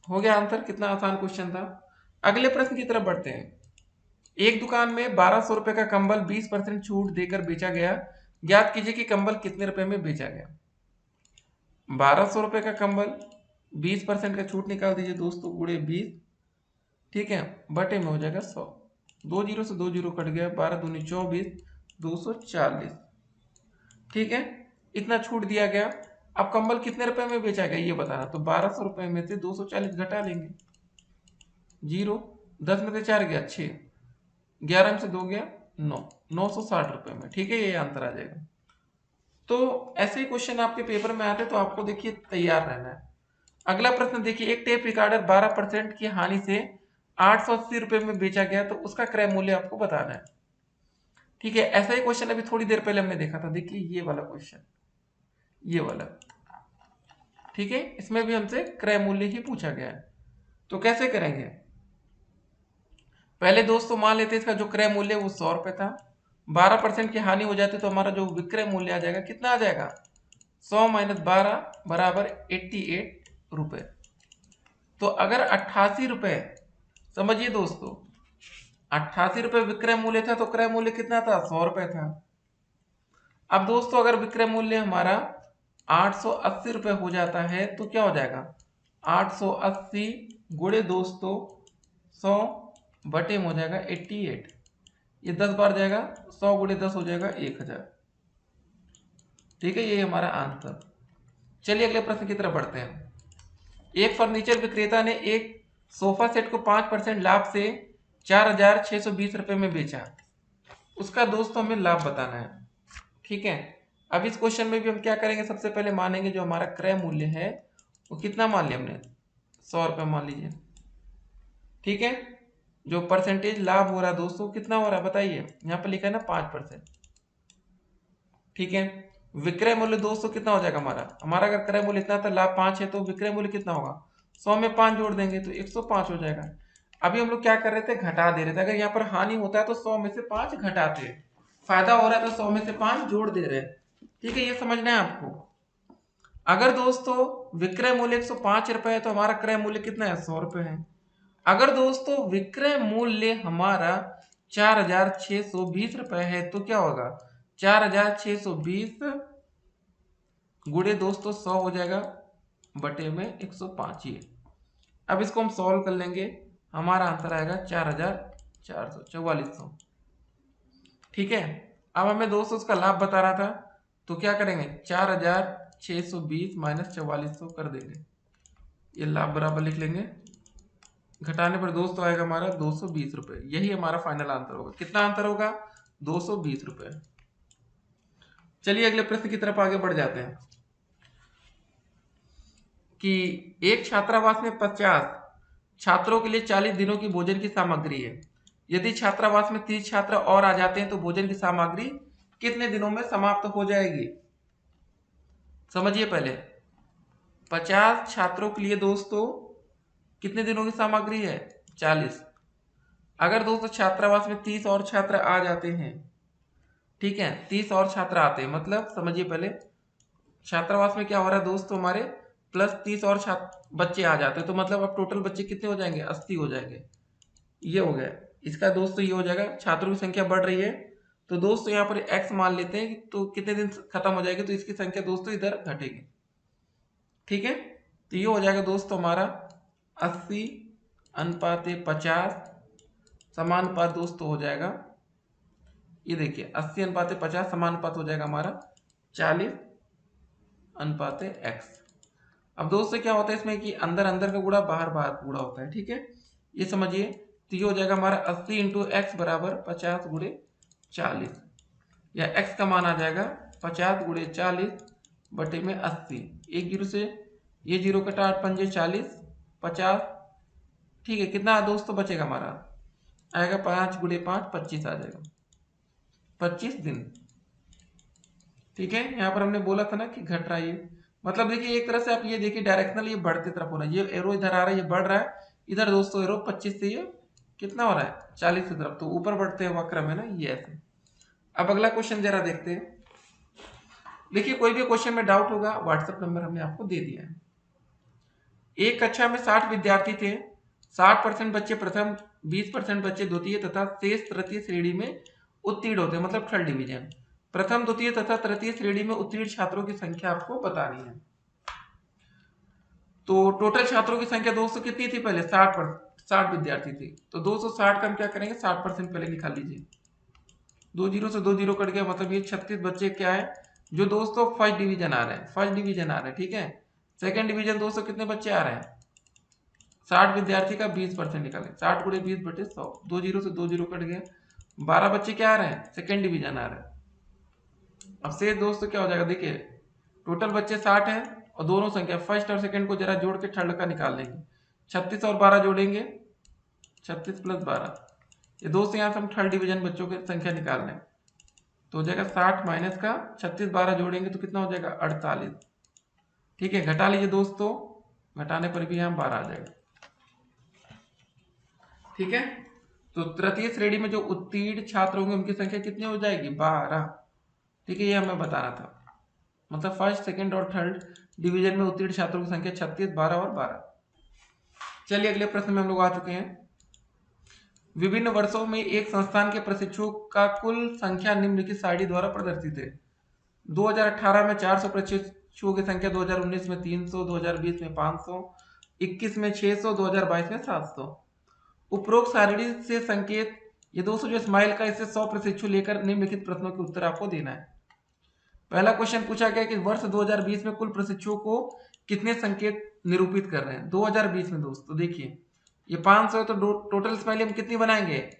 हो गया आंसर। कितना आसान क्वेश्चन था। अगले प्रश्न की तरफ बढ़ते हैं। एक दुकान में 1200 रुपए का कंबल 20% छूट देकर बेचा गया, ज्ञात कीजिए कि कंबल कितने रुपए में बेचा गया। 1200 रुपए का कंबल 20% का छूट निकाल दीजिए दोस्तों गुणे 20, ठीक है, बटे में हो जाएगा 100, 2 जीरो से 2 जीरो कट गया, 12 दूनी 24, 240, ठीक है, इतना छूट दिया गया। अब कंबल कितने रुपए में बेचा गया ये बताना, तो 1200 रुपए में से 240 घटा लेंगे, जीरो, 10 में से 4 गया 6, 11 में से 2 गया 9, 960 रुपए में, ठीक है, ये आंसर आ जाएगा। तो ऐसे ही क्वेश्चन आपके पेपर में आते तो आपको देखिए तैयार रहना है। अगला प्रश्न देखिए, एक टेप रिकॉर्डर 12% की हानि से 880 रुपए में बेचा गया, तो उसका क्रय मूल्य आपको बताना है, ठीक है। ऐसा ही क्वेश्चन अभी थोड़ी देर पहले हमने देखा था, देखिए ये वाला क्वेश्चन, ये वाला, ठीक है, इसमें भी हमसे क्रय मूल्य ही पूछा गया है। तो कैसे करेंगे, पहले दोस्तों मान लेते हैं इसका जो क्रय मूल्य वो 100 रुपए था, 12% की हानि हो जाती तो हमारा जो विक्रय मूल्य आ जाएगा कितना आ जाएगा 100 माइनस 12 बराबर 88 रुपए। तो अगर 88 रुपए, समझिए दोस्तों 88 रुपए विक्रय मूल्य था तो क्रय मूल्य कितना था 100 रुपए था। अब दोस्तों अगर विक्रय मूल्य हमारा 880 रुपए हो जाता है तो क्या हो जाएगा 880 गुणे दोस्तों 100 बटे में हो जाएगा 88, ये 10 बार जाएगा, 100 गुणे 10 हो जाएगा 1000, ठीक है, ये हमारा आंसर। चलिए अगले प्रश्न की तरफ बढ़ते हैं। एक फर्नीचर विक्रेता ने एक सोफा सेट को 5% लाभ से 4620 रुपए में बेचा, उसका दोस्तों हमें लाभ बताना है, ठीक है। अब इस क्वेश्चन में भी हम क्या करेंगे, सबसे पहले मानेंगे जो हमारा क्रय मूल्य है वो कितना मान लिया हमने 100 रुपए मान लीजिए, ठीक है। जो परसेंटेज लाभ हो रहा है दोस्तों कितना हो रहा है बताइए, यहाँ पर लिखा है ना 5%, ठीक है। विक्रय मूल्य दोस्तों कितना हो जाएगा हमारा अगर क्रय मूल्य इतना था, लाभ 5 है, तो विक्रय मूल्य कितना होगा 100 में 5 जोड़ देंगे तो 105 हो जाएगा। अभी हम लोग क्या कर रहे थे घटा दे रहे थे, अगर यहाँ पर हानि होता है तो 100 में से 5 घटाते, फायदा हो रहा है तो 100 में से 5 जोड़ दे रहे, ठीक है, ये समझना है आपको। अगर दोस्तों विक्रय मूल्य 105 रुपए है तो हमारा क्रय मूल्य कितना है 100 रुपए है। अगर दोस्तों विक्रय मूल्य हमारा 4620 रुपए है तो क्या होगा 4620 गुणे दोस्तों 100 हो जाएगा बटे में 105 ही। अब इसको हम सॉल्व कर लेंगे, हमारा आंसर आएगा 4400, ठीक है। अब हमें दोस्तों उसका लाभ बता रहा था, तो क्या करेंगे 4620 माइनस 4400 कर देंगे, ये लाभ बराबर लिख लेंगे। घटाने पर दोस्तों आएगा हमारा 220 रुपए, यही हमारा फाइनल आंसर होगा। कितना आंसर होगा? 220 रुपए। चलिए अगले प्रश्न की तरफ आगे बढ़ जाते हैं कि एक छात्रावास में 50 छात्रों के लिए 40 दिनों की भोजन की सामग्री है। यदि छात्रावास में 30 छात्र और आ जाते हैं तो भोजन की सामग्री कितने दिनों में समाप्त हो जाएगी? समझिए पहले, 50 छात्रों के लिए दोस्तों कितने दिनों की सामग्री है? 40। अगर दोस्तों छात्रावास में 30 और छात्र आ जाते हैं, ठीक है, 30 और छात्र आते हैं, मतलब समझिए पहले छात्रावास में क्या हो रहा है दोस्तों, हमारे प्लस 30 और छात्र बच्चे आ जाते हैं, तो मतलब अब टोटल बच्चे कितने हो जाएंगे? 80 हो जाएंगे। ये हो गया। इसका दोस्तों ये हो जाएगा, छात्रों की संख्या बढ़ रही है तो दोस्तों यहाँ पर x मान लेते हैं, तो कितने दिन खत्म हो जाएगी, तो इसकी संख्या दोस्तों इधर घटेगी। ठीक है, तो ये हो जाएगा दोस्तों हमारा 80:50 समानुपात दोस्तों हो जाएगा, ये देखिए 80:50 समानुपात हो जाएगा हमारा 40:x। अब दोस्तों क्या होता है इसमें कि अंदर अंदर का गुणा बाहर बाहर गुणा होता है, ठीक है, ये समझिए। तो ये हो जाएगा हमारा 80 इंटू एक्स बराबर 50 गुणे 40, या x का मान आ जाएगा 50 गुणे 40 बटे में 80। एक जीरो से ये जीरो कटा, 8 पंजे 40, 50, ठीक है, कितना दोस्तों बचेगा हमारा? आएगा 5 गुणे 5 25 आ जाएगा, 25 दिन। ठीक है, यहाँ पर हमने बोला था ना कि घट रहा है ये, मतलब देखिए एक तरह से आप ये देखिए डायरेक्शनल ये बढ़ती तरफ हो रहा है, ये एरो इधर आ रहा है, ये बढ़ रहा है, इधर दोस्तों एरो 25 से ये कितना हो रहा है? 40 की तरफ, तो ऊपर बढ़ते हैं वक्र में ना, ये ऐसे। अब अगला क्वेश्चन जरा देखते हैं। देखिए कोई भी क्वेश्चन में डाउट होगा, व्हाट्सएप नंबर हमने आपको दे दिया है। एक कक्षा में 60 विद्यार्थी थे, 60% बच्चे प्रथम, 20% बच्चे द्वितीय तथा शेष तृतीय श्रेणी में उत्तीर्ण होते हैं, मतलब थर्ड डिवीजन। प्रथम, द्वितीय तथा तृतीय श्रेणी में उत्तीर्ण छात्रों की संख्या आपको बतानी है। तो टोटल छात्रों की संख्या दोस्तों कितनी थी? पहले 60 विद्यार्थी थे, तो 260 का हम क्या करेंगे 60% पहले निकाल लीजिए। 2 जीरो से 2 जीरो कट गया, मतलब ये 36 बच्चे क्या है जो दोस्तों फर्स्ट डिवीजन आ रहे हैं, फर्स्ट डिवीजन आ रहे हैं, ठीक है। सेकंड डिवीजन दोस्तों कितने बच्चे आ रहे हैं? 60 विद्यार्थी का 20% निकालें, 60 गुणे 20 बटे 100, 2 जीरो से 2 जीरो कट गया, 12 बच्चे क्या आ रहे हैं? सेकंड डिवीजन आ रहे हैं। अब से दोस्तों क्या हो जाएगा, देखिए टोटल बच्चे 60 हैं और दोनों संख्या फर्स्ट और सेकंड को जरा जोड़ के थर्ड का निकाल लेंगे, 36 और 12 जोड़ेंगे, 36 प्लस 12, ये दोस्तों यहाँ से हम थर्ड डिवीजन बच्चों की संख्या निकाल लें, तो हो जाएगा 60 माइनस का 36, 12 जोड़ेंगे तो कितना हो जाएगा? 48। ठीक है, घटा लीजिए दोस्तों, घटाने पर भी यहाँ 12 आ जाएगा। ठीक है, तो तृतीय श्रेणी में जो उत्तीर्ण छात्र होंगे उनकी संख्या कितनी हो जाएगी? 12। ठीक है, ये हमें बताना था, मतलब फर्स्ट, सेकंड और थर्ड डिवीजन में उत्तीर्ण छात्रों की संख्या 36, 12 और 12। चलिए अगले प्रश्न में हम लोग आ चुके हैं। विभिन्न वर्षों में एक संस्थान के प्रशिक्षुओं का कुल संख्या निम्नलिखित सारणी द्वारा प्रदर्शित है। 2018 में 400 प्रशिक्षुओं की संख्या, 2019 में 300, 2020 में 500, 21 में 600, 2022 में 700। उपरोक्त सारणी से संकेत, ये दोस्तों जो स्माइल का, इससे 100 प्रशिक्षु लेकर निम्नलिखित प्रश्नों के उत्तर आपको देना है। पहला क्वेश्चन पूछा गया कि वर्ष 2020 में कुल प्रशिक्षुओं को कितने संकेत निरूपित कर रहे हैं? 2020 में दोस्तों देखिए ये 500 है, तो टोटल स्माइली हम कितनी बनाएंगे?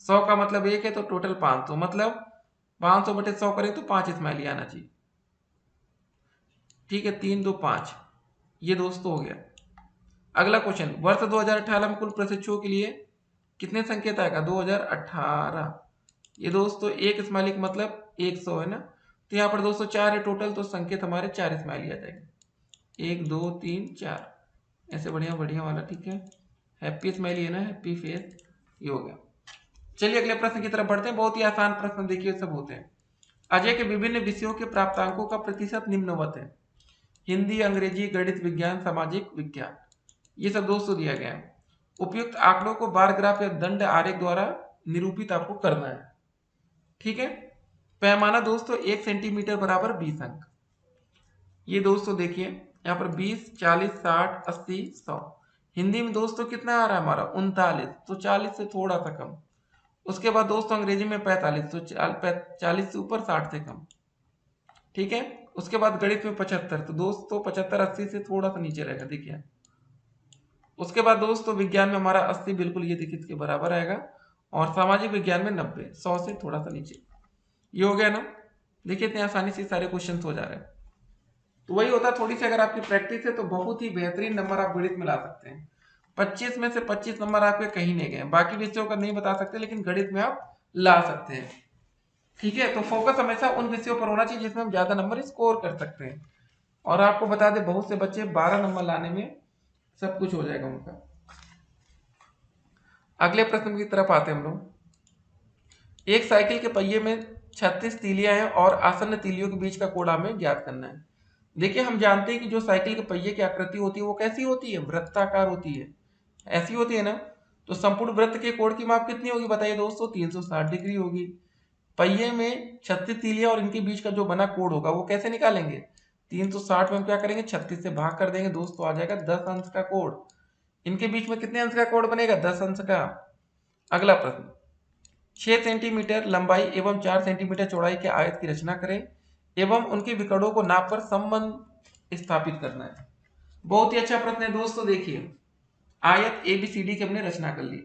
100 का मतलब 1 है, तो टोटल 500, मतलब 500 बटे 100 करें तो 5 स्माइली आना चाहिए। ठीक है, 3 2 5, ये दोस्तों हो गया। अगला क्वेश्चन, वर्ष 2018 में कुल प्रशिक्षुओं के लिए कितने संकेत आएगा? 2018, ये दोस्तों एक स्माइली का मतलब 100 है ना, तो यहाँ पर दोस्तों 4 है टोटल, तो संकेत हमारे 4 स्माइली आ जाएंगे, 1 2 3 4, ऐसे बढ़िया बढ़िया वाला। ठीक है, हैप्पी स्माइली है ना, हैप्पी फेस, ये हो गया। चलिए अगले प्रश्न की तरफ बढ़ते हैं, बहुत ही आसान प्रश्न देखिए सब होते हैं। अजय के विभिन्न विषयों के प्राप्तांकों का प्रतिशत निम्नवत है। हिंदी, अंग्रेजी, गणित, विज्ञान, सामाजिक विज्ञान, ये सब दोस्तों दिया गया है। उपयुक्त आंकड़ों को बार ग्राफ या दंड आरेख द्वारा निरूपित आपको करना है। ठीक है, पैमाना दोस्तों 1 सेंटीमीटर बराबर 20 अंक। ये दोस्तों देखिए यहाँ पर 20, 40, 60, 80, 100। हिंदी में दोस्तों कितना आ रहा है हमारा? 39, तो 40 से थोड़ा सा कम। उसके बाद दोस्तों अंग्रेजी में 45, तो 40 से ऊपर 60 से कम। ठीक है, उसके बाद गणित में 75, तो दोस्तों 75 80 से थोड़ा सा नीचे रहेगा, देखिए। उसके बाद दोस्तों विज्ञान में हमारा 80 बिल्कुल ये देखिए इसके बराबर आएगा, और सामाजिक विज्ञान में 90, 100 से थोड़ा सा नीचे। ये हो गया ना, देखिए इतनी आसानी से सारे क्वेश्चन हो जा रहे हैं। तो वही होता है, थोड़ी सी अगर आपकी प्रैक्टिस है तो बहुत ही बेहतरीन नंबर आप गणित में ला सकते हैं। 25 में से 25 नंबर आपके कहीं नहीं गए, बाकी विषयों का नहीं बता सकते, लेकिन गणित में आप ला सकते हैं। ठीक है, तो फोकस हमेशा उन विषयों पर होना चाहिए जिसमें हम ज्यादा नंबर स्कोर कर सकते हैं। और आपको बता दें, बहुत से बच्चे 12 नंबर लाने में सब कुछ हो जाएगा उनका। अगले प्रश्न की तरफ आते हैं हम लोग। एक साइकिल के पहिए में 36 तीलियां हैं और आसन्न तीलियों के बीच का कोण हमें ज्ञात करना है। देखिए, हम जानते हैं कि जो साइकिल के पहिए की आकृति होती है वो कैसी होती है, वृत्ताकार होती है, ऐसी होती है ना। तो संपूर्ण वृत्त के कोण की माप कितनी होगी बताइए दोस्तों, 360 डिग्री होगी। पहिए में 36 तीलियां और इनके बीच का जो बना कोण होगा वो कैसे निकालेंगे, 360 में हम क्या करेंगे, 36 से भाग कर देंगे दोस्तों, आ जाएगा 10 अंश का कोण। इनके बीच में कितने अंश का कोण बनेगा, 10 अंश का। अगला प्रश्न, 6 सेंटीमीटर लंबाई एवं 4 सेंटीमीटर चौड़ाई के आयत की रचना करें एवं उनके विकर्णों को नाप कर संबंध स्थापित करना है। बहुत ही अच्छा प्रश्न है दोस्तों। देखिए, आयत एबीसीडी की हमने रचना कर ली,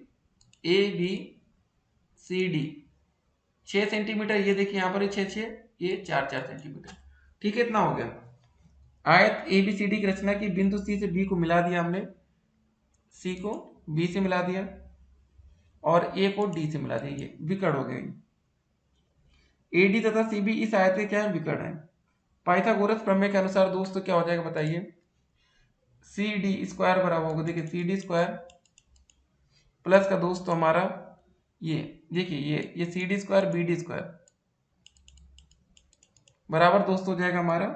एबीसीडी 6 सेंटीमीटर, ये देखिए यहाँ पर 6 6, ये 4 4 सेंटीमीटर। ठीक है, इतना हो गया। आयत एबीसीडी की रचना की, बिंदु सी से बी को मिला दिया हमने, सी को बी से मिला दिया और ए को डी से मिला दिया, ये विकर्ण हो गए। एडी तथा सीबी इस आयत के क्या है, विकर्ण है। पाइथागोरस प्रमेय के अनुसार दोस्तों क्या हो जाएगा बताइए, सी डी स्क्वायर बराबर होगा, देखिए सी डी स्क्वायर प्लस का दोस्तों हमारा ये देखिए ये C D square B D square बराबर दोस्तों हो जाएगा हमारा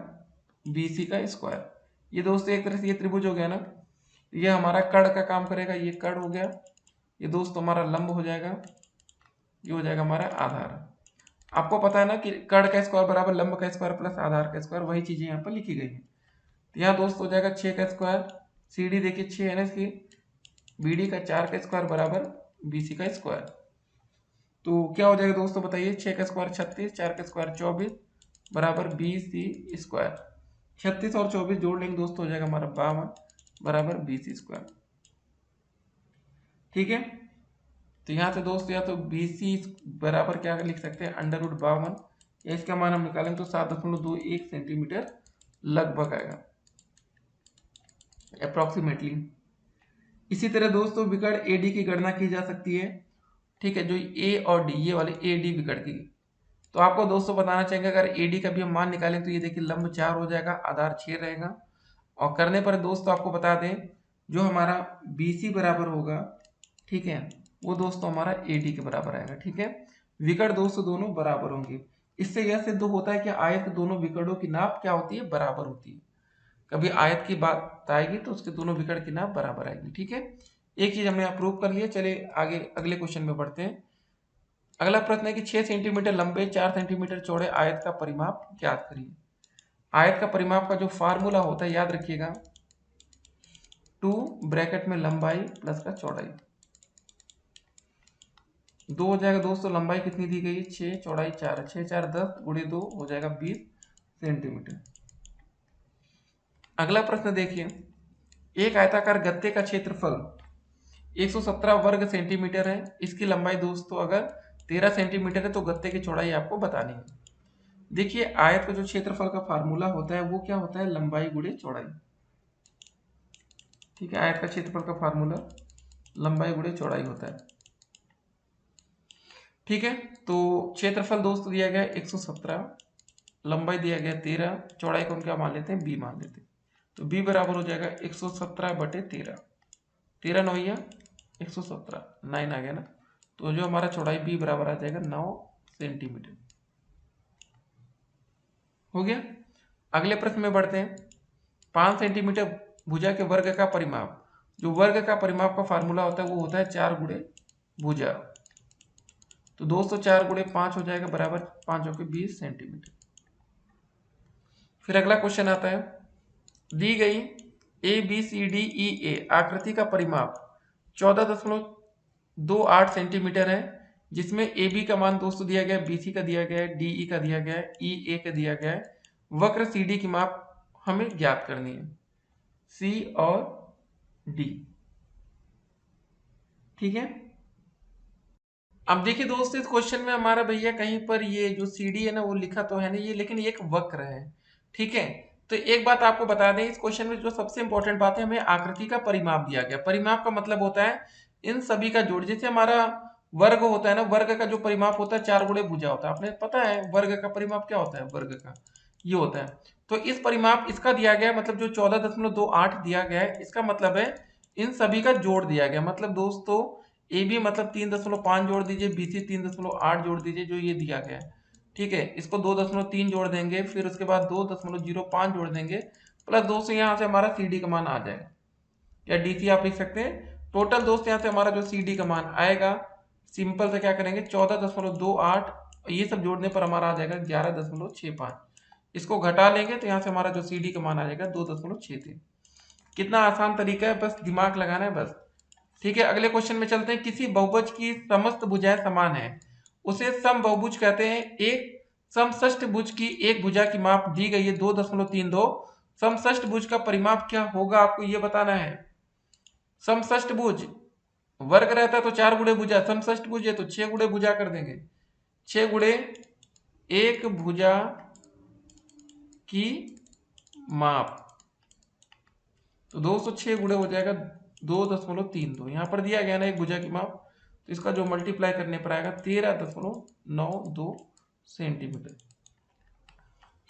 बी सी का स्क्वायर। ये दोस्तों एक तरह से ये त्रिभुज हो गया ना, ये हमारा कर्ण का काम करेगा, ये कर्ण हो गया। ये दोस्तों हमारा लंब हो जाएगा, ये हो जाएगा हमारा आधार। आपको पता है ना कि कर्ण का स्क्वायर बराबर लंब का स्क्वायर प्लस आधार का स्क्वायर, वही चीजें यहाँ पर लिखी गई है। तो यहाँ दोस्त हो जाएगा 6 का स्क्वायर, सी डी देखिए 6 है ना इसकी, बी डी का 4 का स्क्वायर बराबर बी सी का स्क्वायर। तो क्या हो जाएगा दोस्तों बताइए, 6 का स्क्वायर 36, 4 का स्क्वायर 24 बराबर बी सी स्क्वायर। 36 और 24 जोड़ लेंगे दोस्तों, हो जाएगा हमारा 52 बराबर बी सी स्क्वायर। ठीक है, तो यहाँ से दोस्तों या तो बी सी बराबर क्या लिख सकते हैं, √52, या इसका मान हम निकालेंगे तो 7.21 सेंटीमीटर लगभग आएगा अप्रोक्सीमेटली। इसी तरह दोस्तों विकर्ण एडी की गणना की जा सकती है। ठीक है, जो ए और डी, ये वाले ए डी विकर्ण की। तो आपको दोस्तों बताना चाहेंगे, अगर एडी का भी हम मान निकालें तो ये देखिए लंब 4 हो जाएगा, आधार 6 रहेगा। और करने पर दोस्तों आपको बता दें, जो हमारा बी सी बराबर होगा, ठीक है, वो दोस्तों हमारा एडी के बराबर आएगा। ठीक है, विकर्ण दोस्तों दोनों बराबर होंगे। इससे यह सिद्ध होता है कि आयत के दोनों विकर्णों की नाप क्या होती है, बराबर होती है। कभी आयत की बात आएगी तो उसके दोनों विकर्ण की नाप बराबर आएगी। ठीक है, एक चीज हमने यहाँ प्रूव कर लिया। चलिए आगे अगले क्वेश्चन में बढ़ते हैं। अगला प्रश्न है कि 6 सेंटीमीटर लंबे 4 सेंटीमीटर चौड़े आयत का परिमाप ज्ञात करिए। आयत का परिमाप का जो फार्मूला होता है याद रखिएगा, 2 ब्रैकेट में लंबाई प्लस का चौड़ाई। 2 हो जाएगा दोस्तों, लंबाई कितनी दी गई है 6, चौड़ाई 4 है, 6 4 10 गुणे 2 हो जाएगा 20 सेंटीमीटर। अगला प्रश्न देखिए, एक आयताकार गत्ते का क्षेत्रफल 117 वर्ग सेंटीमीटर है। इसकी लंबाई दोस्तों अगर 13 सेंटीमीटर है तो गत्ते की चौड़ाई आपको बतानी है। देखिए, आयत का जो क्षेत्रफल का फार्मूला होता है वो क्या होता है, लंबाई गुणे चौड़ाई। ठीक है, आयत का क्षेत्रफल का फार्मूला लंबाई गुणे चौड़ाई होता है। ठीक है, तो क्षेत्रफल दोस्तों दिया गया 117, लंबाई दिया गया 13, चौड़ाई को हम क्या मान लेते हैं, बी मान लेते हैं। तो बी बराबर हो जाएगा 117/13, 13 9 117, 9 आ गया ना। तो जो हमारा चौड़ाई बी बराबर आ जाएगा 9 सेंटीमीटर। हो गया। अगले प्रश्न में बढ़ते हैं। 5 सेंटीमीटर भुजा के वर्ग का परिमाप, जो वर्ग का परिमाप का फार्मूला होता है वो होता है 4 गुणे भुजा। तो दोस्तों 4 गुणे 5 हो जाएगा बराबर 5 होकर 20 सेंटीमीटर। फिर अगला क्वेश्चन आता है, दी गई ए बी सी डी ई ए आकृति का परिमाप 14.28 सेंटीमीटर है। जिसमें ए बी का मान दोस्तों दिया गया है, बी सी का दिया गया है, डी ई का दिया गया है, ई ए का दिया गया है। वक्र सी डी की माप हमें ज्ञात करनी है, सी और डी। ठीक है, अब देखिए दोस्तों इस क्वेश्चन में हमारा भैया कहीं पर ये जो सी डी है ना वो लिखा तो है नहीं ये, लेकिन ये एक वक्र है। ठीक है, तो एक बात आपको बता दें, इस क्वेश्चन में जो सबसे इंपॉर्टेंट बात है, हमें आकृति का परिमाप दिया गया। परिमाप का मतलब होता है इन सभी का जोड़। जैसे हमारा वर्ग होता है ना, वर्ग का जो परिमाप होता है 4 गुणे भुजा होता है। आपने पता है वर्ग का परिमाप क्या होता है, वर्ग का ये होता है। तो इस परिमाप इसका दिया गया मतलब जो 14.28 दिया गया है, इसका मतलब है इन सभी का जोड़ दिया गया। मतलब दोस्तों ए बी मतलब 3.5 जोड़ दीजिए, बी सी 3.8 जोड़ दीजिए, जो ये दिया गया है। ठीक है, इसको 2.3 जोड़ देंगे, फिर उसके बाद 2.05 जोड़ देंगे, प्लस 2 से यहाँ से हमारा सी डी का मान आ जाएगा, या डी सी आप लिख सकते हैं। टोटल दोस्त यहाँ से हमारा जो सी डी का मान आएगा, सिंपल से क्या करेंगे 14.28, ये सब जोड़ने पर हमारा आ जाएगा 11.65। इसको घटा लेंगे तो यहाँ से हमारा जो सी डी का मान आ जाएगा 2.63। कितना आसान तरीका है, बस दिमाग लगाना है बस। ठीक है, अगले क्वेश्चन में चलते हैं। किसी बहुभुज की समस्त भुजाएं समान है, उसे समबहुभुज कहते हैं। एक समषष्ठभुज की एक भुजा की माप दी गई है 2.32। समषष्ठभुज का परिमाप क्या होगा आपको ये बताना है। समषष्ठभुज वर्ग रहता है तो 4 गुणे भुजा, समषष्ठभुज है तो 6 गुणे भुजा कर देंगे। 6 गुणे एक भुजा की माप, तो 206 गुणे हो जाएगा 2.32। यहाँ पर दिया गया ना एक भुजा की माप, तो इसका जो मल्टीप्लाई करने पर आएगा 13.92 सेंटीमीटर।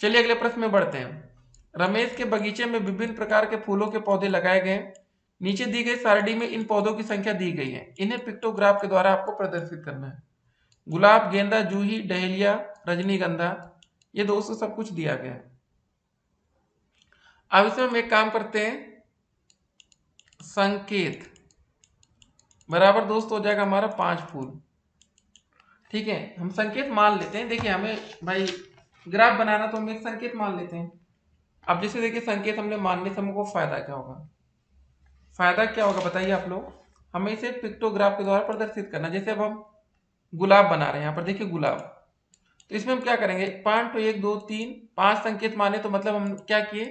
चलिए अगले प्रश्न में बढ़ते हैं। रमेश के बगीचे में विभिन्न प्रकार के फूलों के पौधे लगाए गए। नीचे दी गई सारणी में इन पौधों की संख्या दी गई है, इन्हें पिक्टोग्राफ के द्वारा आपको प्रदर्शित करना है। गुलाब, गेंदा, जूही, डहेलिया, रजनीगंधा, ये दोस्तों सब कुछ दिया गया है। अब इसमें हम एक काम करते हैं, संकेत बराबर दोस्त हो जाएगा हमारा 5 फूल। ठीक है, हम संकेत मान लेते हैं। देखिए हमें भाई ग्राफ बनाना तो हम एक संकेत मान लेते हैं। अब जैसे देखिए संकेत हमने मानने से हमको फायदा क्या होगा, फायदा क्या होगा बताइए आप लोग। हमें इसे पिक्टोग्राफ के द्वारा प्रदर्शित करना। जैसे अब हम गुलाब बना रहे हैं, यहाँ पर देखिए गुलाब, तो इसमें हम क्या करेंगे 5 तो 1 2 3 5 संकेत माने, तो मतलब हम क्या किए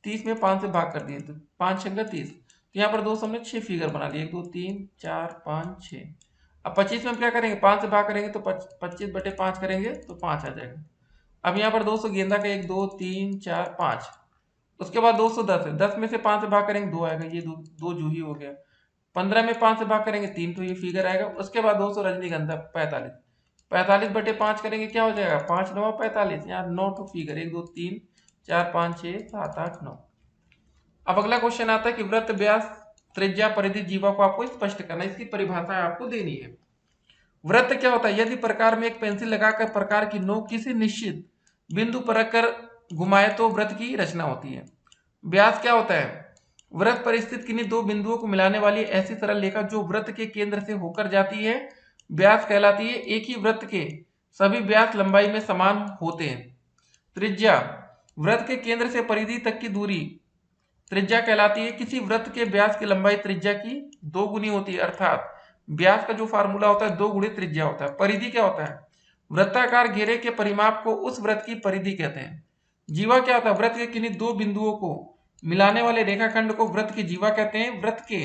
30 में 5 से भाग कर दिए, तो 5 छंगा 30। तो यहाँ पर दोस्तों हमने 6 फिगर बना लिए, 1 2 3 4 5 6। अब 25 में हम क्या करेंगे 5 से भाग करेंगे तो 25/5 करेंगे तो 5 आ जाएगा। अब यहाँ पर दोस्तों गेंदा का 1 2 3 4 5। उसके बाद 210 है, 10 में से 5 से भाग करेंगे 2 आएगा, ये दो जूही हो गया। 15 में 5 से भाग करेंगे 3, तो ये फिगर आएगा। उसके बाद दोस्तों रजनीगंधा 45, 45/5 करेंगे क्या हो जाएगा 5 9 45, यहाँ 9 तो फिगर 1 2 3 4 5 6 7 8 9। अब अगला क्वेश्चन आता है कि वृत्त, व्यास, त्रिज्या, परिधि, जीवा को आपको स्पष्ट करना है, इसकी परिभाषा आपको देनी है। वृत्त क्या होता है, यदि प्रकार में एक पेंसिल लगाकर प्रकार की नोक किसी निश्चित बिंदु पर रखकर घुमाए तो वृत्त की रचना होती है। व्यास क्या होता है, वृत्त पर स्थित किन्हीं दो बिंदुओं को मिलाने वाली ऐसी सरल रेखा जो वृत्त के केंद्र से होकर जाती है, व्यास कहलाती है। एक ही वृत्त के सभी व्यास लंबाई में समान होते हैं। त्रिज्या, वृत्त के केंद्र से परिधि तक की दूरी त्रिज्या कहलाती है। किसी वृत्त के व्यास की लंबाई त्रिज्या की 2 गुनी होती है, अर्थात व्यास का जो फार्मूला होता है 2 गुणे त्रिज्या होता है। परिधि क्या होता है, वृत्ताकार घेरे के परिमाप को उस वृत्त की परिधि कहते हैं। जीवा क्या होता है, वृत्त के किन्हीं दो बिंदुओं को मिलाने वाले रेखाखंड को वृत्त की जीवा कहते हैं। वृत्त के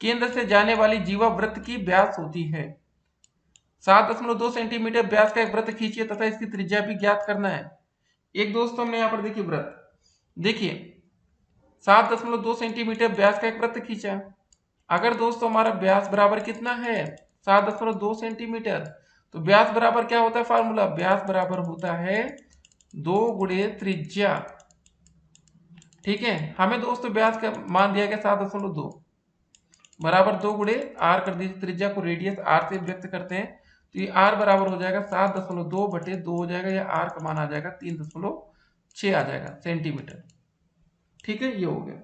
केंद्र से जाने वाली जीवा वृत्त की व्यास होती है। 7.2 सेंटीमीटर व्यास का एक वृत्त खींचिए तथा इसकी त्रिज्या भी ज्ञात करना है। एक दोस्तों हमने यहाँ पर देखिए वृत्त, देखिए 7.2 सेंटीमीटर व्यास का एक वृत्त खींचा। अगर दोस्तों हमारा व्यास बराबर कितना है 7.2 सेंटीमीटर, तो व्यास बराबर क्या होता है फार्मूला, व्यास बराबर होता है 2 गुणे त्रिज्या। ठीक है, हमें दोस्तों व्यास का मान दिया गया 7.2 बराबर 2 गुणे आर कर दीजिए, त्रिज्या को रेडियस आर से व्यक्त करते हैं, तो ये आर बराबर हो जाएगा 7.2/2 हो जाएगा, या आर का मान आ जाएगा 3.6 आ जाएगा सेंटीमीटर। ठीक है, ये हो गया।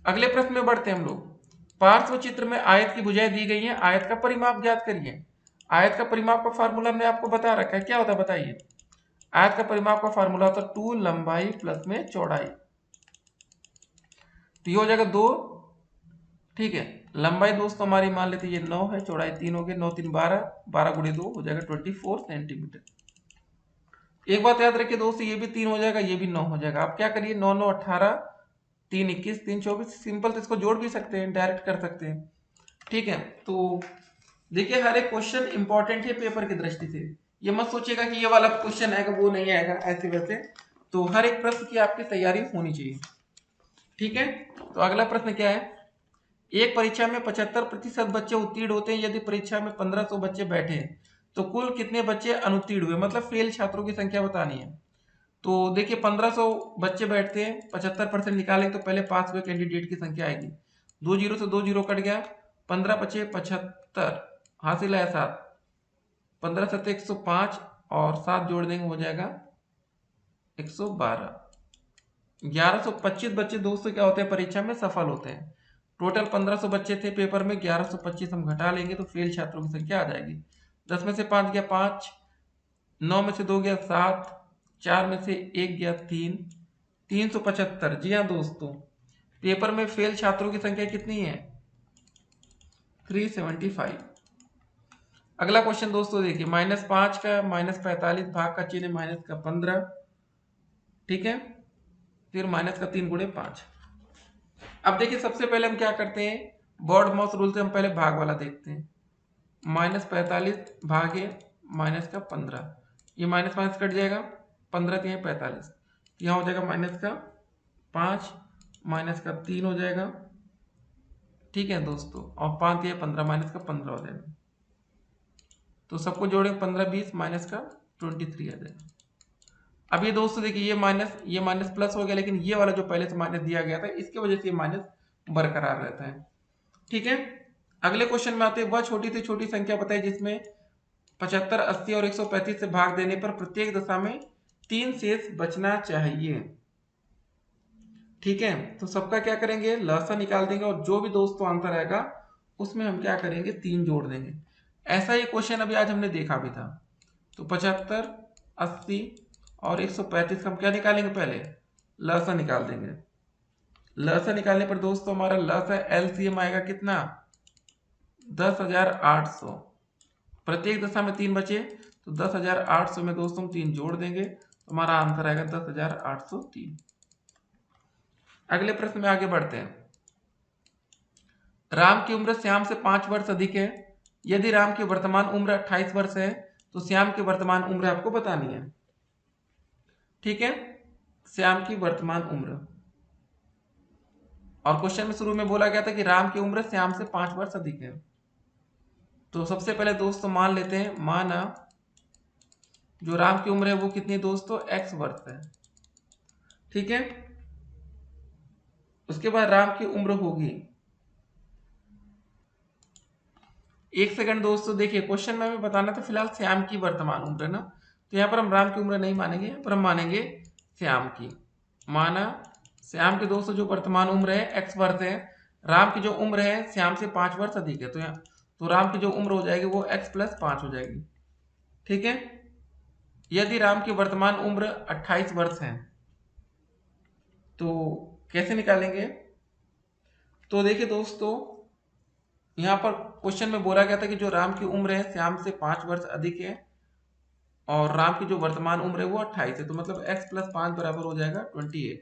अगले प्रश्न में बढ़ते हैं हम लोग। पार्श्व चित्र में आयत की भुजाएं दी गई हैं, आयत का परिमाप ज्ञात करिए। आयत का परिमाप का फार्मूला हमने आपको बता रखा है, क्या होता है बताइए। आयत का परिमाप का फार्मूला होता है 2 लंबाई प्लस में चौड़ाई, तो ये हो जाएगा 2। ठीक है, लंबाई दोस्तों हमारी मान लेते हैं ये 9 है, चौड़ाई 3 हो गई, 9 3 12, 12 गुणे 2 हो जाएगा 24 सेंटीमीटर। एक बात याद रखिए दोस्तों, ये भी 3 हो जाएगा, ये भी 9 हो जाएगा। आप क्या करिए, 9 9 18, 3 21, 3 24, सिंपल तो इसको जोड़ भी सकते हैं, डायरेक्ट कर सकते हैं। ठीक है, तो देखिए हर एक क्वेश्चन इंपॉर्टेंट है पेपर की दृष्टि से। ये मत सोचिएगा कि ये वाला क्वेश्चन आएगा वो नहीं आएगा, ऐसे वैसे। तो हर एक प्रश्न की आपकी तैयारी होनी चाहिए। ठीक है, तो अगला प्रश्न क्या है, एक परीक्षा में 75% बच्चे उत्तीर्ण होते हैं यदि परीक्षा में 1500 बच्चे बैठे हैं तो कुल कितने बच्चे अनुत्तीर्ण हुए, मतलब फेल छात्रों की संख्या बतानी है। तो देखिए 1500 बच्चे बैठते हैं, 75% निकालें तो पहले पास हुए कैंडिडेट की संख्या आएगी। 2 जीरो से 2 जीरो कट गया, 15 बचे 75, हासिल है 7, 15 सत्ते 105 और 7 जोड़ देंगे हो जाएगा 112। 1125 बच्चे दोस्तों क्या होते हैं परीक्षा में सफल होते हैं। टोटल 1500 बच्चे थे पेपर में, 1125 हम घटा लेंगे तो फेल छात्रों की संख्या आ जाएगी। 10 में से 5 गया 5, 9 में से 2 गया 7, 4 में से 1 गया 3, 375। जी हाँ दोस्तों, पेपर में फेल छात्रों की संख्या कितनी है, 375। अगला क्वेश्चन दोस्तों देखिए, -5 का -45 भाग का चिन्ह माइनस का 15, ठीक है, फिर माइनस का 3 गुणे 5। अब देखिए सबसे पहले हम क्या करते हैं, बॉर्ड माउस रूल से हम पहले भाग वाला देखते हैं। -45 भागे माइनस का 15, ये माइनस माइनस कट जाएगा, 15 3 45, यहाँ हो जाएगा माइनस का 5, माइनस का 3 हो जाएगा। ठीक है दोस्तों, और 5 3 15, माइनस का 15 हो जाएगा। तो सबको जोड़ेंगे 15 20, माइनस का 23 आ जाएगा। अब ये दोस्तों देखिए ये माइनस प्लस हो गया, लेकिन ये वाला जो पहले से माइनस दिया गया था इसकी वजह से ये माइनस बरकरार रहता है। ठीक है, अगले क्वेश्चन में आते हैं, वह छोटी से छोटी संख्या बताइए जिसमें 75 80 और 135 से भाग देने पर प्रत्येक दशा में 3 शेष बचना चाहिए। ठीक है, तो सबका क्या करेंगे, लसा निकाल देंगे और जो भी दोस्तों आंसर आएगा उसमें हम क्या करेंगे, 3 जोड़ देंगे। ऐसा ही क्वेश्चन अभी आज हमने देखा भी था। तो 75 80 और 135 का हम क्या निकालेंगे, पहले लसा निकाल देंगे। लसा निकालने पर दोस्तों हमारा लसा एलसीएम आएगा कितना, 10,800। प्रत्येक दशा में 3 बचे तो 10,800 में दोस्तों हम 3 जोड़ देंगे तो हमारा आंसर आएगा 10,803। अगले प्रश्न में आगे बढ़ते हैं। राम की उम्र श्याम से 5 वर्ष अधिक है, यदि राम की वर्तमान उम्र 28 वर्ष है तो श्याम की वर्तमान उम्र आपको बतानी है। ठीक है, श्याम की वर्तमान उम्र, और क्वेश्चन में शुरू में बोला गया था कि राम की उम्र श्याम से 5 वर्ष अधिक है। तो सबसे पहले दोस्तों मान लेते हैं, माना जो राम की उम्र है वो कितनी दोस्तों, x वर्ष है। ठीक है, उसके बाद राम की उम्र होगी, एक सेकंड दोस्तों देखिए क्वेश्चन में हमें बताना था फिलहाल श्याम की वर्तमान उम्र ना, तो यहाँ पर हम राम की उम्र नहीं मानेंगे, पर हम मानेंगे श्याम की। माना श्याम के दोस्तों जो वर्तमान उम्र है x वर्ष है, राम की जो उम्र है श्याम से 5 वर्ष अधिक है, तो राम की जो उम्र हो जाएगी वो x + 5 हो जाएगी। ठीक है, यदि राम की वर्तमान उम्र 28 वर्ष है तो कैसे निकालेंगे, तो देखिए दोस्तों यहाँ पर क्वेश्चन में बोला गया था कि जो राम की उम्र है श्याम से 5 वर्ष अधिक है और राम की जो वर्तमान उम्र है वो 28 है, तो मतलब x + 5 बराबर हो जाएगा 28।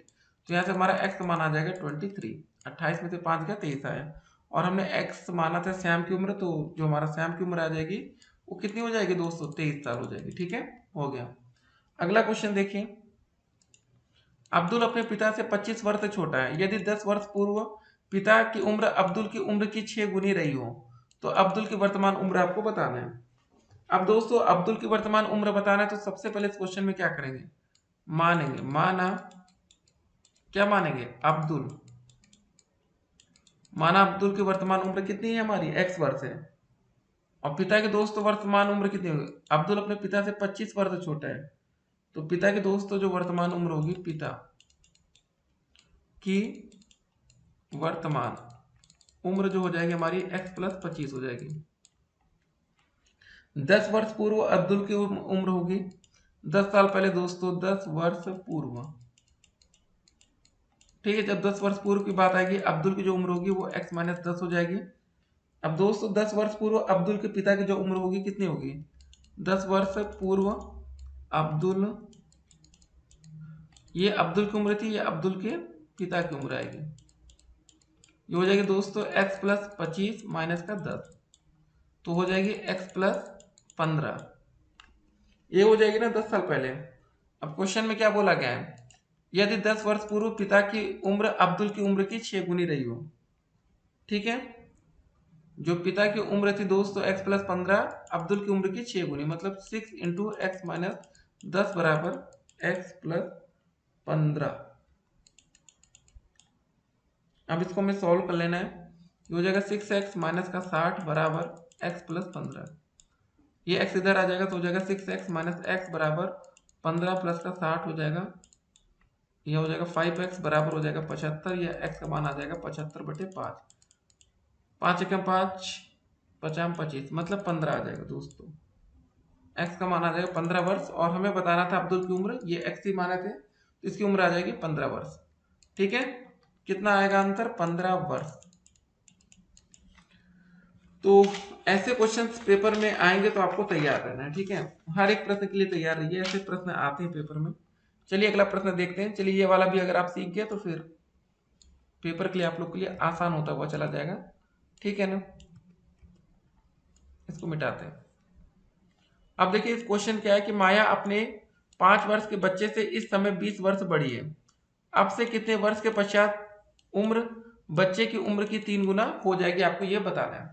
तो यहाँ से हमारा x मान आ जाएगा 23, 28 में से 5 गया 23 आया, और हमने x माना था श्याम की उम्र, तो जो हमारा श्याम की उम्र आ जाएगी वो कितनी हो जाएगी दोस्तों, 23 साल हो जाएगी। ठीक है, हो गया। अगला क्वेश्चन देखिए, अब्दुल अपने पिता से 25 वर्ष छोटा है, यदि 10 वर्ष पूर्व पिता की उम्र अब्दुल की उम्र की 6 गुनी रही हो तो अब्दुल की वर्तमान उम्र आपको बताना है। अब दोस्तों अब्दुल की वर्तमान उम्र बताना है तो सबसे पहले इस क्वेश्चन में क्या करेंगे, मानेंगे, माना क्या मानेंगे, अब्दुल, माना अब्दुल की वर्तमान उम्र कितनी है हमारी, x वर्ष है, और पिता की दोस्तों वर्तमान उम्र कितनी होगी, अब्दुल अपने पिता से 25 वर्ष छोटा है, तो पिता की दोस्तों जो वर्तमान उम्र होगी, पिता की वर्तमान उम्र जो हो जाएगी हमारी x + 25 हो जाएगी। 10 वर्ष पूर्व अब्दुल की उम्र होगी, 10 साल पहले दोस्तों, 10 वर्ष पूर्व। ठीक है, जब 10 वर्ष पूर्व की बात आएगी अब्दुल की जो उम्र होगी वो x - 10 हो जाएगी, अब दोस्तों 10 वर्ष पूर्व अब्दुल के पिता की जो उम्र होगी कितनी होगी? 10 वर्ष पूर्व अब्दुल, ये अब्दुल की उम्र थी, ये अब्दुल के पिता की उम्र आएगी। ये हो जाएगी दोस्तों x प्लस 25 माइनस का 10, तो हो जाएगी x प्लस 15। ये हो जाएगी ना 10 साल पहले। अब क्वेश्चन में क्या बोला गया है? यदि 10 वर्ष पूर्व पिता की उम्र अब्दुल की उम्र की 6 गुनी रही हो, ठीक है, जो पिता की उम्र थी दोस्तों x प्लस 15, अब्दुल की उम्र की 6 गुनी, मतलब 6 इंटू एक्स माइनस 10 बराबर x प्लस 15। अब इसको हमें सॉल्व कर लेना है। ये हो जाएगा 6x माइनस का 60 बराबर x प्लस 15। ये x इधर आ जाएगा तो हो जाएगा 6x माइनस एक्स बराबर 15 प्लस का 60 हो जाएगा। यह हो जाएगा 5x बराबर हो जाएगा 75। यह x का मान आ जाएगा 75/5। 5 एकम 5, 50 25, मतलब 15 आ जाएगा दोस्तों। x का मान आ जाएगा 15 वर्ष, और हमें बताना था अब्दुल की उम्र, ये x ही माने थे, तो इसकी उम्र आ जाएगी 15 वर्ष। ठीक है, कितना आएगा अंतर? 15 वर्ष। तो ऐसे क्वेश्चंस पेपर में आएंगे तो आपको तैयार रहना है, ठीक है, हर एक प्रश्न के लिए तैयार रहिए, ऐसे प्रश्न आते हैं पेपर में। चलिए अगला प्रश्न देखते हैं। चलिए ये वाला भी अगर आप सीख गए तो फिर पेपर के लिए आप लोग के लिए आसान होता हुआ चला जाएगा, ठीक है ना। इसको मिटाते हैं। अब देखिए इस क्वेश्चन क्या है कि माया अपने 5 वर्ष के बच्चे से इस समय 20 वर्ष बड़ी है, अब से कितने वर्ष के पश्चात उम्र बच्चे की उम्र की 3 गुना हो जाएगी, आपको ये बताना है।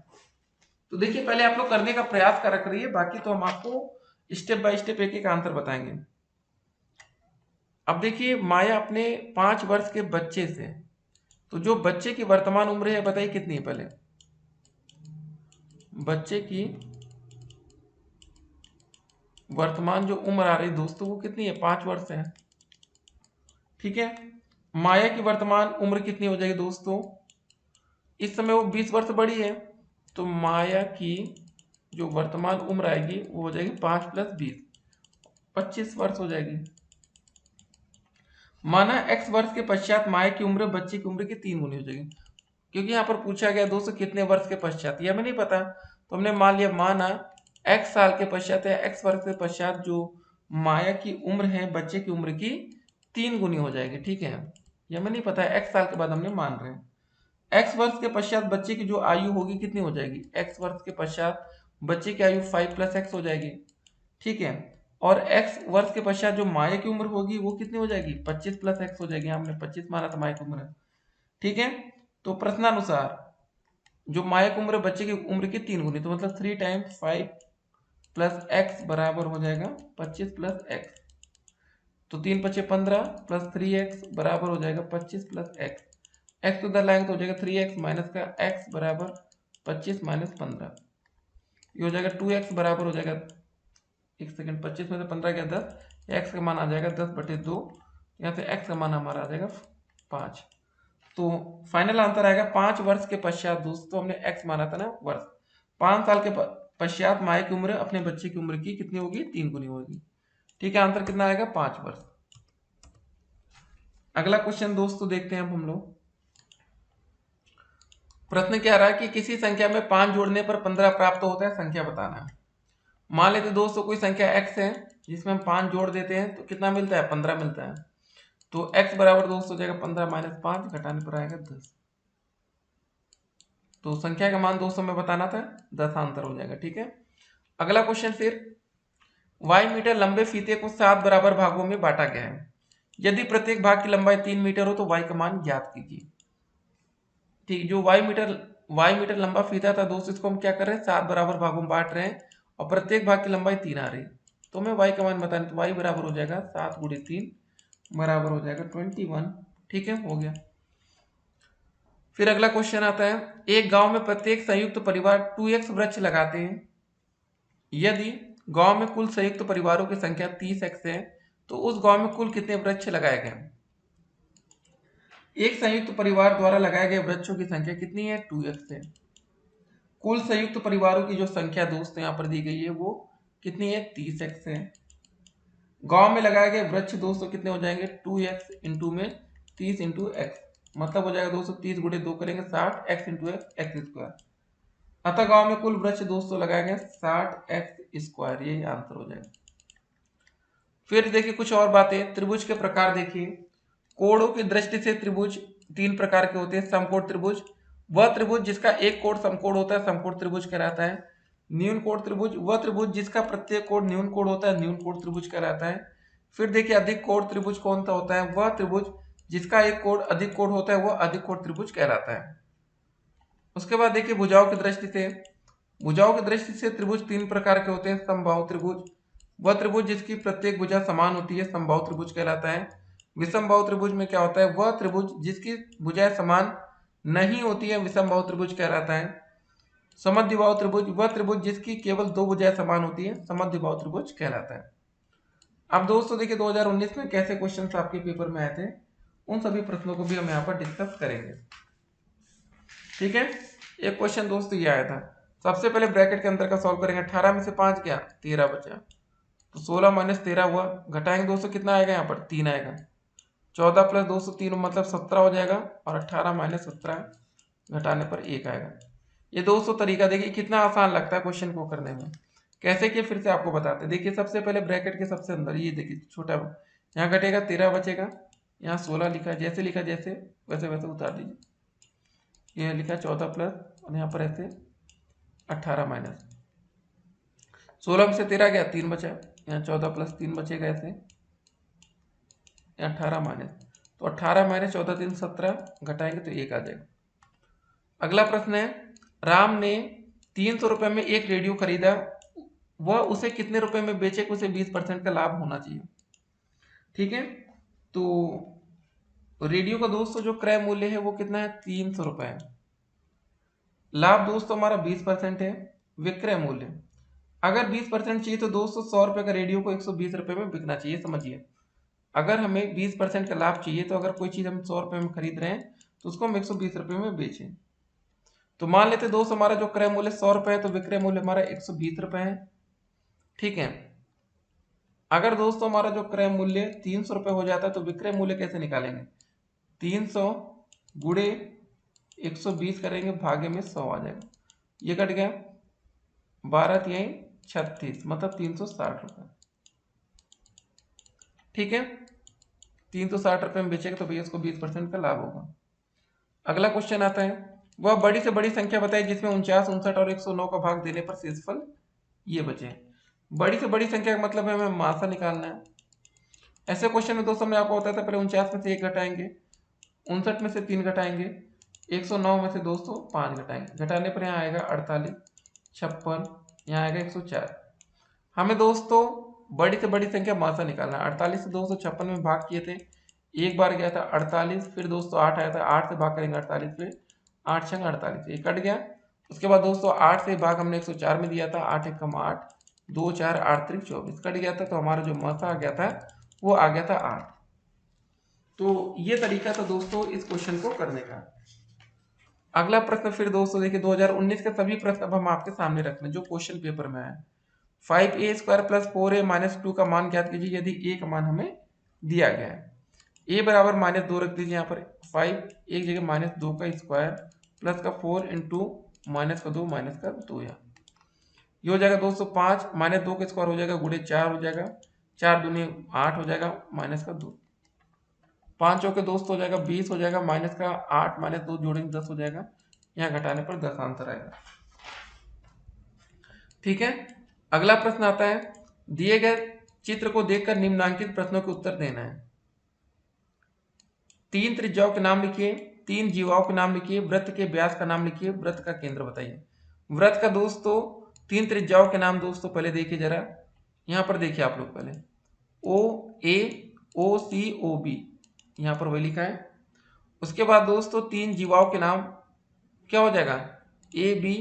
तो देखिए पहले आप लोग करने का प्रयास कर रखिए, बाकी तो हम आपको स्टेप बाय स्टेप एक एक आंसर बताएंगे। अब देखिए माया अपने 5 वर्ष के बच्चे से, तो जो बच्चे की वर्तमान उम्र है बताइए कितनी है? पहले बच्चे की वर्तमान जो उम्र आ रही दोस्तों वो कितनी है? 5 वर्ष है, ठीक है। माया की वर्तमान उम्र कितनी हो जाएगी दोस्तों? इस समय वो 20 वर्ष बड़ी है, तो माया की जो वर्तमान उम्र आएगी वो हो जाएगी 5 प्लस 20, 25 वर्ष हो जाएगी। माना x वर्ष के पश्चात माया की उम्र बच्चे की उम्र की 3 गुनी हो जाएगी, क्योंकि यहाँ पर पूछा गया दोस्तों कितने वर्ष के पश्चात, ये हमें नहीं पता, तो हमने मान लिया माना x साल के पश्चात या x वर्ष के पश्चात जो माया की उम्र है बच्चे की उम्र की 3 गुनी हो जाएगी, ठीक है। ये हमें नहीं पता है, x साल के बाद हमने मान रहे हैं। x वर्ष के पश्चात बच्चे की जो आयु होगी कितनी हो जाएगी? x वर्ष के पश्चात बच्चे की आयु 5 प्लस एक्स हो जाएगी, ठीक है। और x वर्ष के पश्चात जो माया की उम्र होगी वो कितनी हो जाएगी? 25 प्लस एक्स हो जाएगी, हमने 25 माना था माया की उम्र, ठीक है। तो प्रश्नानुसार जो माया की उम्र बच्चे की उम्र की 3 गुनी, तो मतलब 3 टाइम्स 5 प्लस एक्स बराबर हो जाएगा 25 प्लस एक्स, तो 3 पचे 15 प्लस 3x बराबर हो जाएगा 25 प्लस एक्स। एक्स को इधर लाएंगे तो हो जाएगा 3x माइनस का x बराबर 25 माइनस 15, ये हो जाएगा 2x बराबर हो जाएगा, एक सेकंड, 25 में से 15 गया 10, x का मान आ जाएगा 10/2, यहाँ से x का मान हमारा आ जाएगा 5। तो फाइनल आंसर आएगा 5 वर्ष के पश्चात दोस्तों, हमने x माना था ना वर्ष, 5 साल के पश्चात माया की उम्र अपने बच्चे की उम्र की कितनी होगी? 3 गुनी होगी, ठीक है। आंसर कितना आएगा? 5 वर्ष। अगला क्वेश्चन दोस्तों देखते हैं अब हम लोग। प्रश्न क्या रहा है कि किसी संख्या में 5 जोड़ने पर 15 प्राप्त होता है, संख्या बताना है। मान लेते दोस्तों कोई संख्या x है जिसमें हम 5 जोड़ देते हैं तो कितना मिलता है? 15 मिलता है। तो x बराबर दोस्तों हो जाएगा 15 माइनस 5, घटाने पर आएगा 10। तो संख्या का मान दोस्तों में बताना था, 10 आंसर हो जाएगा, ठीक है। अगला क्वेश्चन फिर, y मीटर लंबे फीते को 7 बराबर भागों में बांटा गया है, यदि प्रत्येक भाग की लंबाई 3 मीटर हो तो y का मान ज्ञात कीजिए। ठीक, जो y मीटर लंबा फीता था दोस्तों, इसको हम क्या कर रहे हैं? 7 बराबर भागों में बांट रहे हैं, और प्रत्येक भाग की लंबाई 3 आ रही है, तो हमें y का मान बताना, तो y बराबर हो जाएगा 7 गुणे 3 बराबर हो जाएगा 21, ठीक है, हो गया। फिर अगला क्वेश्चन आता है, एक गांव में प्रत्येक संयुक्त परिवार 2x वृक्ष लगाते हैं, यदि गांव में कुल संयुक्त परिवारों की संख्या 30x है तो उस गांव में कुल कितने वृक्ष लगाए गए? एक संयुक्त परिवार द्वारा लगाए गए वृक्षों की संख्या कितनी है? 2x है। कुल संयुक्त परिवारों की जो संख्या दोस्तों यहाँ पर दी गई है वो कितनी है? 30x है। गांव में लगाए गए वृक्ष दोस्तों कितने हो जाएंगे? 2x इंटू में 30 इंटू एक्स, मतलब हो जाएगा दोस्तों 30 गुणे 2 करेंगे 60, x into x, x square. अतः गांव में कुल वृक्ष दोस्तों लगाए गए 60x², यही आंसर हो जाएगा। फिर देखिए कुछ और बातें, त्रिभुज के प्रकार देखिए। कोणों की दृष्टि से त्रिभुज तीन प्रकार के होते हैं। समकोण त्रिभुज, वह त्रिभुज जिसका एक कोण समकोण होता है, समकोण त्रिभुज कहलाता है। न्यून कोण त्रिभुज, वह त्रिभुज जिसका प्रत्येक कोण न्यून कोण होता है, न्यून कोण त्रिभुज कहलाता है। फिर देखिए अधिक कोण त्रिभुज कौन सा होता है, वह त्रिभुज जिसका एक कोण अधिक कोण होता है, वह अधिक कोण त्रिभुज कहलाता है। उसके बाद देखिए भुजाओं की दृष्टि से, भुजाओं की दृष्टि से त्रिभुज तीन प्रकार के होते हैं। समबाहु त्रिभुज, वह त्रिभुज जिसकी प्रत्येक भुजा समान होती है, समबाहु त्रिभुज कहलाता है। विषमबाहु त्रिभुज में क्या होता है, वह त्रिभुज जिसकी भुजाएं समान नहीं होती है, विषमबाहु त्रिभुज कहलाता है। समद्विबाहु त्रिभुज, वह त्रिभुज जिसकी केवल दो भुजाएं समान होती है, समद्विबाहु त्रिभुज कहलाता है। अब दोस्तों देखिए 2019 में कैसे क्वेश्चंस आपके पेपर में आए थे, उन सभी प्रश्नों को भी हम यहाँ पर डिस्कस करेंगे। ठीक है, एक क्वेश्चन दोस्तों ये आया था, सबसे पहले ब्रैकेट के अंदर का सॉल्व करेंगे। 18 में से 5 गया, 13 बचा, तो 16 माइनस 13 हुआ, घटाएंगे दोस्तों कितना आएगा, यहाँ पर 3 आएगा। 14 प्लस 203 मतलब 17 हो जाएगा, और 18 माइनस 17 घटाने पर 1 आएगा। ये दोस्तों तरीका देखिए कितना आसान लगता है क्वेश्चन को करने में। कैसे किया फिर से आपको बताते हैं। देखिए सबसे पहले ब्रैकेट के सबसे अंदर ये देखिए छोटा, यहाँ घटेगा 13 बचेगा, यहाँ 16 लिखा, जैसे लिखा जैसे वैसे वैसे उतार दीजिए। ये लिखा 14 प्लस, और यहाँ पर ऐसे 18 माइनस 16 में से 13 गया, 3 बचा, यहाँ 14 प्लस 3 बचेगा ऐसे, यहाँ 18 माइनस, तो 18 माइनस 14 3 17, घटाएंगे तो 1 आ जाएगा। अगला प्रश्न है, राम ने 300 रुपये में एक रेडियो खरीदा, वह उसे कितने रुपए में बेचे कि उसे 20% का लाभ होना चाहिए। ठीक है, तो रेडियो का दोस्तों जो क्रय मूल्य है वो कितना है, 300 रुपये है। लाभ दोस्तों हमारा 20% है। विक्रय मूल्य अगर 20% चाहिए तो दोस्तों 100 रुपये का रेडियो को 120 रुपये में बिकना चाहिए। समझिए, अगर हमें 20% का लाभ चाहिए तो अगर कोई चीज़ हम 100 रुपये में खरीद रहे हैं तो उसको हम 120 रुपये में बेचें। तो मान लेते दोस्त हमारा जो क्रय मूल्य 100 रुपये है, तो विक्रय मूल्य हमारा 120 रुपये है। ठीक है, अगर दोस्तों हमारा जो क्रय मूल्य 300 रुपये हो जाता है तो विक्रय मूल्य कैसे निकालेंगे, 300 गुणे 120 करेंगे, भागे में 100 आ जाएगा, ये कट गया, 12 यही 36 मतलब 360 रुपये। ठीक है, 360 रुपये में बेचेगा तो भैया उसको 20% का लाभ होगा। अगला क्वेश्चन आता है, वह बड़ी से बड़ी संख्या बताई जिसमें 49, 59 और 109 का भाग देने पर शेषफल ये बचे। बड़ी से बड़ी संख्या का मतलब है हमें मासा निकालना है। ऐसे क्वेश्चन में दोस्तों मैं आपको बताया था, पहले 49 में से 1 घटाएंगे, 59 में से 3 घटाएंगे, 109 में से दोस्तों 5 घटाएंगे, घटाने पर यहाँ आएगा 48, 56, यहाँ आएगा 104। हमें दोस्तों बड़ी से बड़ी संख्या मासा निकालना है। 48 से 256 में भाग किए थे, एक बार गया था 48, फिर दोस्तों 8 आया था, 8 से भाग करेंगे 48, फिर 8 छंग 48, ये कट गया। उसके बाद दोस्तों 8 से भाग हमने 104 में दिया था, 8 एकम 8, 2 4 8 3 24 कट गया था, तो हमारा जो मासा आ गया था वो आ गया था 8। तो ये तरीका था दोस्तों इस क्वेश्चन को करने का। अगला प्रश्न फिर दोस्तों देखिए 2019 के सभी प्रश्न अब हम आपके सामने रख रहे हैं जो क्वेश्चन पेपर में है। 5a² प्लस 4a माइनस 2 का मान ज्ञात कीजिए यदि a का मान हमें दिया गया है। a बराबर -2 रख दीजिए, यहाँ पर 5 एक जगह -2 का स्क्वायर प्लस का 4 इंटू माइनस का 2 माइनस का 2, ये हो जाएगा दोस्तों 5, -2 का स्क्वायर हो जाएगा गुणे 4 हो जाएगा, 4 दूनी 8 हो जाएगा, माइनस का 2, 5 चौके दोस्तों हो जाएगा 20 हो जाएगा, माइनस का 8 माइनस 2 जोड़ेंगे 10 हो जाएगा, यहाँ घटाने पर 10 आंसर आएगा। ठीक है, अगला प्रश्न आता है, दिए गए चित्र को देखकर निम्नलिखित प्रश्नों के उत्तर देना है। 3 त्रिज्याओं के नाम लिखिए, 3 जीवाओं के नाम लिखिए, वृत्त के व्यास का नाम लिखिए, वृत्त का केंद्र बताइए। वृत्त का दोस्तों 3 त्रिज्याओं के नाम दोस्तों पहले देखिए जरा, यहाँ पर देखिए आप लोग पहले OA OC OB, यहाँ पर वही लिखा है। उसके बाद दोस्तों 3 जीवाओं के नाम क्या हो जाएगा, AB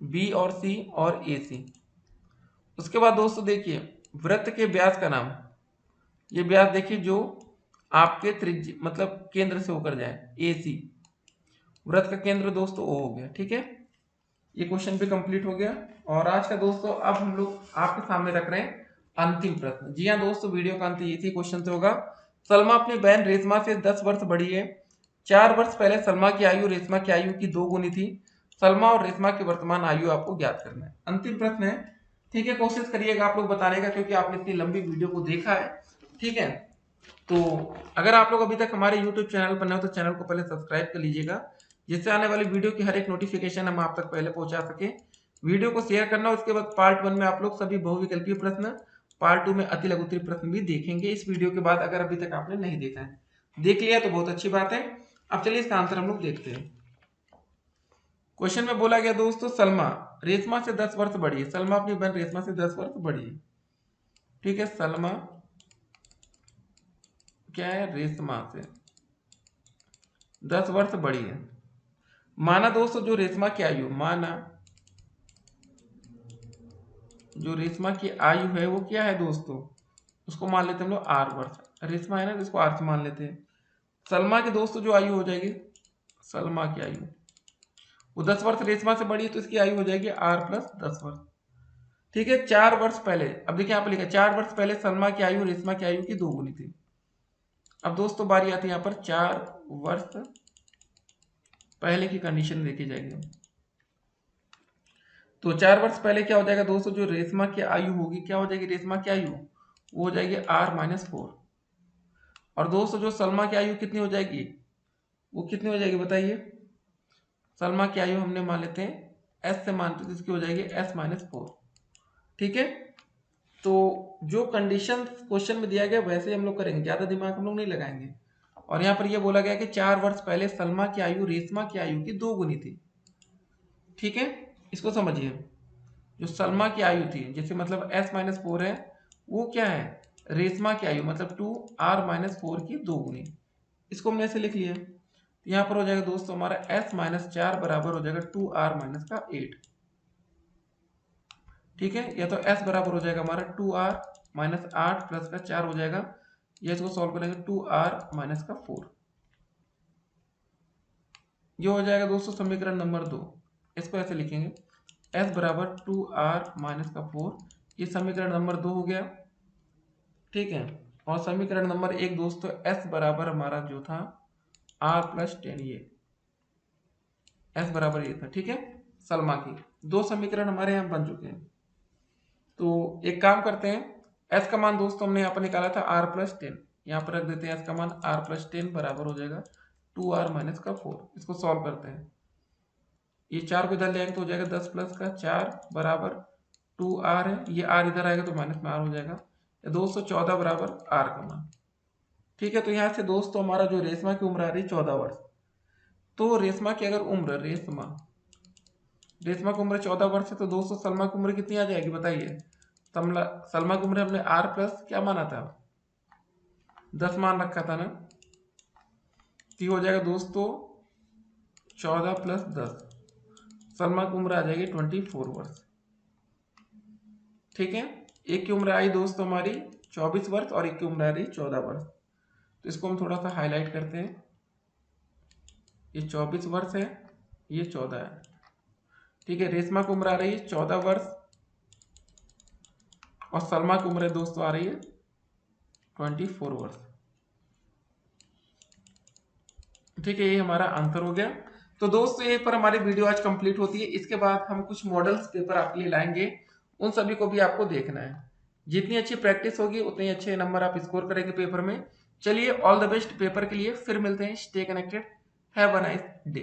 B और C और AC। उसके बाद दोस्तों देखिए वृत्त के व्यास का नाम, ये व्यास देखिए जो आपके त्रिज्या मतलब केंद्र से होकर जाए, AC। वृत्त का केंद्र दोस्तों O हो गया। ठीक है, ये क्वेश्चन भी कंप्लीट हो गया। और आज का दोस्तों अब हम लोग आपके सामने रख रहे हैं अंतिम प्रश्न। जी हाँ दोस्तों, वीडियो का अंत इसी क्वेश्चन से होगा। सलमा अपनी बहन रेशमा से 10 वर्ष बड़ी है। 4 वर्ष पहले सलमा की आयु रेशमा की आयु की 2 गुनी थी। सलमा और रेशमा की वर्तमान आयु आपको ज्ञात करना है। अंतिम प्रश्न है, ठीक है, कोशिश करिएगा आप लोग बताने का, क्योंकि आपने इतनी लंबी वीडियो को देखा है, ठीक है। तो अगर आप लोग अभी तक हमारे YouTube चैनल पर नए हो तो चैनल को पहले सब्सक्राइब कर लीजिएगा, जिससे आने वाली वीडियो की हर एक नोटिफिकेशन हम आप तक पहले पहुंचा सके। वीडियो को शेयर करना, उसके बाद पार्ट 1 में आप लोग सभी बहुविकल्पीय प्रश्न, पार्ट 2 में अति लघु उत्तरीय प्रश्न भी देखेंगे इस वीडियो के बाद, अगर अभी तक आपने नहीं देखा है। देख लिया तो बहुत अच्छी बात है। अब चलिए इसका आंसर हम लोग देखते हैं। क्वेश्चन में बोला गया दोस्तों, सलमा रेशमा से 10 वर्ष बड़ी है। सलमा अपनी बहन रेशमा से 10 वर्ष बड़ी है, ठीक है। सलमा क्या है, रेशमा से 10 वर्ष बड़ी है। माना दोस्तों जो रेशमा की आयु, माना जो रेशमा की आयु है वो क्या है दोस्तों, उसको मान लेते हैं हम लोग आर वर्ष। रेशमा है ना, जिसको आर से मान लेते हैं। सलमा की दोस्तों जो आयु हो जाएगी, सलमा की आयु वो 10 वर्ष रेशमा से बड़ी है, तो इसकी आयु हो जाएगी आर प्लस 10 वर्ष, ठीक है। 4 वर्ष पहले, अब देखिए यहाँ पर लिखा 4 वर्ष पहले सलमा की आयु रेशमा की आयु की 2 गुनी थी। अब दोस्तों बारी आती है यहाँ पर 4 वर्ष पहले की कंडीशन देखी जाएगी। तो 4 वर्ष पहले क्या हो जाएगा दोस्तों, जो रेशमा की आयु होगी, क्या हो जाएगी रेशमा की आयु, वो हो जाएगी R-4। और दोस्तों जो सलमा की आयु कितनी हो जाएगी, वो कितनी हो जाएगी बताइए। सलमा की आयु हमने मान लेते हैं S से मानते हैं, जिसकी हो जाएगी S-4, ठीक है। तो जो कंडीशन क्वेश्चन में दिया गया वैसे हम लोग करेंगे, ज्यादा दिमाग हम लोग नहीं लगाएंगे। और यहाँ पर यह बोला गया कि 4 वर्ष पहले सलमा की आयु रेशमा की आयु की 2 गुनी थी, ठीक है। इसको समझिए, जो सलमा की आयु थी, जैसे मतलब S-4 है, वो क्या है, रेशमा की आयु मतलब 2R-4 की 2 गुनी। इसको हमने ऐसे लिख लिया। तो यहाँ पर हो जाएगा दोस्तों हमारा S-4 बराबर हो जाएगा 2R-8, ठीक है। या तो S बराबर हो जाएगा हमारा 2R-8 प्लस का 4 हो जाएगा, या इसको सॉल्व करेंगे 2R-4। ये हो जाएगा दोस्तों समीकरण नंबर 2। इसको ऐसे लिखेंगे, S बराबर 2R-4, ये समीकरण नंबर 2 हो गया, ठीक है। और समीकरण नंबर 1 दोस्तों S बराबर हमारा जो था R+10, ये S बराबर ये था, ठीक है। सलमा की 2 समीकरण हमारे यहाँ बन चुके हैं। तो एक काम करते हैं, S का मान दोस्तों हमने यहाँ पर निकाला था R+10, यहाँ पर रख देते हैं S का मान R+10 बराबर हो जाएगा 2R-4। इसको सॉल्व करते हैं, ये 4 को इधर ले आएंगे तो हो जाएगा 10 प्लस का 4 बराबर 2R है, ये R इधर आएगा तो माइनस में R हो जाएगा, 214 बराबर R का मान, ठीक है। तो यहाँ से दोस्तों हमारा जो रेशमा की उम्र आ रही है 14 वर्ष। तो रेशमा की अगर उम्र, रेशमा की उम्र 14 वर्ष है, तो दोस्तों सलमा की उम्र कितनी आ जाएगी बताइए। सलमा की उम्र हमने R प्लस क्या माना था, 10 मान रखा था ना, तो हो जाएगा दोस्तों 14 प्लस 10, सलमा की उम्र आ जाएगी 24 वर्ष, ठीक है। एक की उम्र आई दोस्तों हमारी 24 वर्ष और एक की उम्र आ रही 14 वर्ष। तो इसको हम थोड़ा सा हाईलाइट करते हैं, ये 24 वर्ष है, ये 14 है, ठीक है। रेशमा की उम्र आ रही है 14 वर्ष और सलमा की उम्र दोस्तों आ रही है 24 वर्ष, ठीक है। ये हमारा आंसर हो गया। तो दोस्तों यहीं पर हमारी वीडियो आज कंप्लीट होती है। इसके बाद हम कुछ मॉडल्स पेपर आपके लिए लाएंगे, उन सभी को भी आपको देखना है। जितनी अच्छी प्रैक्टिस होगी उतने अच्छे नंबर आप स्कोर करेंगे पेपर में। चलिए, ऑल द बेस्ट पेपर के लिए, फिर मिलते हैं। Stay connected, have a nice day.